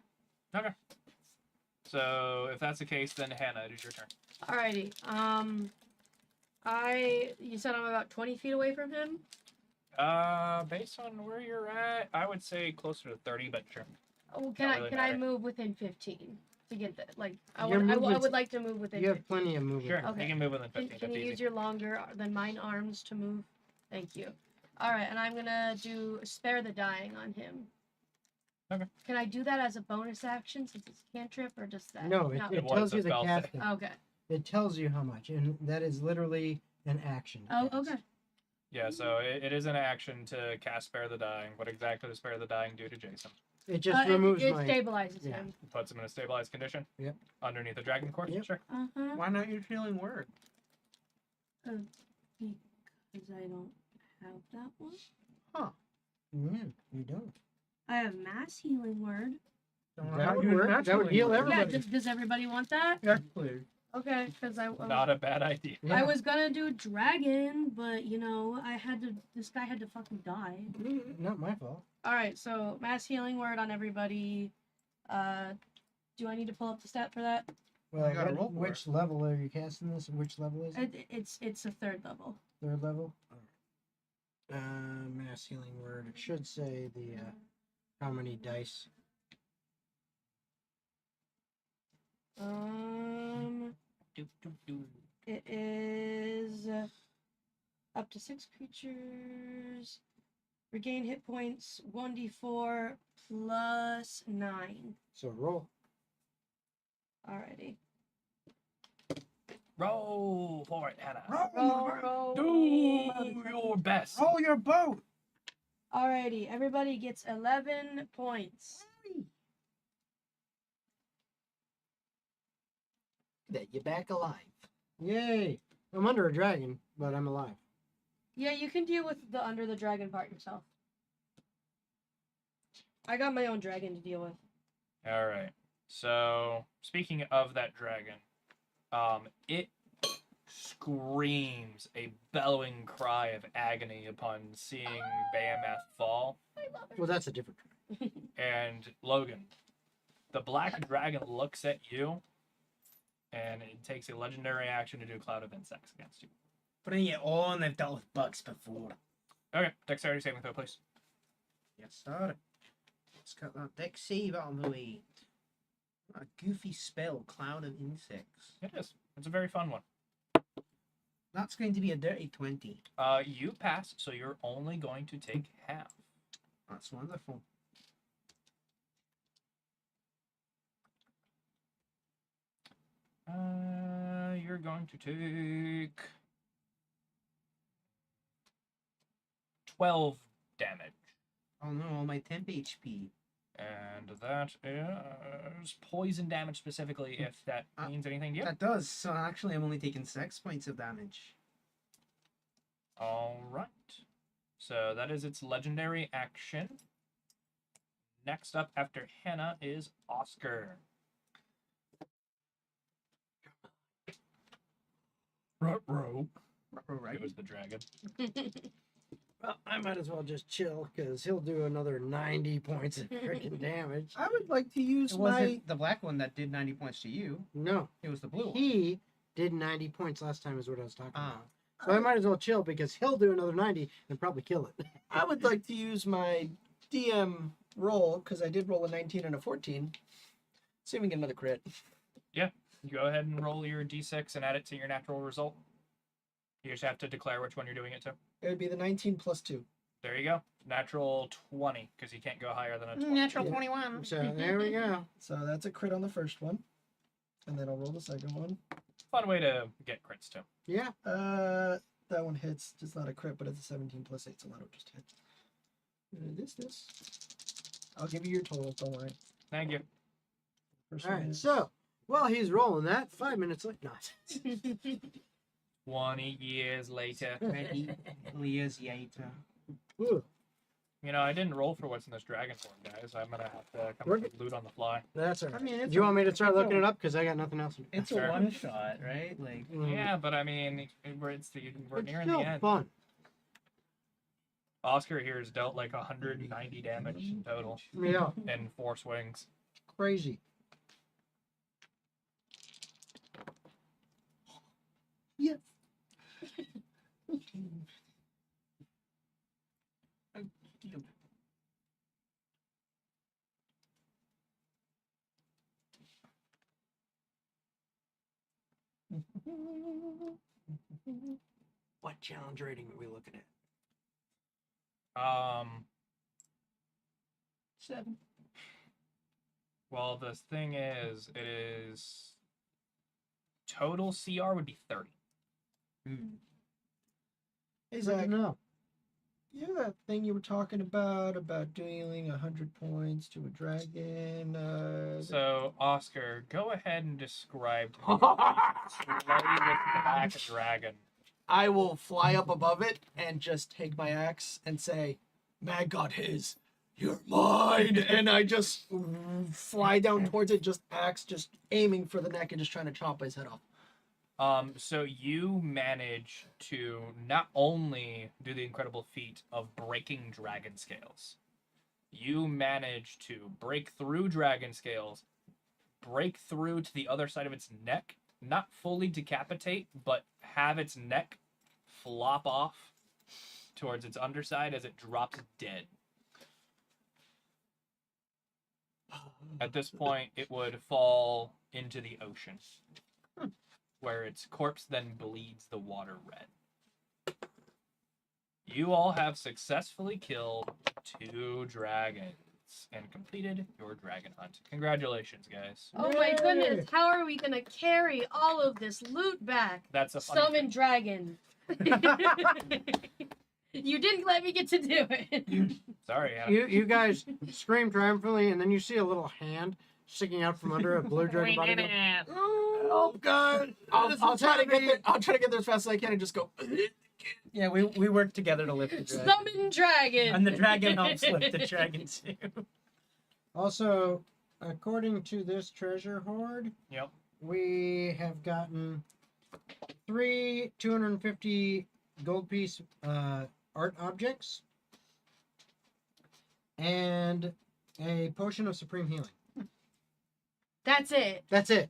so if that's the case, then Hannah, it is your turn. Alrighty. You said I'm about 20 feet away from him. Based on where you're at, I would say closer to 30, but sure. Oh, Not can I really can matter. I move within 15 to get that? Like I Your would I movement's- would like to move within. You have 15. plenty of movement. Sure, Okay. you can move within Can, 15. can That's you easy. use your longer than mine arms to move? Thank you. All right, and I'm gonna do spare the dying on him. Okay. Can I do that as a bonus action since it's cantrip, or just that? No, it, not it It was tells a you the spell save. casting. Okay. It tells you how much, and that is literally an action. to Oh, cast. okay. Yeah, so it is an action to cast Spare the Dying. What exactly does Spare the Dying do to Jason? It just removes it my. stabilizes yeah. him. Puts him in a stabilized condition? Yep. Underneath the dragon corpse? Yep. Sure. Uh-huh. Why not use healing word? Because I don't have that one. Yeah, you don't. I have mass healing word. Don't know That how would to use work. That natural would heal healing word. everybody. Yeah, does everybody want that? Yes, please. Okay, because Not a bad idea. Yeah. I was gonna do dragon, but you know, this guy had to fucking die. Not my fault. Alright, so mass healing word on everybody. Do I need to pull up the stat for that? Well, You gotta roll for which level are you casting this? Which level is it? It's a 3rd level. 3rd level. Mass healing word. It should say the how many dice. It is up to 6 creatures. Regain hit points 1d4 plus 9. So roll. Alrighty. Roll for it, Hannah. Roll. Do your best. Roll your boat. Alrighty, everybody gets 11 points. That you're back alive. Yay! I'm under a dragon, but I'm alive. Yeah, you can deal with the under the dragon part yourself. I got my own dragon to deal with. All right. So, speaking of that dragon, it screams a bellowing cry of agony upon seeing Behemoth fall. Well, that's a different dragon. And Logan, the black dragon looks at you, and it takes a legendary action to do a cloud of insects against you. Bring it on. I've dealt with bugs before. Okay, dexterity saving throw, please. Yes, sir. Let's cut that deck save out of the way. A goofy spell, cloud of insects. It is. It's a very fun one. That's going to be a dirty 20. You pass, so you're only going to take half. That's wonderful. You're going to take 12 damage. Oh no, all my temp HP. And that is poison damage specifically, if that means anything to you. That does. So actually, I'm only taking 6 points of damage. All right. So that is its legendary action. Next up after Hannah is Oscar. Ruh-roh. Right. It was the dragon. Well, I might as well just chill because he'll do another 90 points of freaking damage. I would like to use It my. wasn't the black one that did 90 points to you. No, It was the blue one. he did 90 points last time, is what I was talking Ah. about. So I might as well chill because he'll do another 90 and probably kill it. I would like to use my DM roll because I did roll a 19 and a 14. See if we can get another crit. Go ahead and roll your d6 and add it to your natural result. You just have to declare which one you're doing it to. It would be the 19 plus 2. There you go. Natural 20, because you can't go higher than a 20. Natural Yeah. 21. So there we go. So that's a crit on the first one. And then I'll roll the second one. Fun way to get crits, too. Yeah. That one hits. It's not a crit, but it's a 17 plus 8, so that'll just hit. This. I'll give you your total, don't worry. Thank you. First All one right. is- So while he's rolling that, 5 minutes later. Not. 20 years later. 20 years later. Ooh, You know, I didn't roll for what's in this dragon form, guys. I'm gonna have to come We're up with loot on the fly. that's all right. I mean, it's Do you a- want me to start it's a- looking it up? Because I got nothing else. It's a Sure. one shot, right? Like, Yeah, but I mean, we're It's nearing still the end. fun. Oscar here has dealt like 190 damage in total Yeah. in 4 swings. Crazy. Yes. What challenge rating are we looking at? 7. Well, the thing is, it is total CR would be 30. Hey, Good to Zach, know. you know that thing you were talking about dealing 100 points to a dragon? So, Oscar, go ahead and describe to me slowly with the back of dragon. I will fly up above it and just take my axe and say, "Man got his, you're mine," and I just fly down towards it, just axe, just aiming for the neck and just trying to chop his head off. So you manage to not only do the incredible feat of breaking dragon scales, you manage to break through dragon scales, break through to the other side of its neck, not fully decapitate, but have its neck flop off towards its underside as it drops dead. At this point, it would fall into the ocean, where its corpse then bleeds the water red. You all have successfully killed 2 dragons and completed your dragon hunt. Congratulations, guys. Oh my goodness, how are we gonna carry all of this loot back? That's a funny Summon thing. dragon. You didn't let me get to do it. Sorry, Hannah. You guys scream triumphantly, and then you see a little hand sticking out from under a blue dragon body. Go, Oh God! I'll try to get happening? there. I'll try to get there as fast as I can and just go. Yeah, we work together to lift the dragon. Summon dragon. And the dragon helps lift the dragon too. Also, according to this treasure hoard, Yep. we have gotten 3 250 gold piece art objects and a potion of supreme healing. That's it. That's it.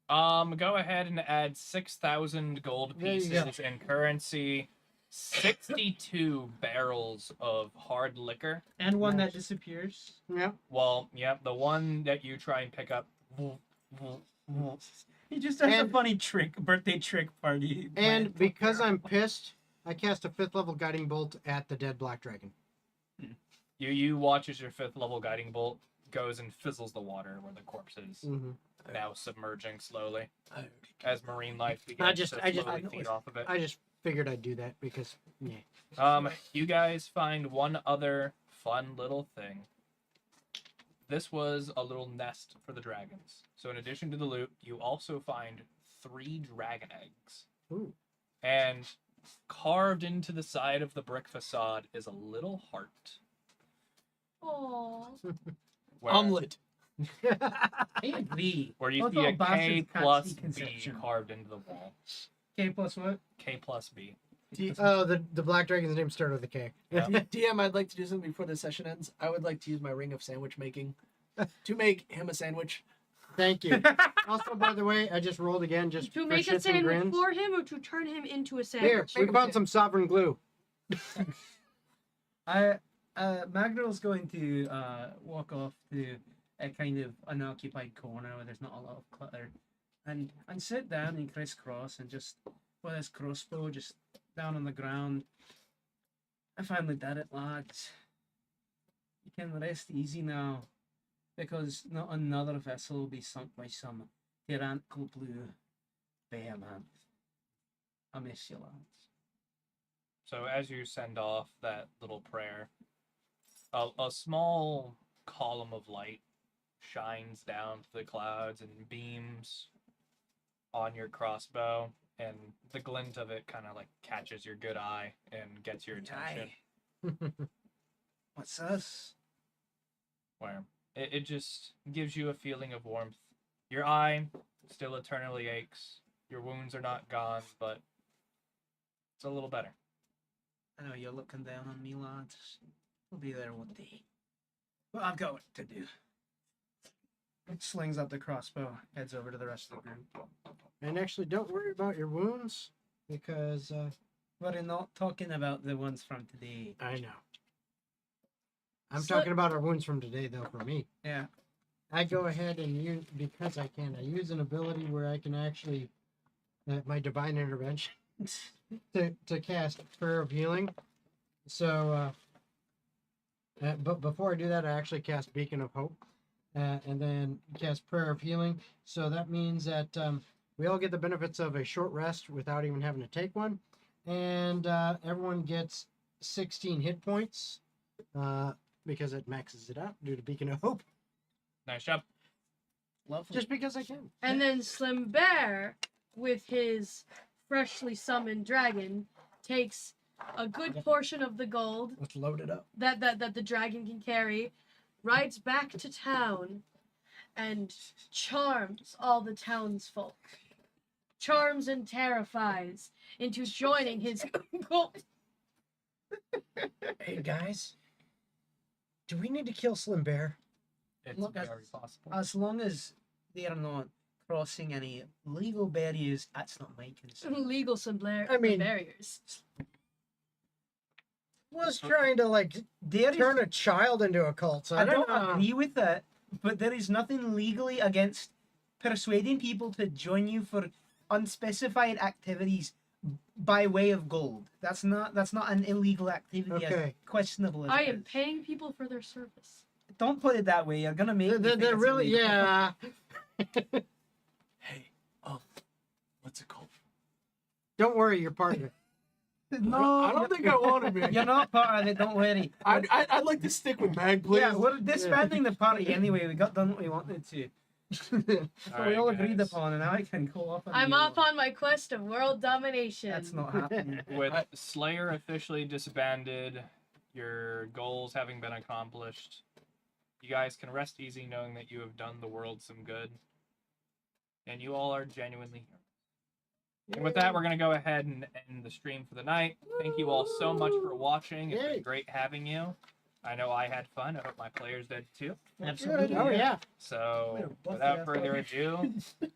Go ahead and add 6,000 gold There you pieces in currency, 62 barrels of hard liquor. And one Nice. that disappears. Yeah. Well, yep, the one that you try and pick up. He just has a And- funny birthday trick party. And planned. because I'm pissed, I cast a 5th level guiding bolt at the dead black dragon. You watch as your 5th level guiding bolt goes and fizzles the water where the corpse is, Mm-hmm. now submerging slowly as marine life begins I just- to slowly feed off of it. I just figured I'd do that because, yeah. You guys find one other fun little thing. This was a little nest for the dragons. So in addition to the loot, you also find 3 dragon eggs. Ooh. And carved into the side of the brick facade is a little heart. Aww. Where, Omelet. I agree. where you Those see a little K bastards can't plus see B conception. carved into the wall. K plus what? K plus B. Oh, the black dragon's name started with a K. Yeah. DM, I'd like to do something before the session ends. I would like to use my ring of sandwich making to make him a sandwich. Thank you. Also, by the way, I just rolled again just To for make a shits and sandwich grins. for him or to turn him into a Here, sandwich? we found some sovereign glue. Magdal's going to walk off to a kind of unoccupied corner where there's not a lot of clutter, and sit down and crisscross and just with his crossbow just down on the ground, I finally did it, lads. You can rest easy now, because not another vessel will be sunk by some tyrannical blue behemoth. I miss you, lads. So as you send off that little prayer, a small column of light shines down to the clouds and beams on your crossbow, and the glint of it kind of like catches your good eye and gets your attention. What's this? Where it just gives you a feeling of warmth. Your eye still eternally aches. Your wounds are not gone, but it's a little better. I know you're looking down on me, lads. We'll be there one day. Well, I've got work to do. Slings up the crossbow, heads over to the rest of the group. And actually, don't worry about your wounds because We're not talking about the ones from today. I know. I'm Sli- talking about our wounds from today, though. For me, Yeah. I go ahead and use because I can. I use an ability where I can actually my divine intervention to cast prayer of healing. So, but before I do that, I actually cast Beacon of Hope, and then cast prayer of healing. So that means that we all get the benefits of a short rest without even having to take one, and everyone gets 16 hit points because it maxes it out due to Beacon of Hope. Nice job. Lovely. Just because I can. And then Slim Bear, with his freshly summoned dragon, takes a good portion of the gold Let's load it up. that the dragon can carry, rides back to town, and charms all the townsfolk. Charms and terrifies into joining his gold. Hey guys, do we need to kill Slim Bear? It's Look, very possible. As long as they are not crossing any legal barriers, that's not my concern. Legal I mean- barriers. Was trying to like There is, turn a child into a cult. So I don't know. agree with that, but there is nothing legally against persuading people to join you for unspecified activities by way of gold. That's not an illegal activity. As Okay. questionable as I it am is. paying people for their service. Don't put it that way. You're gonna make. me think They're it's really, illegal. yeah. Hey, what's it called? Don't worry, you're part of it. No, I don't think I want to be. you're not part of it. Don't worry. I'd like to stick with Mag, please. Yeah, we're disbanding the party anyway. We got done what we wanted to. All we all right, agreed guys. upon, and now I can go off. I'm off on my quest of world domination. That's not happening. With Slayer officially disbanded, your goals having been accomplished, you guys can rest easy knowing that you have done the world some good. And you all are genuinely here. And with that, we're going to go ahead and end the stream for the night. Thank you all so much for watching. It's Yay. been great having you. I know I had fun. I hope my players did too. Absolutely. Oh yeah. So, We're buff without ass further fuckers. ado,